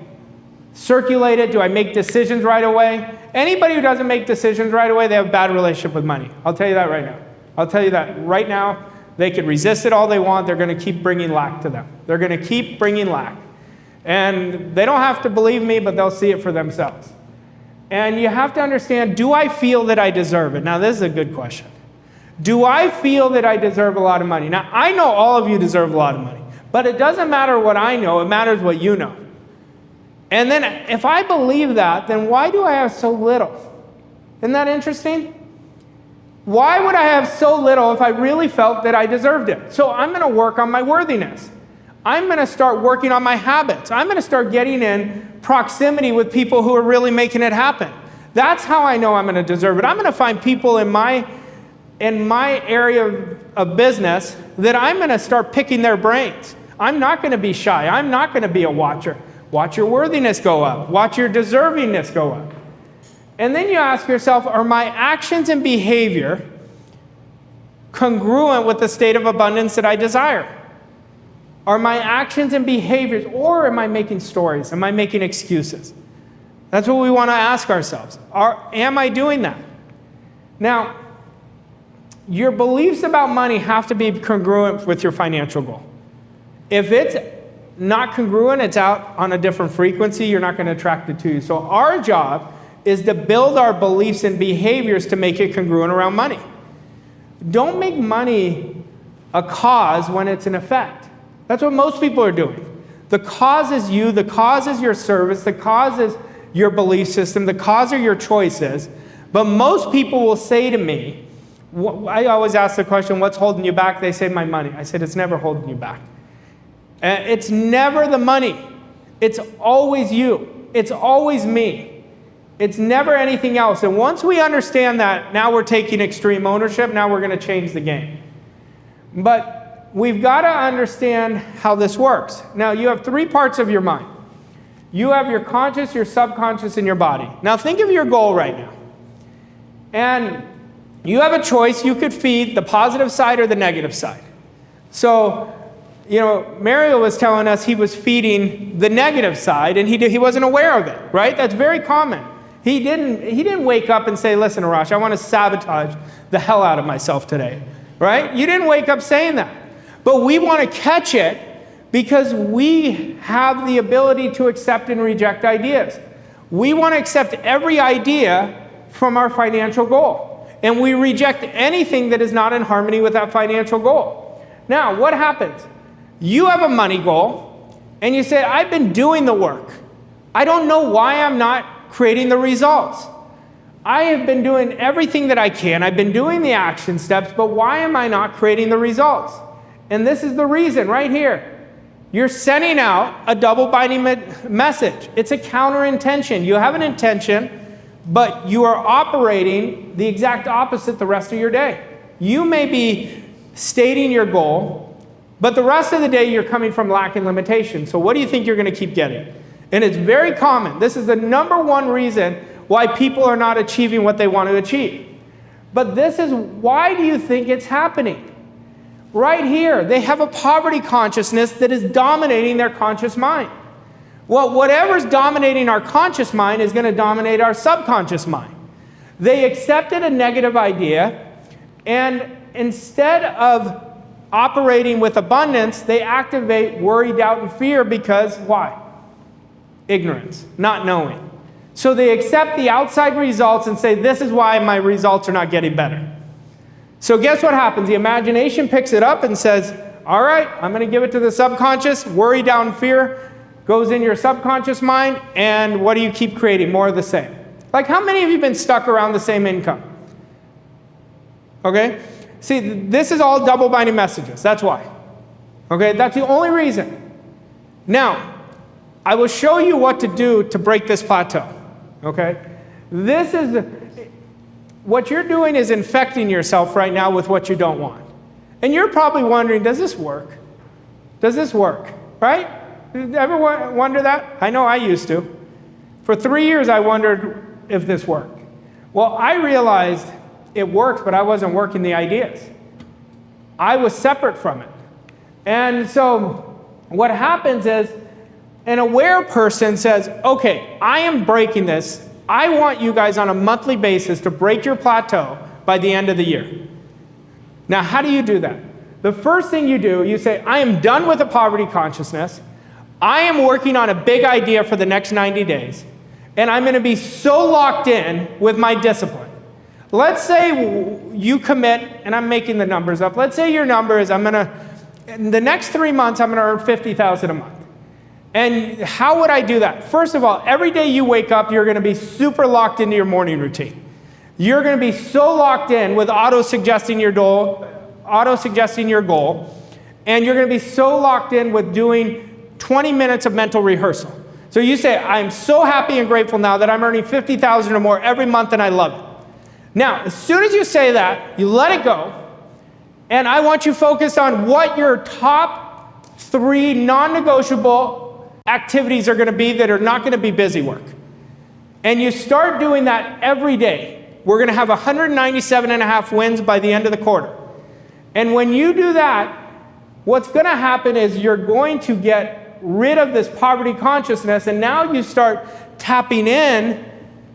circulate it? Do I make decisions right away? Anybody who doesn't make decisions right away, they have a bad relationship with money. I'll tell you that right now. I'll tell you that right now. They could resist it all they want. They're going to keep bringing lack to them. They're going to keep bringing lack. And they don't have to believe me, but they'll see it for themselves. And you have to understand, do I feel that I deserve it? Now, this is a good question. Do I feel that I deserve a lot of money? Now, I know all of you deserve a lot of money. But it doesn't matter what I know. It matters what you know. And then if I believe that, then why do I have so little? Isn't that interesting? Why would I have so little if I really felt that I deserved it? So I'm going to work on my worthiness. I'm going to start working on my habits. I'm going to start getting in proximity with people who are really making it happen. That's how I know I'm going to deserve it. I'm going to find people in my area of business that I'm going to start picking their brains. I'm not going to be shy. I'm not going to be a watcher. Watch your worthiness go up. Watch your deservingness go up. And then you ask yourself, are my actions and behavior congruent with the state of abundance that I desire? Are my actions and behaviors, or am I making stories? Am I making excuses? That's what we want to ask ourselves. Am I doing that? Now, your beliefs about money have to be congruent with your financial goal. If it's not congruent, it's out on a different frequency, you're not going to attract it to you. So our job is to build our beliefs and behaviors to make it congruent around money. Don't make money a cause when it's an effect. That's what most people are doing. The cause is you, the cause is your service, the cause is your belief system, the cause are your choices. But most people will say to me, I always ask the question, what's holding you back? They say, my money. I said, it's never holding you back. It's never the money. It's always you. It's always me. It's never anything else. And once we understand that, now we're taking extreme ownership. Now we're going to change the game. But we've got to understand how this works. Now, you have 3 parts of your mind. You have your conscious, your subconscious, and your body. Now, think of your goal right now. And you have a choice. You could feed the positive side or the negative side. So, Mario was telling us he was feeding the negative side, and he wasn't aware of it, right? That's very common. He didn't wake up and say, listen, Arash, I want to sabotage the hell out of myself today, right? You didn't wake up saying that. But we want to catch it because we have the ability to accept and reject ideas. We want to accept every idea from our financial goal. And we reject anything that is not in harmony with that financial goal. Now, what happens? You have a money goal, and you say, I've been doing the work. I don't know why I'm not creating the results. I have been doing everything that I can. I've been doing the action steps, but why am I not creating the results? And this is the reason right here. You're sending out a double binding message. It's a counter intention. You have an intention, but you are operating the exact opposite the rest of your day. You may be stating your goal, but the rest of the day you're coming from lack and limitation. So what do you think you're going to keep getting? And it's very common. This is the number one reason why people are not achieving what they want to achieve. But this is, why do you think it's happening? Right here, they have a poverty consciousness that is dominating their conscious mind. Well, whatever's dominating our conscious mind is going to dominate our subconscious mind. They accepted a negative idea, and instead of operating with abundance, they activate worry, doubt, and fear because, why? Ignorance, not knowing. So they accept the outside results and say, this is why my results are not getting better. So guess what happens? The imagination picks it up and says, all right, I'm going to give it to the subconscious. Worry, doubt, and fear goes in your subconscious mind, and what do you keep creating? More of the same. Like, how many of you have been stuck around the same income? Okay? See, this is all double binding messages. That's why. Okay? That's the only reason. Now, I will show you what to do to break this plateau. Okay? This is, what you're doing is infecting yourself right now with what you don't want. And you're probably wondering, does this work? Does this work? Right? Ever wonder that? I know I used to. For 3 years, I wondered if this worked. Well, I realized it works, but I wasn't working the ideas. I was separate from it. And so what happens is, an aware person says, okay, I am breaking this. I want you guys on a monthly basis to break your plateau by the end of the year. Now, how do you do that? The first thing you do, you say, I am done with the poverty consciousness. I am working on a big idea for the next 90 days. And I'm going to be so locked in with my discipline. Let's say you commit, and I'm making the numbers up. Let's say your number is, in the next 3 months, I'm going to earn $50,000 a month. And how would I do that? First of all, every day you wake up, you're going to be super locked into your morning routine. You're going to be so locked in with auto-suggesting your goal, and you're going to be so locked in with doing 20 minutes of mental rehearsal. So you say, I'm so happy and grateful now that I'm earning $50,000 or more every month, and I love it. Now, as soon as you say that, you let it go, and I want you focused on what your top 3 non-negotiable activities are going to be that are not going to be busy work. And you start doing that every day. We're going to have 197.5 wins by the end of the quarter. And when you do that, what's going to happen is you're going to get rid of this poverty consciousness, and now you start tapping in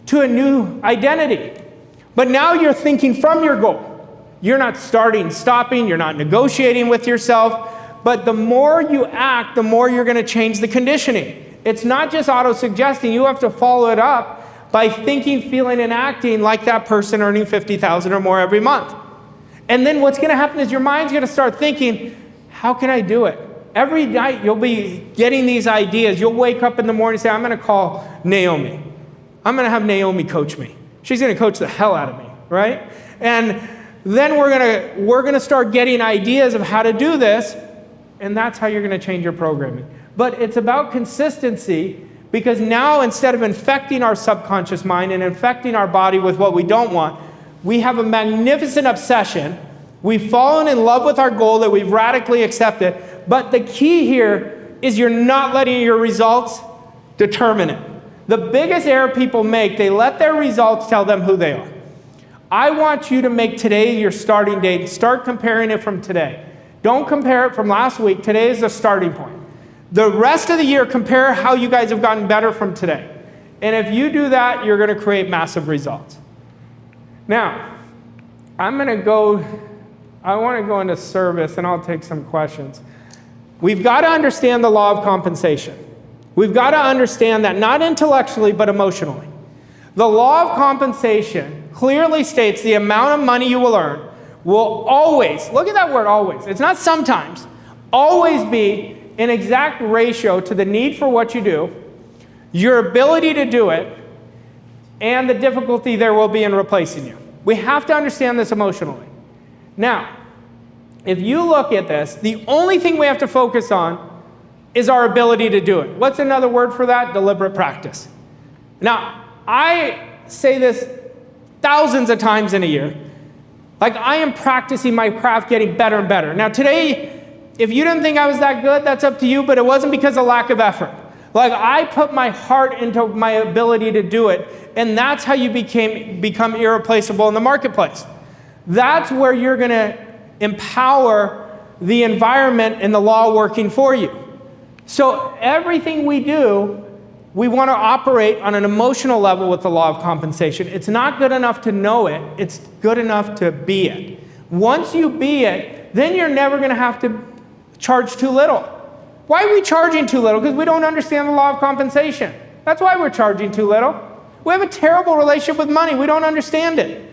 to a new identity. But now you're thinking from your goal. You're not stopping, you're not negotiating with yourself. But the more you act, the more you're going to change the conditioning. It's not just auto-suggesting. You have to follow it up by thinking, feeling, and acting like that person earning $50,000 or more every month. And then what's going to happen is your mind's going to start thinking, how can I do it? Every night you'll be getting these ideas. You'll wake up in the morning and say, I'm going to call Naomi. I'm going to have Naomi coach me. She's going to coach the hell out of me, right? And then we're going to start getting ideas of how to do this. And that's how you're going to change your programming. But it's about consistency, Because now, instead of infecting our subconscious mind and infecting our body with what we don't want, we have a magnificent obsession. We've fallen in love with our goal that we've radically accepted. But the key here is you're not letting your results determine it. The biggest error people make, they let their results tell them who they are. I want you to make today your starting date. Start comparing it from today. Don't compare it from last week. Today is the starting point. The rest of the year, compare how you guys have gotten better from today. And if you do that, you're going to create massive results. Now, I want to go into service, and I'll take some questions. We've got to understand the law of compensation. We've got to understand that not intellectually, but emotionally. The law of compensation clearly states the amount of money you will earn will always, look at that word always, it's not sometimes, always be an exact ratio to the need for what you do, your ability to do it, and the difficulty there will be in replacing you. We have to understand this emotionally. Now, if you look at this, the only thing we have to focus on is our ability to do it. What's another word for that? Deliberate practice. Now, I say this thousands of times in a year. Like, I am practicing my craft, getting better and better. Now, today, if you didn't think I was that good, that's up to you, but it wasn't because of lack of effort. Like, I put my heart into my ability to do it, and that's how you become irreplaceable in the marketplace. That's where you're going to empower the environment and the law working for you. So everything we do, we want to operate on an emotional level with the law of compensation. It's not good enough to know it. It's good enough to be it. Once you be it, then you're never going to have to charge too little. Why are we charging too little? Because we don't understand the law of compensation. That's why we're charging too little. We have a terrible relationship with money. We don't understand it.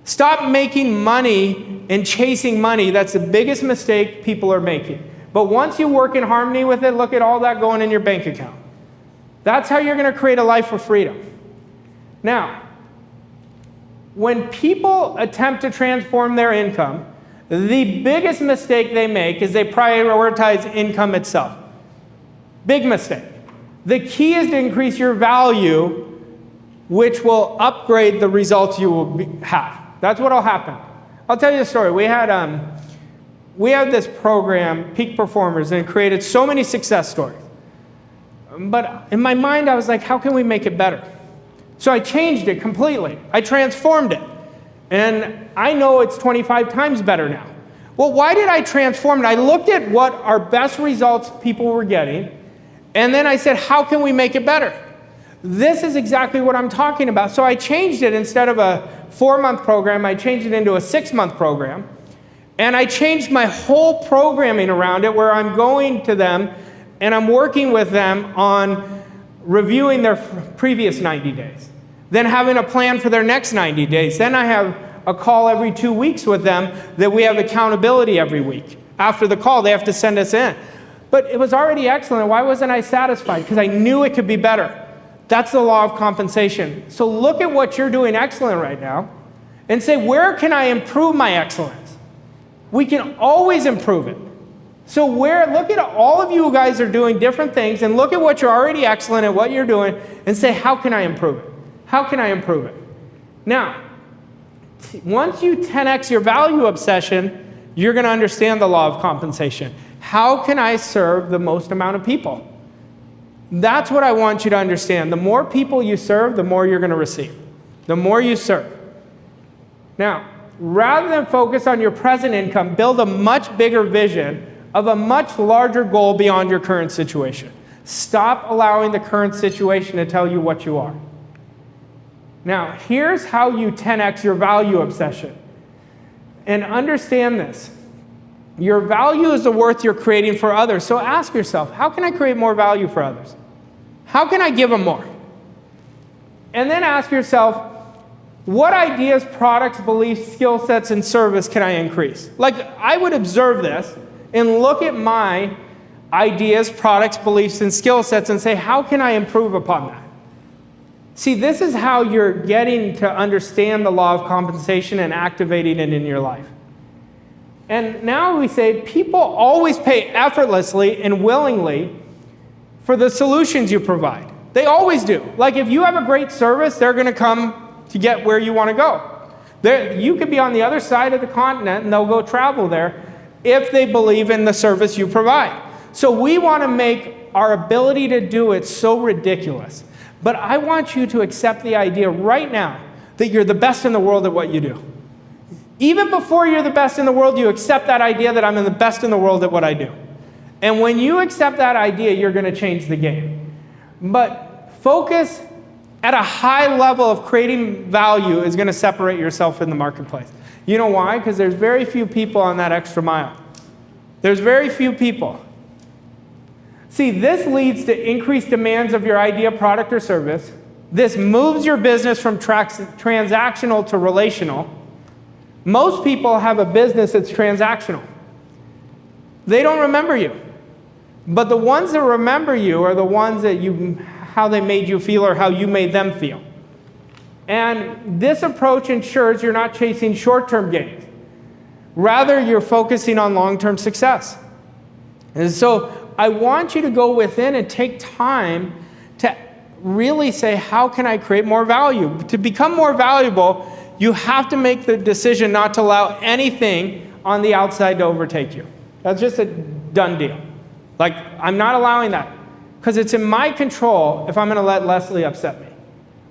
Stop making money and chasing money. That's the biggest mistake people are making. But once you work in harmony with it, look at all that going in your bank account. That's how you're going to create a life of freedom. Now, when people attempt to transform their income, the biggest mistake they make is they prioritize income itself. Big mistake. The key is to increase your value, which will upgrade the results you will have. That's what will happen. I'll tell you a story. We had this program, Peak Performers, and it created so many success stories. But in my mind, I was like, how can we make it better? So I changed it completely. I transformed it. And I know it's 25 times better now. Well, why did I transform it? I looked at what our best results people were getting, and then I said, how can we make it better? This is exactly what I'm talking about. So I changed it. Instead of a 4-month program, I changed it into a 6-month program. And I changed my whole programming around it, where I'm going to them and I'm working with them on reviewing their previous 90 days, then having a plan for their next 90 days. Then I have a call every 2 weeks with them that we have accountability every week. After the call, they have to send us in. But it was already excellent. Why wasn't I satisfied? Because I knew it could be better. That's the law of compensation. So look at what you're doing excellent right now and say, where can I improve my excellence? We can always improve it. So look at all of you guys are doing different things, and look at what you're already excellent at, what you're doing, and say, how can I improve it? How can I improve it? Now, once you 10x your value obsession, you're going to understand the law of compensation. How can I serve the most amount of people? That's what I want you to understand. The more people you serve, the more you're going to receive. The more you serve. Now, rather than focus on your present income, build a much bigger vision of a much larger goal beyond your current situation. Stop allowing the current situation to tell you what you are. Now, here's how you 10x your value obsession. And understand this. Your value is the worth you're creating for others. So ask yourself, how can I create more value for others? How can I give them more? And then ask yourself, what ideas, products, beliefs, skill sets, and service can I increase? Like, I would observe this and look at my ideas, products, beliefs, and skill sets and say, how can I improve upon that? See, this is how you're getting to understand the law of compensation and activating it in your life. And now we say, people always pay effortlessly and willingly for the solutions you provide. They always do. Like if you have a great service, they're going to come to get where you want to go. You could be on the other side of the continent and they'll go travel there if they believe in the service you provide. So we want to make our ability to do it so ridiculous. But I want you to accept the idea right now that you're the best in the world at what you do. Even before you're the best in the world, you accept that idea that I'm the best in the world at what I do. And when you accept that idea, you're going to change the game. But focus at a high level of creating value is going to separate yourself in the marketplace. You know why? Because there's very few people on that extra mile. There's very few people. See, this leads to increased demands of your idea, product, or service. This moves your business from transactional to relational. Most people have a business that's transactional. They don't remember you. But the ones that remember you are the ones that how they made you feel or how you made them feel. And this approach ensures you're not chasing short-term gains. Rather, you're focusing on long-term success. And so I want you to go within and take time to really say, how can I create more value? To become more valuable, you have to make the decision not to allow anything on the outside to overtake you. That's just a done deal. Like, I'm not allowing that. Because it's in my control if I'm going to let Leslie upset me.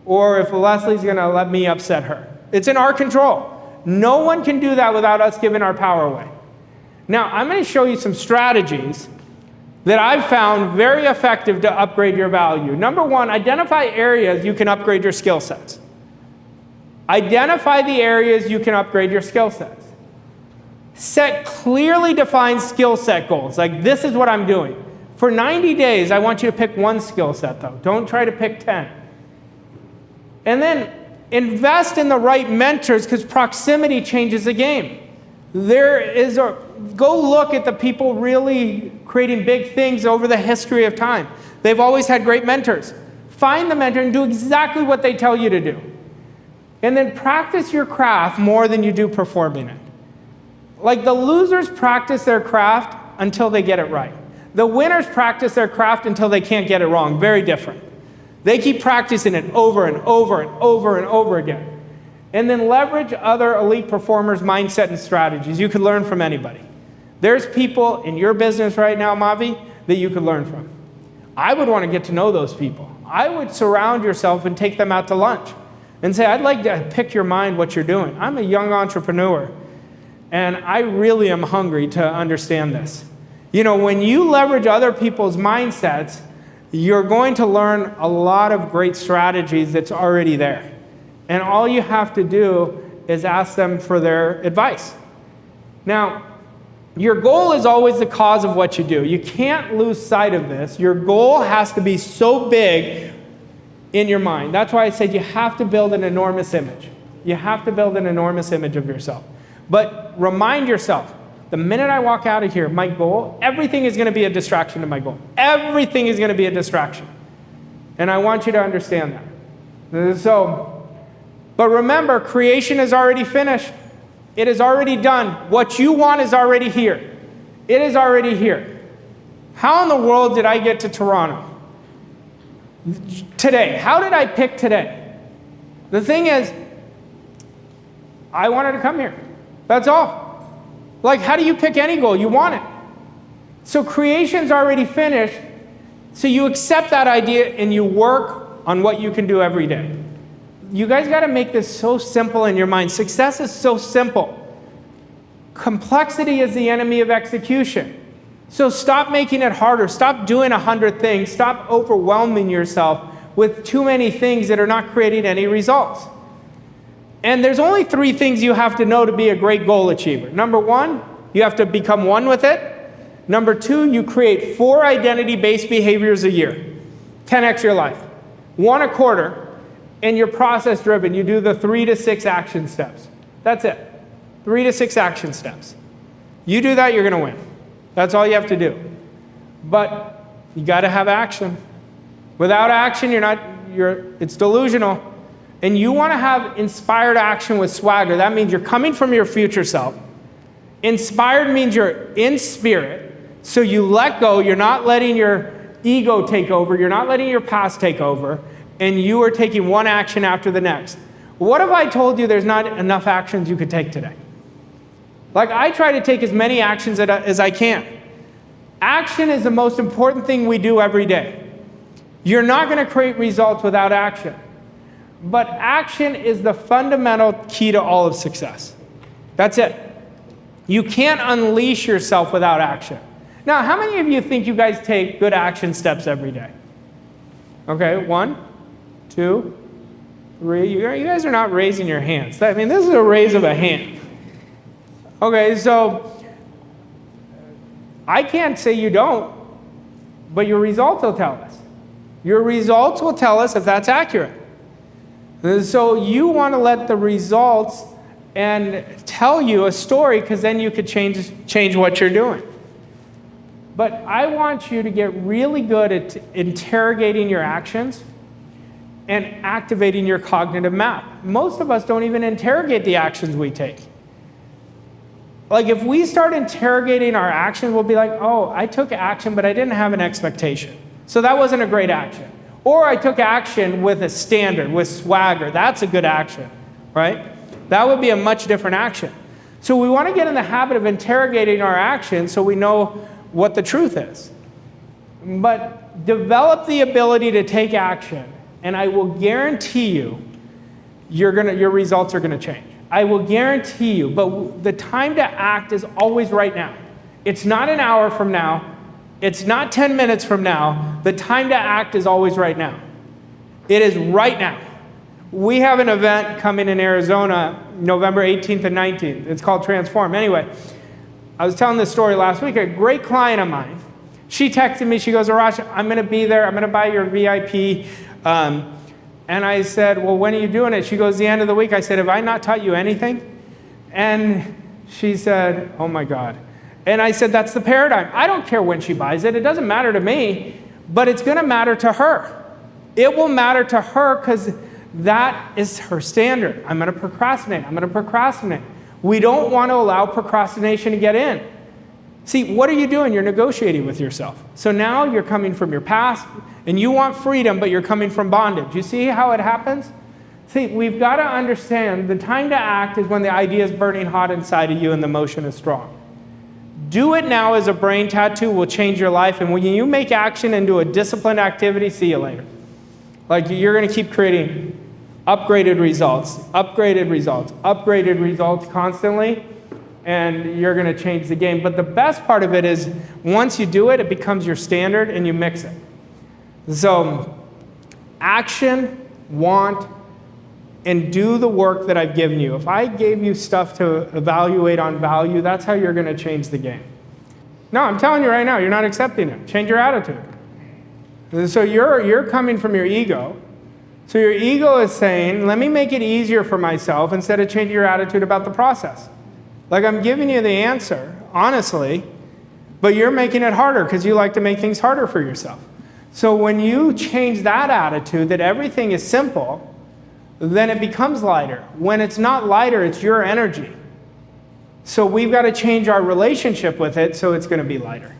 Or if Leslie's going to let me upset her. It's in our control. No one can do that without us giving our power away. Now, I'm going to show you some strategies that I've found very effective to upgrade your value. Number one, identify areas you can upgrade your skill sets. Identify the areas you can upgrade your skill sets. Set clearly defined skill set goals. Like, this is what I'm doing. For 90 days, I want you to pick one skill set, though. Don't try to pick 10. And then invest in the right mentors, because proximity changes the game. Go look at the people really creating big things over the history of time. They've always had great mentors. Find the mentor and do exactly what they tell you to do. And then practice your craft more than you do performing it. Like, the losers practice their craft until they get it right. The winners practice their craft until they can't get it wrong. Very different. They keep practicing it over and over and over and over again. And then leverage other elite performers' mindset and strategies. You could learn from anybody. There's people in your business right now, Mavi, that you could learn from. I would want to get to know those people. I would surround yourself and take them out to lunch and say, I'd like to pick your mind what you're doing. I'm a young entrepreneur, and I really am hungry to understand this. You know, when you leverage other people's mindsets, you're going to learn a lot of great strategies that's already there. And all you have to do is ask them for their advice. Now, your goal is always the cause of what you do. You can't lose sight of this. Your goal has to be so big in your mind. That's why I said you have to build an enormous image. You have to build an enormous image of yourself. But remind yourself, the minute I walk out of here, my goal, everything is going to be a distraction to my goal. Everything is going to be a distraction. And I want you to understand that. But remember, creation is already finished. It is already done. What you want is already here. It is already here. How in the world did I get to Toronto? Today. How did I pick today? The thing is, I wanted to come here. That's all. Like, how do you pick any goal? You want it. So creation's already finished. So you accept that idea and you work on what you can do every day. You guys got to make this so simple in your mind. Success is so simple. Complexity is the enemy of execution. So stop making it harder. Stop doing 100 things. Stop overwhelming yourself with too many things that are not creating any results. And there's only 3 things you have to know to be a great goal achiever. Number 1, you have to become one with it. Number 2, you create 4 identity-based behaviors a year. 10x your life. 1 a quarter. And you're process-driven. You do the 3 to 6 action steps. That's it. 3 to 6 action steps. You do that, you're going to win. That's all you have to do. But you got to have action. Without action, it's delusional. And you want to have inspired action with swagger. That means you're coming from your future self. Inspired means you're in spirit. So you let go. You're not letting your ego take over, you're not letting your past take over, and you are taking one action after the next. What if I told you there's not enough actions you could take today? Like, I try to take as many actions as I can. Action is the most important thing we do every day. You're not going to create results without action. But action is the fundamental key to all of success. That's it. You can't unleash yourself without action. Now, how many of you think you guys take good action steps every day? Okay, 1, 2, 3. You guys are not raising your hands. I mean, this is a raise of a hand. Okay, so I can't say you don't, but your results will tell us. Your results will tell us if that's accurate. So you want to let the results and tell you a story, because then you could change what you're doing. But I want you to get really good at interrogating your actions and activating your cognitive map. Most of us don't even interrogate the actions we take. Like, if we start interrogating our actions, we'll be like, oh, I took action, but I didn't have an expectation. So that wasn't a great action. Or I took action with a standard, with swagger. That's a good action, right? That would be a much different action. So we want to get in the habit of interrogating our actions so we know what the truth is. But develop the ability to take action, and I will guarantee you, your results are going to change. I will guarantee you, but the time to act is always right now. It's not an hour from now. It's not 10 minutes from now. The time to act is always right now. It is right now. We have an event coming in Arizona, November 18th and 19th. It's called Transform. Anyway, I was telling this story last week. A great client of mine, she texted me. She goes, Arash, I'm going to be there. I'm going to buy your VIP. And I said, well, when are you doing it? She goes, the end of the week. I said, have I not taught you anything? And she said, oh my God. And I said, that's the paradigm. I don't care when she buys it. It doesn't matter to me, but it's going to matter to her. It will matter to her because that is her standard. I'm going to procrastinate. I'm going to procrastinate. We don't want to allow procrastination to get in. See, what are you doing? You're negotiating with yourself. So now you're coming from your past, and you want freedom, but you're coming from bondage. You see how it happens? See, we've got to understand the time to act is when the idea is burning hot inside of you and the motion is strong. Do it now as a brain tattoo will change your life, and when you make action into a disciplined activity, see you later. Like, you're going to keep creating upgraded results constantly, and you're going to change the game. But the best part of it is once you do it, it becomes your standard and you mix it. So action, want, and do the work that I've given you. If I gave you stuff to evaluate on value, that's how you're going to change the game. No, I'm telling you right now, you're not accepting it. Change your attitude. So you're coming from your ego. So your ego is saying, let me make it easier for myself instead of changing your attitude about the process. Like, I'm giving you the answer, honestly, but you're making it harder because you like to make things harder for yourself. So when you change that attitude that everything is simple, then it becomes lighter. When it's not lighter, it's your energy. So we've got to change our relationship with it so it's going to be lighter.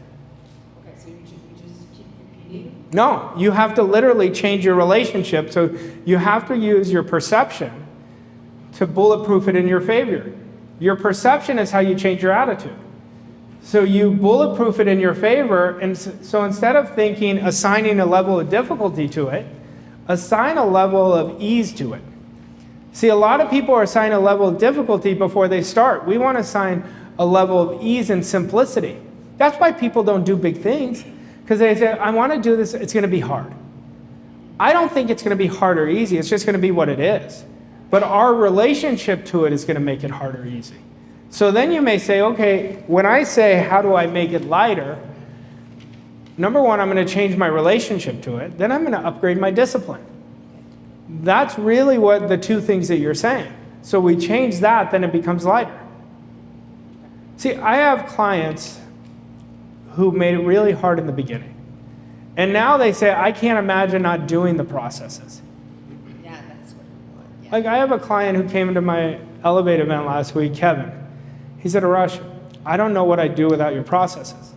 Okay, so you just keep repeating? No, you have to literally change your relationship. So you have to use your perception to bulletproof it in your favor. Your perception is how you change your attitude. So you bulletproof it in your favor, and so instead of assigning a level of difficulty to it, assign a level of ease to it. See, a lot of people are assigning a level of difficulty before they start. We want to assign a level of ease and simplicity. That's why people don't do big things, because they say, I want to do this, it's going to be hard. I don't think it's going to be hard or easy, it's just going to be what it is. But our relationship to it is going to make it hard or easy. So then you may say, okay, when I say, how do I make it lighter? Number one, I'm going to change my relationship to it. Then I'm going to upgrade my discipline. That's really what the two things that you're saying. So we change that, then it becomes lighter. See, I have clients who made it really hard in the beginning. And now they say, I can't imagine not doing the processes. Yeah, that's what I want. Yeah. Like, I have a client who came to my Elevate event last week, Kevin. He said, Arash, I don't know what I'd do without your processes.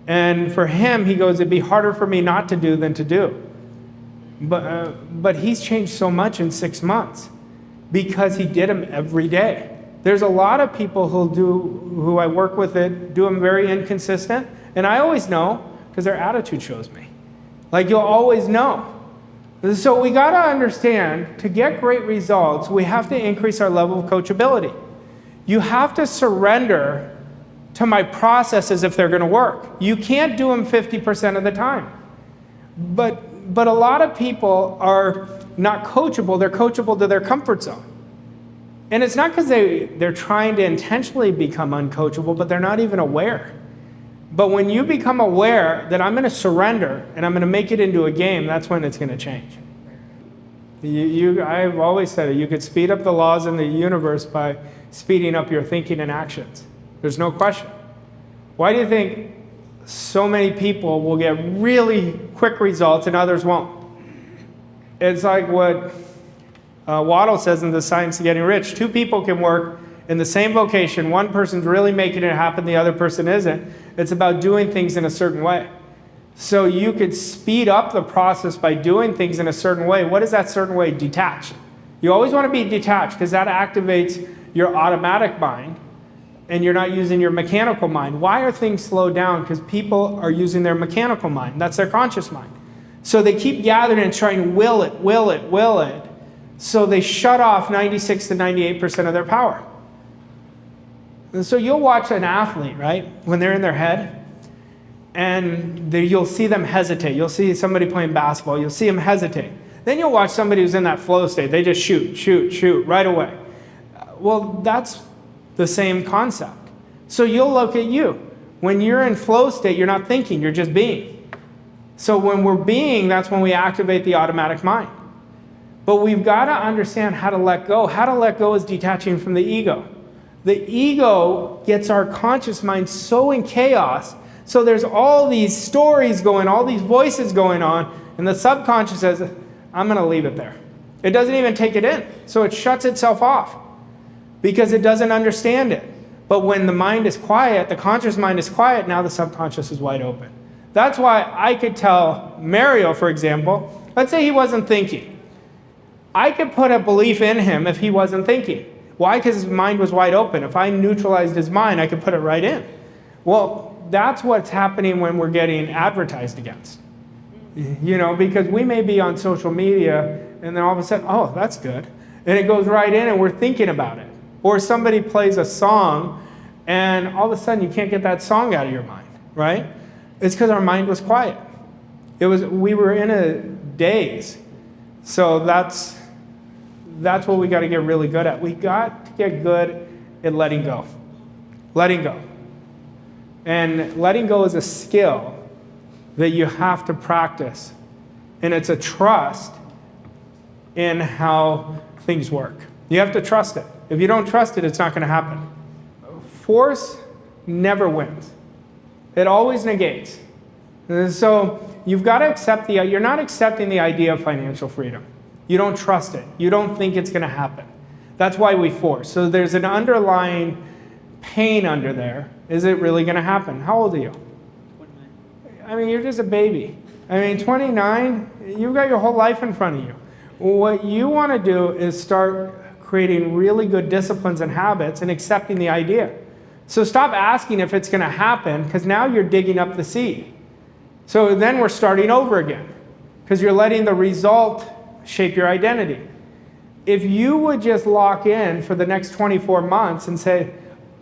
And for him, he goes, it'd be harder for me not to do than to do. But he's changed so much in 6 months because he did them every day. There's a lot of people who I work with that do them very inconsistent. And I always know because their attitude shows me. Like, you'll always know. So we got to understand, to get great results, we have to increase our level of coachability. You have to surrender to my processes if they're going to work. You can't do them 50% of the time. But a lot of people are not coachable. They're coachable to their comfort zone. And it's not because they're trying to intentionally become uncoachable, but they're not even aware. But when you become aware that I'm going to surrender and I'm going to make it into a game, that's when it's going to change. I've always said it. You could speed up the laws in the universe by speeding up your thinking and actions. There's no question. Why do you think so many people will get really quick results and others won't? It's like what Waddle says in The Science of Getting Rich. Two people can work in the same vocation. One person's really making it happen, the other person isn't. It's about doing things in a certain way. So you could speed up the process by doing things in a certain way. What is that certain way? Detached. You always want to be detached because that activates your automatic mind and you're not using your mechanical mind. Why are things slowed down? Because people are using their mechanical mind. That's their conscious mind. So they keep gathering and trying to will it. So they shut off 96 to 98% of their power. And so you'll watch an athlete, right, when they're in their head, and you'll see them hesitate. You'll see somebody playing basketball. You'll see them hesitate. Then you'll watch somebody who's in that flow state. They just shoot right away. Well, that's the same concept. So you'll look at you. When you're in flow state, you're not thinking. You're just being. So when we're being, that's when we activate the automatic mind. But we've got to understand how to let go. How to let go is detaching from the ego. The ego gets our conscious mind so in chaos, so there's all these stories going, all these voices going on, and the subconscious says, I'm going to leave it there. It doesn't even take it in, so it shuts itself off because it doesn't understand it. But when the mind is quiet, the conscious mind is quiet, now the subconscious is wide open. That's why I could tell Mario, for example, let's say he wasn't thinking. I could put a belief in him if he wasn't thinking. Why? Because his mind was wide open. If I neutralized his mind, I could put it right in. Well, that's what's happening when we're getting advertised against. You know, because we may be on social media and then all of a sudden, oh, that's good. And it goes right in and we're thinking about it. Or somebody plays a song and all of a sudden you can't get that song out of your mind, right? It's because our mind was quiet. We were in a daze. So that's what we got to get really good at. We got to get good at letting go. Letting go. And letting go is a skill that you have to practice. And it's a trust in how things work. You have to trust it. If you don't trust it, it's not going to happen. Force never wins. It always negates. And so you've got to accept you're not accepting the idea of financial freedom. You don't trust it. You don't think it's going to happen. That's why we force. So there's an underlying pain under there. Is it really going to happen? How old are you? 29. I mean, you're just a baby. I mean, 29, you've got your whole life in front of you. What you want to do is start creating really good disciplines and habits and accepting the idea. So stop asking if it's going to happen, because now you're digging up the seed. So then we're starting over again, because you're letting the result shape your identity. If you would just lock in for the next 24 months and say,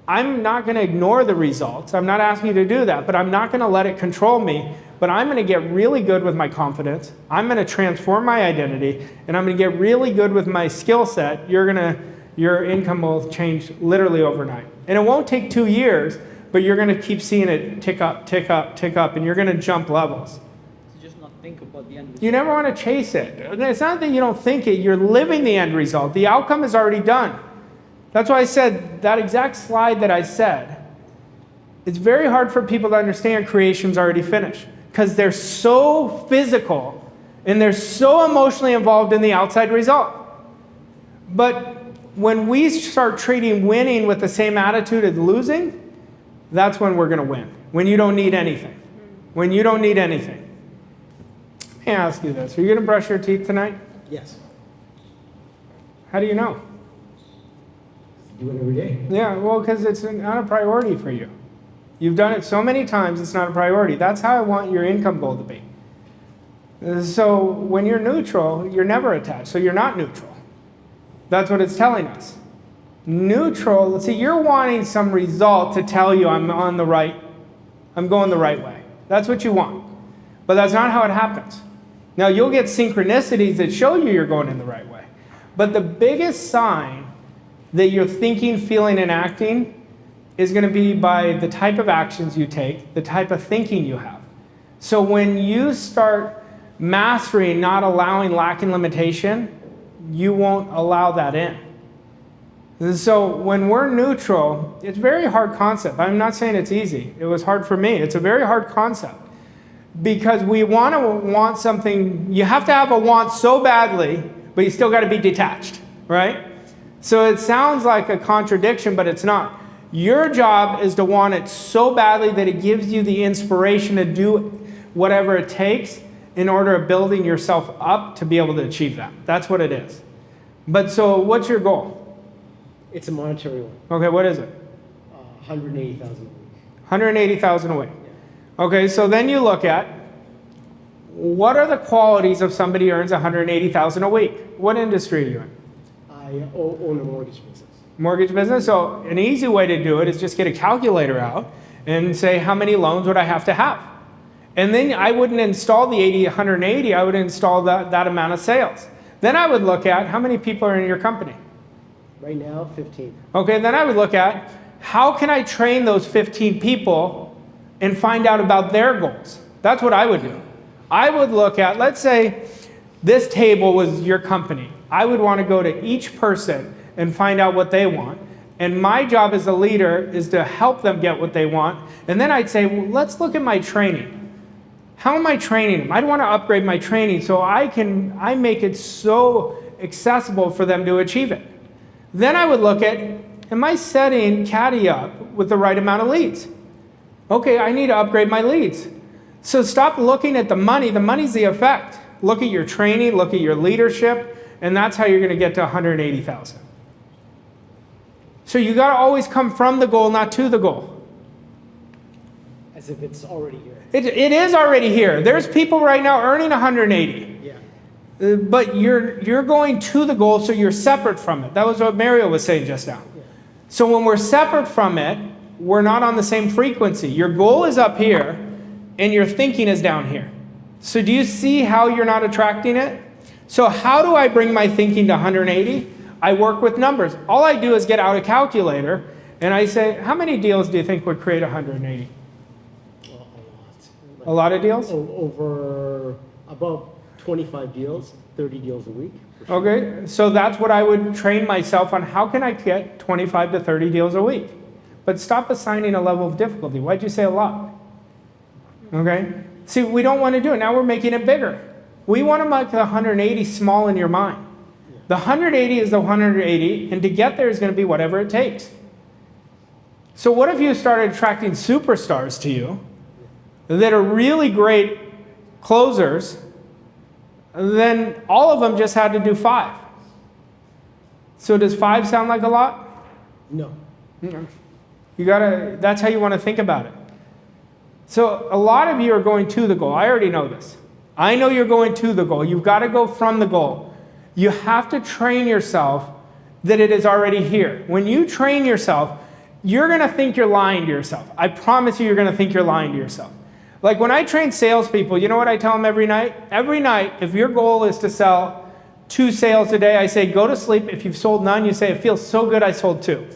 I'm not going to ignore the results. I'm not asking you to do that, but I'm not going to let it control me. But I'm going to get really good with my confidence. I'm going to transform my identity, and I'm going to get really good with my skill set. Your income will change literally overnight. And it won't take 2 years, but you're going to keep seeing it tick up, tick up, tick up, and you're going to jump levels. So just not think about the end result. You never want to chase it. It's not that you don't think it. You're living the end result. The outcome is already done. That's why I said that exact slide that I said. It's very hard for people to understand creation's already finished, because they're so physical and they're so emotionally involved in the outside result. But when we start treating winning with the same attitude as losing, that's when we're going to win. When you don't need anything. when you don't need anything. Let me ask you this. Are you going to brush your teeth tonight? Yes. How do you know? Do it every day. Yeah, well, because it's not a priority for you. You've done it so many times, it's not a priority. That's how I want your income goal to be. So when you're neutral, you're never attached. So you're not neutral. That's what it's telling us. Neutral, let's see, you're wanting some result to tell you I'm going the right way. That's what you want. But that's not how it happens. Now, you'll get synchronicities that show you you're going in the right way. But the biggest sign that you're thinking, feeling, and acting is going to be by the type of actions you take, the type of thinking you have. So when you start mastering not allowing lacking limitation, you won't allow that in. And so when we're neutral, it's a very hard concept. I'm not saying it's easy. It was hard for me. It's a very hard concept. Because we want something, you have to have a want so badly, but you still got to be detached, right? So it sounds like a contradiction, but it's not. Your job is to want it so badly that it gives you the inspiration to do whatever it takes in order of building yourself up to be able to achieve that. That's what it is. But so what's your goal? It's a monetary one. Okay, what is it? 180,000 a week. 180,000 a week. Okay, so then you look at what are the qualities of somebody who earns 180,000 a week? What industry are you in? I own a mortgage business. Mortgage business. So an easy way to do it is just get a calculator out and say how many loans would I have to have? And then I wouldn't install the 180, I would install that amount of sales. Then I would look at how many people are in your company. Right now, 15. Okay, then I would look at how can I train those 15 people and find out about their goals. That's what I would do. I would look at, let's say this table was your company. I would want to go to each person and find out what they want. And my job as a leader is to help them get what they want. And then I'd say, well, let's look at my training. How am I training them? I'd want to upgrade my training so I make it so accessible for them to achieve it. Then I would look at, am I setting Caddy up with the right amount of leads? Okay, I need to upgrade my leads. So stop looking at the money. The money's the effect. Look at your training, look at your leadership, and that's how you're going to get to 180,000. So you got to always come from the goal, not to the goal. As if it's already here. It is already here. There's people right now earning 180. Yeah. But you're going to the goal, so you're separate from it. That was what Mario was saying just now. Yeah. So when we're separate from it, we're not on the same frequency. Your goal is up here, and your thinking is down here. So do you see how you're not attracting it? So how do I bring my thinking to 180? I work with numbers. All I do is get out a calculator, and I say, how many deals do you think would create 180? Well, a lot. A lot of deals? Over above 25 deals, 30 deals a week. For sure. Okay, so that's what I would train myself on. How can I get 25 to 30 deals a week? But stop assigning a level of difficulty. Why'd you say a lot? Okay? See, we don't want to do it. Now we're making it bigger. We want to make the 180 small in your mind. The 180 is the 180, and to get there is going to be whatever it takes. So what if you started attracting superstars to you that are really great closers, then all of them just had to do 5. So does 5 sound like a lot? No. You gotta, that's how you want to think about it. So a lot of you are going to the goal. I already know this. I know you're going to the goal. You've got to go from the goal. You have to train yourself that it is already here. When you train yourself, you're going to think you're lying to yourself. I promise you're going to think you're lying to yourself. Like when I train salespeople, you know what I tell them every night? Every night, if your goal is to sell 2 sales a day, I say, go to sleep. If you've sold none, you say, it feels so good I sold 2.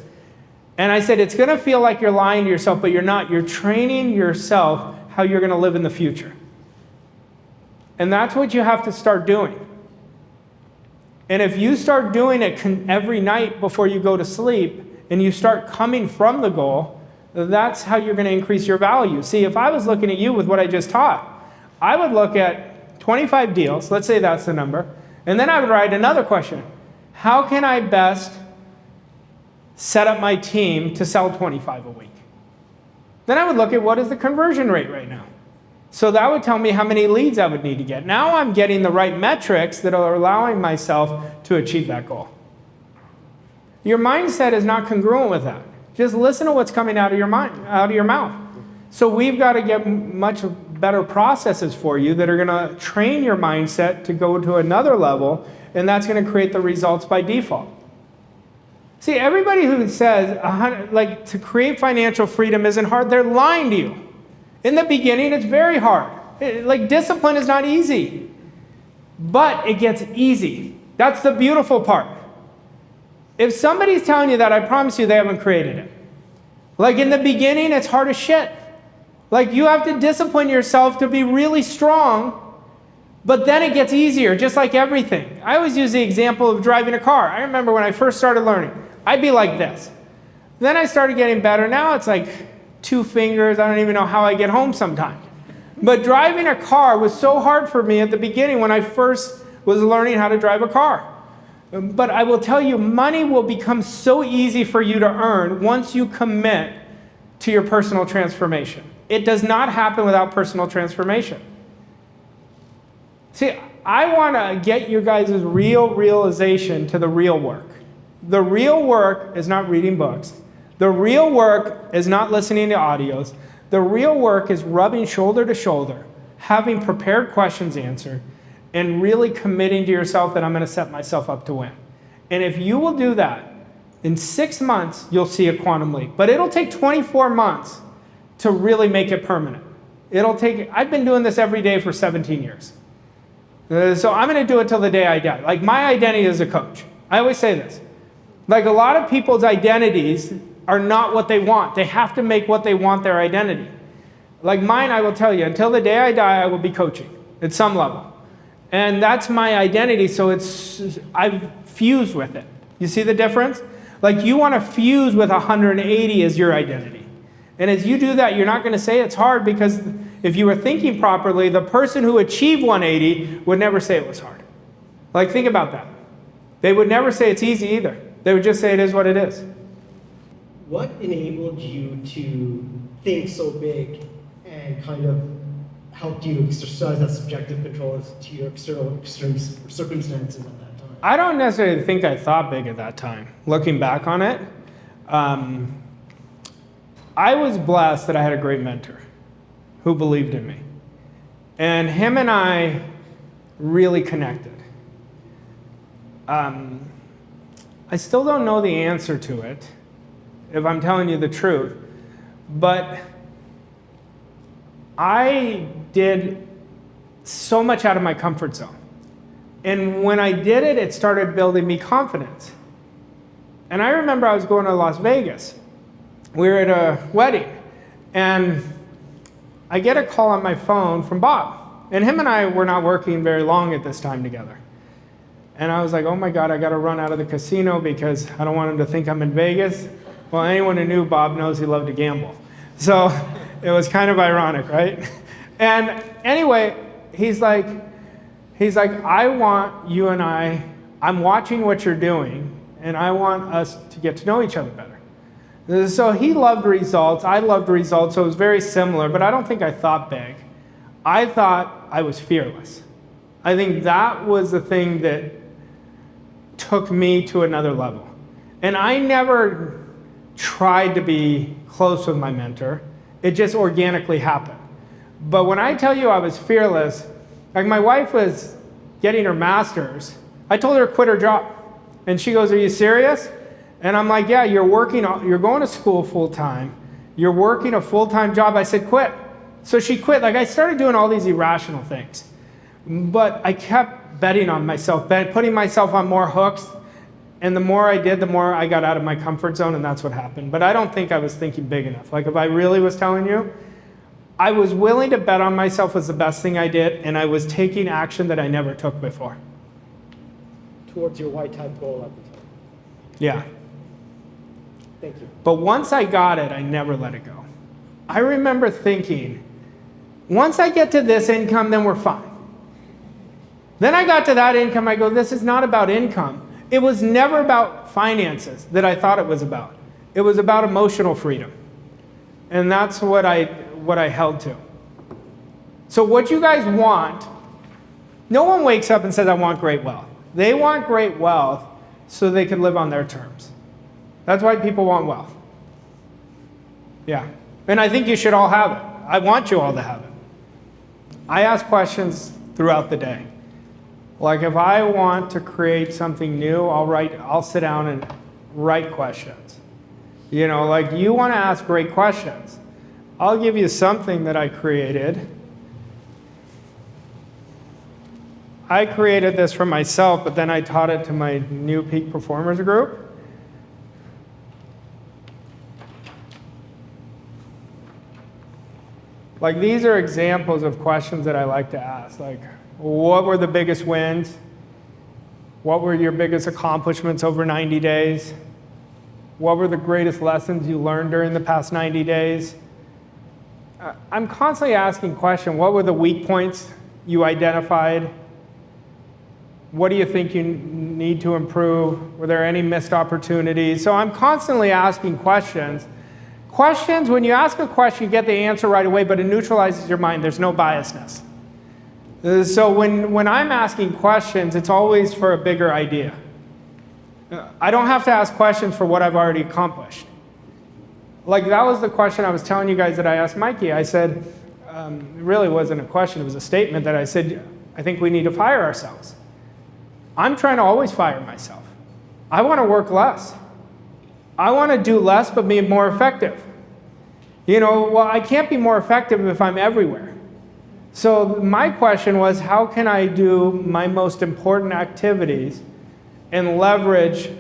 And I said, it's going to feel like you're lying to yourself, but you're not. You're training yourself how you're going to live in the future. And that's what you have to start doing. And if you start doing it every night before you go to sleep, and you start coming from the goal, that's how you're going to increase your value. See, if I was looking at you with what I just taught, I would look at 25 deals, let's say that's the number, and then I would write another question. How can I best set up my team to sell 25 a week? Then I would look at what is the conversion rate right now. So that would tell me how many leads I would need to get. Now I'm getting the right metrics that are allowing myself to achieve that goal. Your mindset is not congruent with that. Just listen to what's coming out of your mind, out of your mouth. So we've got to get much better processes for you that are going to train your mindset to go to another level, and that's going to create the results by default. See, everybody who says like to create financial freedom isn't hard, they're lying to you. In the beginning, it's very hard. Like discipline is not easy, but it gets easy. That's the beautiful part. If somebody's telling you that, I promise you they haven't created it. Like in the beginning, it's hard as shit. Like you have to discipline yourself to be really strong, but then it gets easier, just like everything. I always use the example of driving a car. I remember when I first started learning, I'd be like this. Then I started getting better. Now it's like 2 fingers. I don't even know how I get home sometimes. But driving a car was so hard for me at the beginning when I first was learning how to drive a car. But I will tell you, money will become so easy for you to earn once you commit to your personal transformation. It does not happen without personal transformation. See, I want to get you guys' real realization to the real work. The real work is not reading books. The real work is not listening to audios. The real work is rubbing shoulder to shoulder, having prepared questions answered, and really committing to yourself that I'm going to set myself up to win. And if you will do that, in 6 months, you'll see a quantum leap. But it'll take 24 months to really make it permanent. I've been doing this every day for 17 years. So I'm going to do it till the day I die. Like my identity is a coach. I always say this. Like a lot of people's identities are not what they want. They have to make what they want their identity. Like mine, I will tell you, until the day I die, I will be coaching at some level. And that's my identity, so I've fused with it. You see the difference? Like you want to fuse with 180 as your identity. And as you do that, you're not going to say it's hard, because if you were thinking properly, the person who achieved 180 would never say it was hard. Like think about that. They would never say it's easy either. They would just say it is what it is. What enabled you to think so big and kind of helped you exercise that subjective control to your external circumstances at that time? I don't necessarily think I thought big at that time. Looking back on it, I was blessed that I had a great mentor who believed in me. And him and I really connected. I still don't know the answer to it, if I'm telling you the truth, but I did so much out of my comfort zone. And when I did it, it started building me confidence. And I remember I was going to Las Vegas. We were at a wedding, and I get a call on my phone from Bob. And him and I were not working very long at this time together. And I was like, oh my God, I got to run out of the casino because I don't want him to think I'm in Vegas. Well, anyone who knew Bob knows he loved to gamble. So it was kind of ironic, right? And anyway, he's like, I want you and I'm watching what you're doing, and I want us to get to know each other better. So he loved results, I loved results, so it was very similar, but I don't think I thought big. I thought I was fearless. I think that was the thing that took me to another level. And I never tried to be close with my mentor. It just organically happened. But when I tell you I was fearless, like my wife was getting her master's, I told her to quit her job. And she goes, are you serious? And I'm like, yeah, you're going to school full time. You're working a full-time job. I said, quit. So she quit. Like I started doing all these irrational things. But I kept betting on myself, putting myself on more hooks. And the more I did, the more I got out of my comfort zone, and that's what happened. But I don't think I was thinking big enough. Like if I really was telling you, I was willing to bet on myself was the best thing I did, and I was taking action that I never took before. Towards your white-type goal at the time. Yeah. Thank you. But once I got it, I never let it go. I remember thinking, once I get to this income, then we're fine. Then I got to that income, I go, this is not about income. It was never about finances that I thought it was about. It was about emotional freedom. And that's what I held to. So what you guys want, no one wakes up and says, I want great wealth. They want great wealth so they can live on their terms. That's why people want wealth. Yeah. And I think you should all have it. I want you all to have it. I ask questions throughout the day. Like if I want to create something new, I'll sit down and write questions. You know, like you want to ask great questions. I'll give you something that I created. I created this for myself, but then I taught it to my new peak performers group. Like these are examples of questions that I like to ask. Like, what were the biggest wins? What were your biggest accomplishments over 90 days? What were the greatest lessons you learned during the past 90 days? I'm constantly asking questions. What were the weak points you identified? What do you think you need to improve? Were there any missed opportunities? So I'm constantly asking questions. Questions, when you ask a question, you get the answer right away, but it neutralizes your mind. There's no biasness. So when I'm asking questions, it's always for a bigger idea. I don't have to ask questions for what I've already accomplished. Like that was the question I was telling you guys that I asked Mikey. I said, it really wasn't a question, it was a statement that I said, I think we need to fire ourselves. I'm trying to always fire myself. I want to work less. I want to do less but be more effective. You know, well, I can't be more effective if I'm everywhere. So my question was, how can I do my most important activities and leverage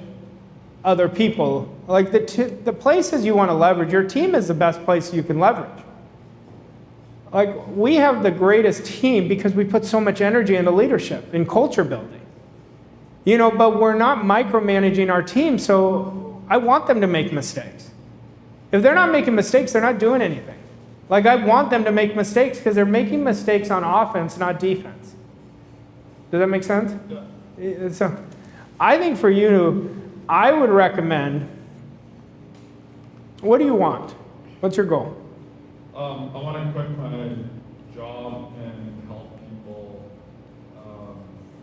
other people? Like the places you want to leverage, your team is the best place you can leverage. Like we have the greatest team because we put so much energy into leadership and culture building. You know, but we're not micromanaging our team, so I want them to make mistakes. If they're not making mistakes, they're not doing anything. Like I want them to make mistakes because they're making mistakes on offense, not defense. Does that make sense? Yeah. So I think for you, I would recommend, what do you want? What's your goal? I want to quit my job and help people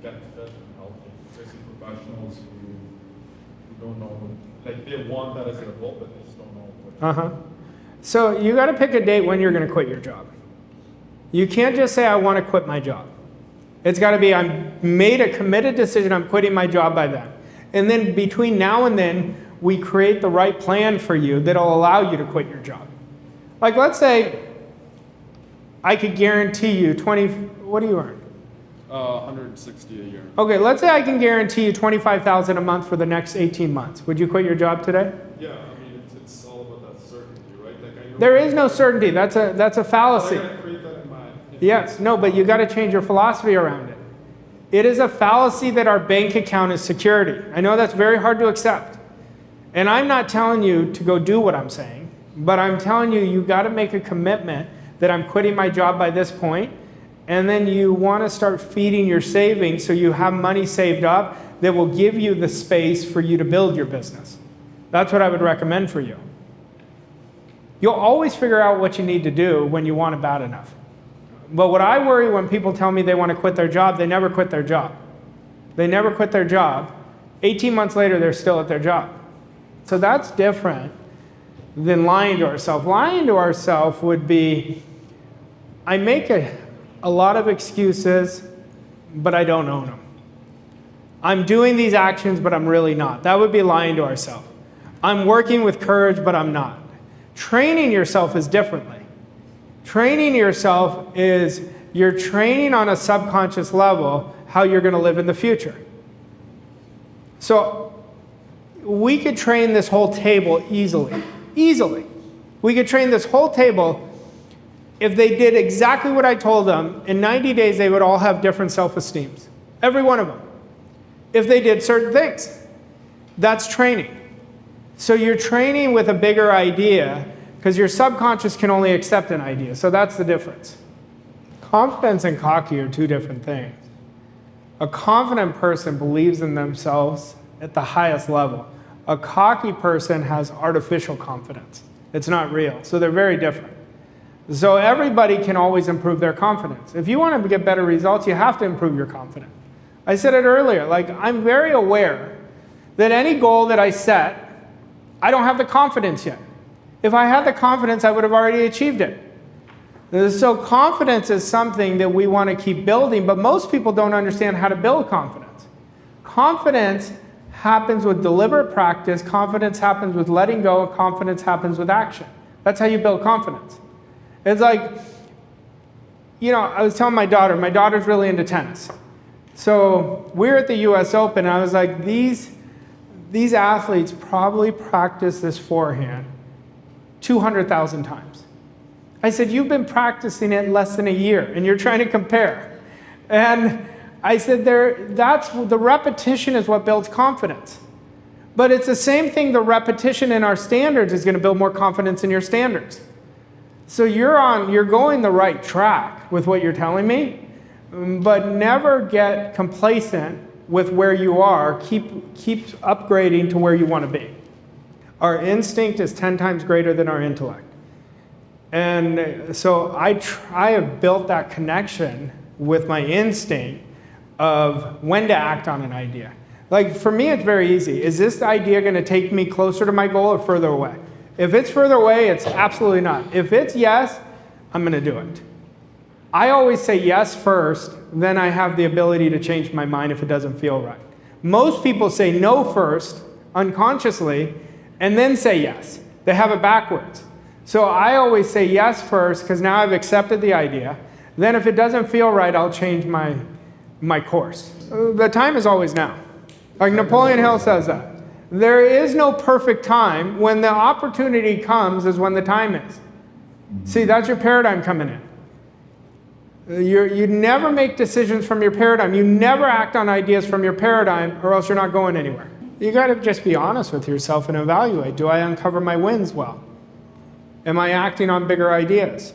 get fit and healthy, especially professionals who don't know, like they want that as their goal, but they just don't know what. So you got to pick a date when you're going to quit your job. You can't just say, I want to quit my job. It's got to be, I made a committed decision, I'm quitting my job by then. And then between now and then, we create the right plan for you that'll allow you to quit your job. Like let's say, I could guarantee you what do you earn? 160 a year. Okay, let's say I can guarantee you $25,000 a month for the next 18 months. Would you quit your job today? Yeah, I mean, it's all about that certainty, right? Like, I know There is no certainty. That's a fallacy. I gotta create that in mind. Yes, no, but you got to change your philosophy around it. It is a fallacy that our bank account is security. I know that's very hard to accept. And I'm not telling you to go do what I'm saying, but I'm telling you, you got to make a commitment that I'm quitting my job by this point, and then you want to start feeding your savings so you have money saved up that will give you the space for you to build your business. That's what I would recommend for you. You'll always figure out what you need to do when you want it bad enough. But what I worry when people tell me they want to quit their job, they never quit their job. They never quit their job. 18 months later, they're still at their job. So that's different than lying to ourselves. Lying to ourselves would be, I make a lot of excuses, but I don't own them. I'm doing these actions, but I'm really not. That would be lying to ourselves. I'm working with courage, but I'm not. Training yourself is differently. Training yourself is you're training on a subconscious level how you're going to live in the future. So we could train this whole table easily. Easily. We could train this whole table. If they did exactly what I told them, in 90 days they would all have different self-esteems. Every one of them. If they did certain things. That's training. So you're training with a bigger idea because your subconscious can only accept an idea. So that's the difference. Confidence and cocky are two different things. A confident person believes in themselves at the highest level. A cocky person has artificial confidence. It's not real. So they're very different. So everybody can always improve their confidence. If you want to get better results, you have to improve your confidence. I said it earlier, like I'm very aware that any goal that I set, I don't have the confidence yet. If I had the confidence, I would have already achieved it. So confidence is something that we want to keep building, but most people don't understand how to build confidence. Confidence happens with deliberate practice, confidence happens with letting go, and confidence happens with action. That's how you build confidence. It's like, you know, I was telling my daughter's really into tennis. So we're at the US Open, and I was like, these athletes probably practice this forehand 200,000 times. I said, you've been practicing it less than a year, and you're trying to compare. And I said, the repetition is what builds confidence. But it's the same thing, the repetition in our standards is going to build more confidence in your standards. So you're going the right track with what you're telling me, but never get complacent with where you are. Keep upgrading to where you want to be. Our instinct is 10 times greater than our intellect. And so I have built that connection with my instinct of when to act on an idea. Like for me, it's very easy. Is this idea going to take me closer to my goal or further away? If it's further away, it's absolutely not. If it's yes, I'm going to do it. I always say yes first, then I have the ability to change my mind if it doesn't feel right. Most people say no first, unconsciously, and then say yes. They have it backwards. So I always say yes first, because now I've accepted the idea. Then if it doesn't feel right, I'll change my course. The time is always now. Like Napoleon Hill says that. There is no perfect time. When the opportunity comes is when the time is. See, that's your paradigm coming in. You never make decisions from your paradigm. You never act on ideas from your paradigm, or else you're not going anywhere. You got to just be honest with yourself and evaluate. Do I uncover my wins well? Am I acting on bigger ideas?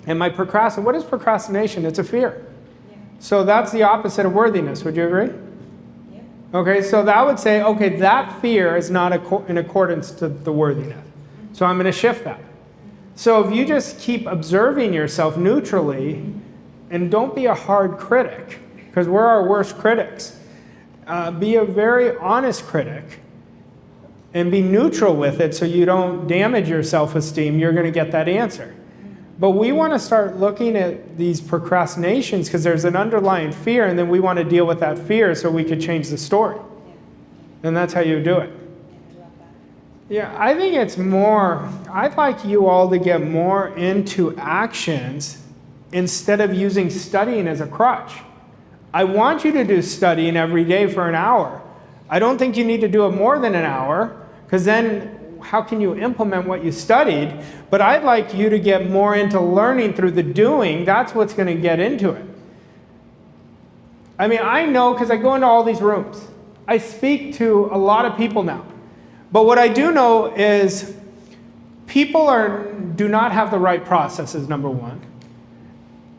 Am I procrastinating? What is procrastination? It's a fear. Yeah. So that's the opposite of worthiness. Would you agree? Yeah. Okay, so that would say, okay, that fear is not in accordance to the worthiness. So I'm going to shift that. So if you just keep observing yourself neutrally, and don't be a hard critic, because we're our worst critics. Be a very honest critic, and be neutral with it so you don't damage your self-esteem. You're going to get that answer. But we want to start looking at these procrastinations because there's an underlying fear, and then we want to deal with that fear so we could change the story. And that's how you do it. Yeah, I think it's more, I'd like you all to get more into actions instead of using studying as a crutch. I want you to do studying every day for an hour. I don't think you need to do it more than an hour, because then how can you implement what you studied? But I'd like you to get more into learning through the doing. That's what's going to get into it. I mean, I know because I go into all these rooms. I speak to a lot of people now. But what I do know is people do not have the right processes, number one.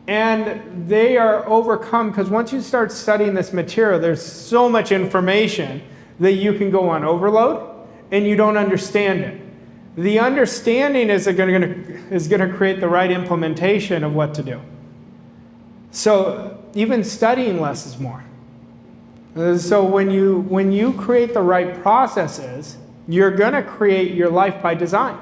And they are overcome because once you start studying this material, there's so much information that you can go on overload and you don't understand it. The understanding is going to create the right implementation of what to do. So even studying less is more. So when you create the right processes, you're going to create your life by design.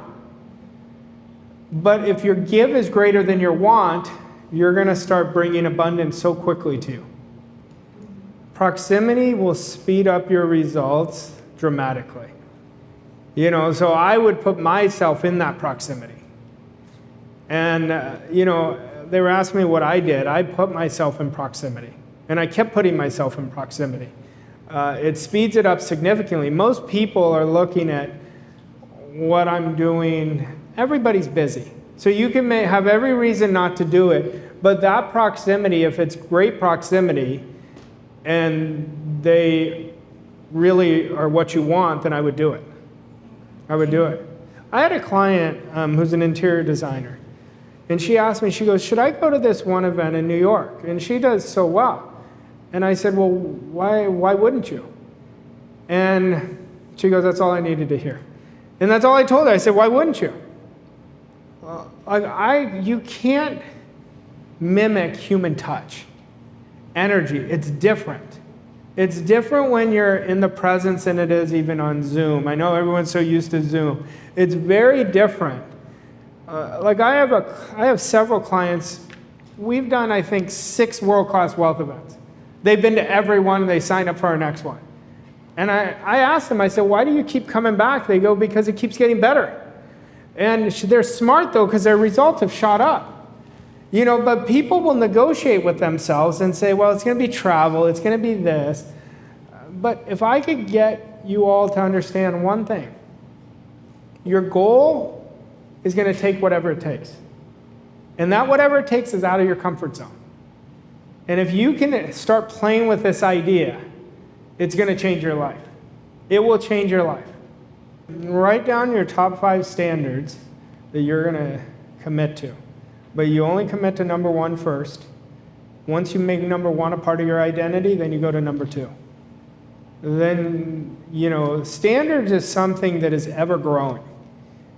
But if your give is greater than your want, you're going to start bringing abundance so quickly to you. Proximity will speed up your results dramatically. You know, so I would put myself in that proximity. And, you know, they were asking me what I did. I put myself in proximity. And I kept putting myself in proximity. It speeds it up significantly. Most people are looking at what I'm doing. Everybody's busy. So you can have every reason not to do it, but that proximity, if it's great proximity and they really are what you want, then I would do it. I would do it. I had a client who's an interior designer, and she asked me, she goes, should I go to this one event in New York? And she does so well. And I said, well, why wouldn't you? And she goes, that's all I needed to hear. And that's all I told her. I said, why wouldn't you? You can't mimic human touch. Energy, it's different. It's different when you're in the presence than it is even on Zoom. I know everyone's so used to Zoom. It's very different. Like I have several clients. We've done, I think, 6 world-class wealth events. They've been to every one, and they signed up for our next one. And I asked them, I said, why do you keep coming back? They go, because it keeps getting better. And they're smart, though, because their results have shot up. You know, but people will negotiate with themselves and say, well, it's going to be travel, it's going to be this. But if I could get you all to understand one thing, your goal is going to take whatever it takes. And that whatever it takes is out of your comfort zone. And if you can start playing with this idea, it's going to change your life. It will change your life. Write down your top 5 standards that you're going to commit to. But you only commit to number 1 first. Once you make number 1 a part of your identity, then you go to number 2. Then, you know, standards is something that is ever growing.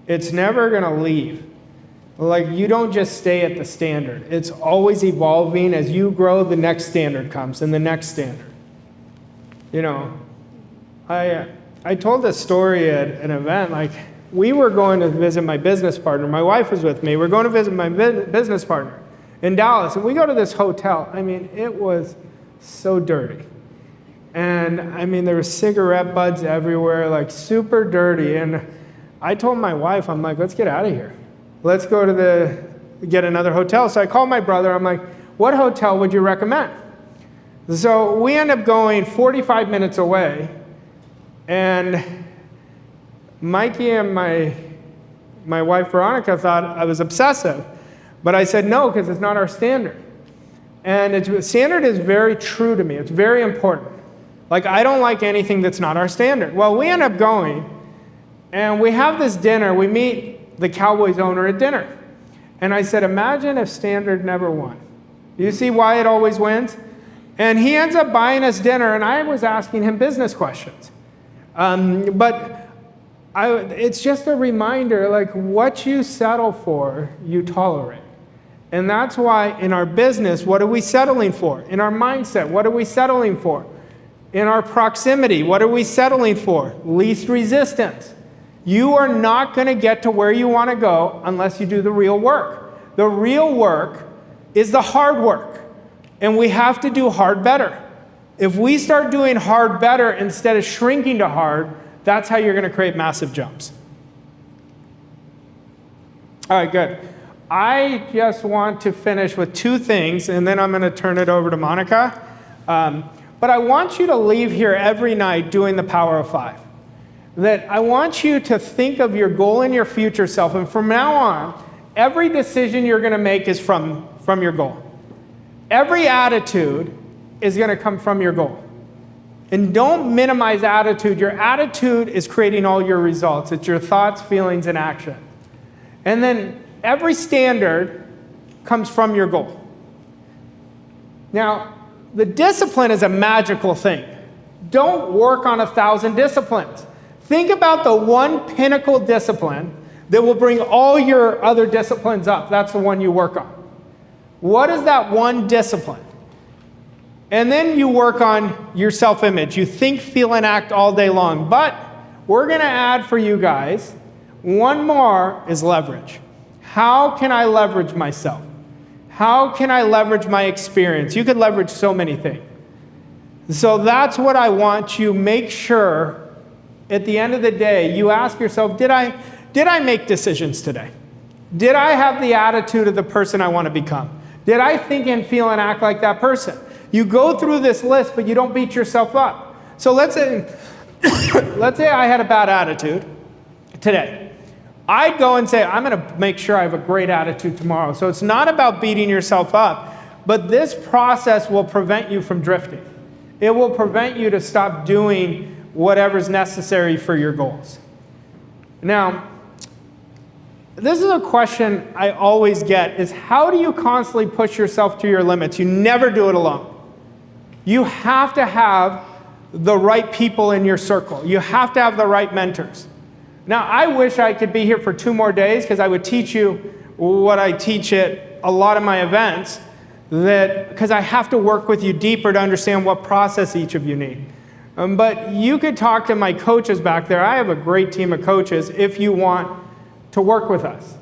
It's never going to leave. Like, you don't just stay at the standard. It's always evolving. As you grow, the next standard comes, and the next standard. You know, I told this story at an event, like, we were going to visit my business partner. My wife was with me. We're going to visit my business partner in Dallas. And we go to this hotel. I mean, it was so dirty. And I mean, there were cigarette butts everywhere, like super dirty. And I told my wife, I'm like, let's get out of here. Let's go to get another hotel. So I called my brother. I'm like, what hotel would you recommend? So we end up going 45 minutes away. And Mikey and my wife Veronica thought I was obsessive, but I said no, because it's not our standard. And standard is very true to me. It's very important. Like, I don't like anything that's not our standard. Well, we end up going, and we have this dinner. We meet the Cowboys owner at dinner. And I said, imagine if standard never won. You see why it always wins? And he ends up buying us dinner, and I was asking him business questions. It's just a reminder, like, what you settle for, you tolerate. And that's why in our business, what are we settling for? In our mindset, what are we settling for? In our proximity, what are we settling for? Least resistance. You are not going to get to where you want to go unless you do the real work. The real work is the hard work. And we have to do hard better. If we start doing hard better instead of shrinking to hard, that's how you're going to create massive jumps. All right, good. I just want to finish with 2 things, and then I'm going to turn it over to Monica. But I want you to leave here every night doing the power of 5. That I want you to think of your goal and your future self, and from now on, every decision you're going to make is from your goal. Every attitude is going to come from your goal. And don't minimize attitude. Your attitude is creating all your results. It's your thoughts, feelings, and action. And then every standard comes from your goal. Now, the discipline is a magical thing. Don't work on 1,000 disciplines. Think about the one pinnacle discipline that will bring all your other disciplines up. That's the one you work on. What is that one discipline? And then you work on your self-image. You think, feel, and act all day long. But we're going to add for you guys, one more is leverage. How can I leverage myself? How can I leverage my experience? You could leverage so many things. So that's what I want you make sure at the end of the day, you ask yourself, did I make decisions today? Did I have the attitude of the person I want to become? Did I think and feel and act like that person? You go through this list, but you don't beat yourself up. So let's say I had a bad attitude today. I'd go and say, I'm going to make sure I have a great attitude tomorrow. So it's not about beating yourself up, but this process will prevent you from drifting. It will prevent you to stop doing whatever's necessary for your goals. Now, this is a question I always get, is how do you constantly push yourself to your limits? You never do it alone. You have to have the right people in your circle. You have to have the right mentors. Now, I wish I could be here for 2 more days because I would teach you what I teach at a lot of my events, that because I have to work with you deeper to understand what process each of you need. But you could talk to my coaches back there. I have a great team of coaches if you want to work with us.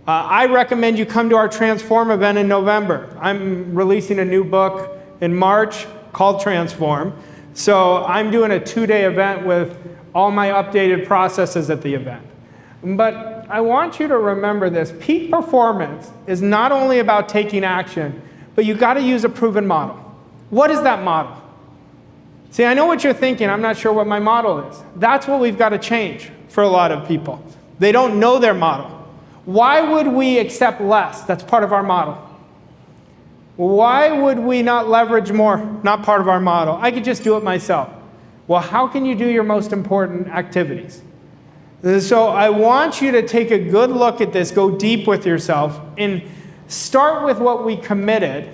I recommend you come to our Transform event in November. I'm releasing a new book in March called Transform. So I'm doing a 2-day event with all my updated processes at the event. But I want you to remember this. Peak performance is not only about taking action, but you got to use a proven model. What is that model? See, I know what you're thinking. I'm not sure what my model is. That's what we've got to change for a lot of people. They don't know their model. Why would we accept less? That's part of our model. Why would we not leverage more? Not part of our model. I could just do it myself. Well, how can you do your most important activities? So I want you to take a good look at this, go deep with yourself, and start with what we committed,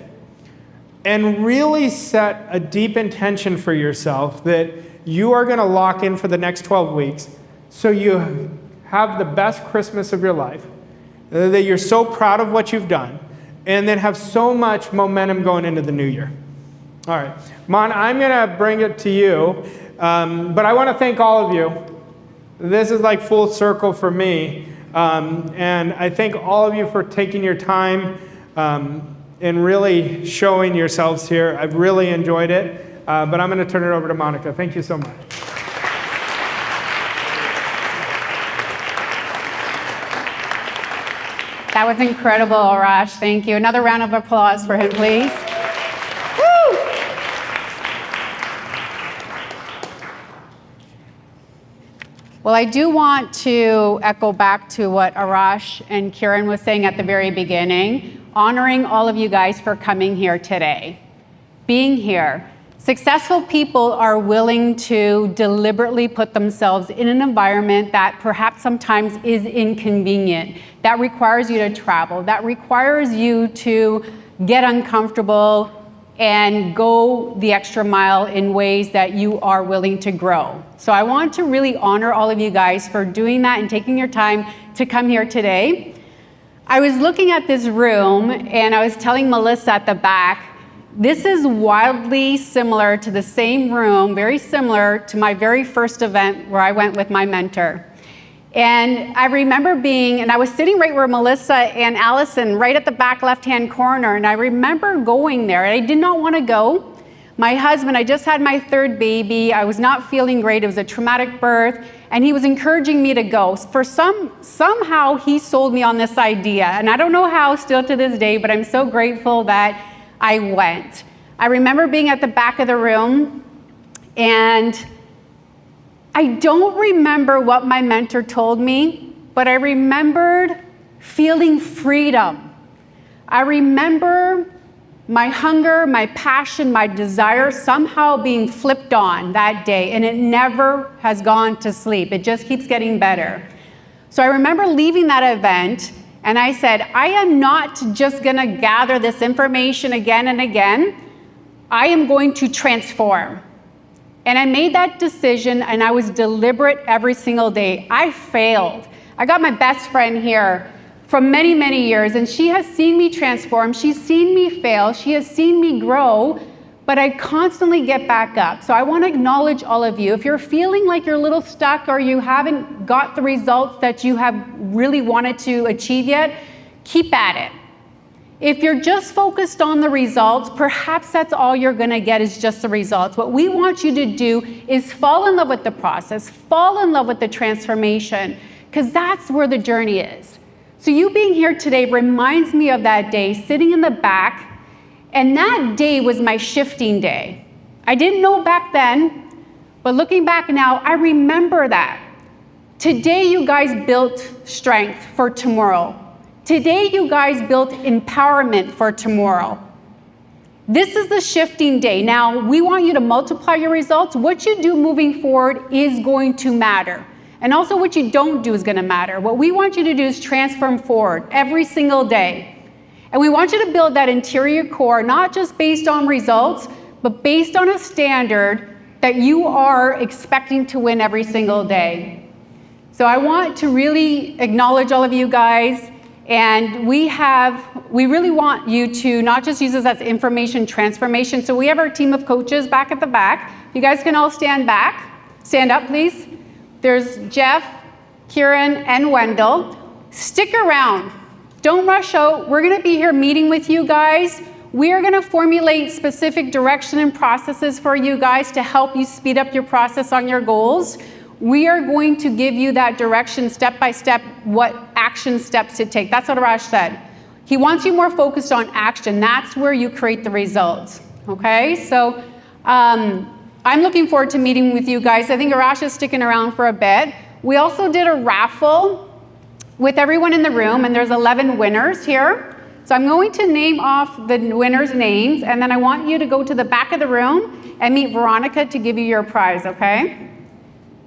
and really set a deep intention for yourself that you are going to lock in for the next 12 weeks so you have the best Christmas of your life, that you're so proud of what you've done, and then have so much momentum going into the new year. All right. Mon, I'm going to bring it to you, but I want to thank all of you. This is like full circle for me, and I thank all of you for taking your time and really showing yourselves here. I've really enjoyed it, but I'm going to turn it over to Monica. Thank you so much. That was incredible, Arash. Thank you. Another round of applause for him, please. Woo! Well, I do want to echo back to what Arash and Kieran was saying at the very beginning, honoring all of you guys for coming here today, being here. Successful people are willing to deliberately put themselves in an environment that perhaps sometimes is inconvenient, that requires you to travel, that requires you to get uncomfortable and go the extra mile in ways that you are willing to grow. So I want to really honor all of you guys for doing that and taking your time to come here today. I was looking at this room and I was telling Melissa at the back, this is wildly similar to the same room, very similar to my very first event where I went with my mentor. And I remember and I was sitting right where Melissa and Allison, right at the back left-hand corner, and I remember going there, and I did not want to go. My husband, I just had my third baby, I was not feeling great, it was a traumatic birth, and he was encouraging me to go. Somehow he sold me on this idea, and I don't know how still to this day, but I'm so grateful that I went. I remember being at the back of the room, and I don't remember what my mentor told me, but I remembered feeling freedom. I remember my hunger, my passion, my desire somehow being flipped on that day, and it never has gone to sleep. It just keeps getting better. So I remember leaving that event, and I said, I am not just going to gather this information again and again. I am going to transform. And I made that decision, and I was deliberate every single day. I failed. I got my best friend here from many, many years, and she has seen me transform. She's seen me fail. She has seen me grow, but I constantly get back up. So I want to acknowledge all of you. If you're feeling like you're a little stuck or you haven't got the results that you have really wanted to achieve yet, keep at it. If you're just focused on the results, perhaps that's all you're going to get is just the results. What we want you to do is fall in love with the process, fall in love with the transformation, because that's where the journey is. So you being here today reminds me of that day, sitting in the back, and that day was my shifting day. I didn't know back then, but looking back now, I remember that. Today you guys built strength for tomorrow. Today, you guys built empowerment for tomorrow. This is the shifting day. Now, we want you to multiply your results. What you do moving forward is going to matter. And also what you don't do is going to matter. What we want you to do is transform forward every single day. And we want you to build that interior core, not just based on results, but based on a standard that you are expecting to win every single day. So I want to really acknowledge all of you guys And we really want you to not just use this as information transformation. So we have our team of coaches back at the back. You guys can all stand back. Stand up, please. There's Jeff, Kieran, and Wendell. Stick around. Don't rush out. We're going to be here meeting with you guys. We are going to formulate specific direction and processes for you guys to help you speed up your process on your goals. We are going to give you that direction step by step, what action steps to take. That's what Arash said. He wants you more focused on action. That's where you create the results. Okay? So I'm looking forward to meeting with you guys. I think Arash is sticking around for a bit. We also did a raffle with everyone in the room, and there's 11 winners here. So I'm going to name off the winners' names, and then I want you to go to the back of the room and meet Veronica to give you your prize, okay?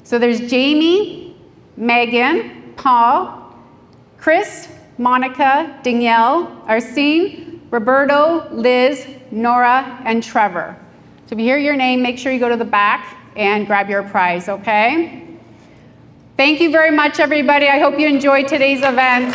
So there's Jamie, Megan, Paul, Chris, Monica, Danielle, Arsene, Roberto, Liz, Nora, and Trevor. So if you hear your name, make sure you go to the back and grab your prize, okay? Thank you very much, everybody. I hope you enjoyed today's event.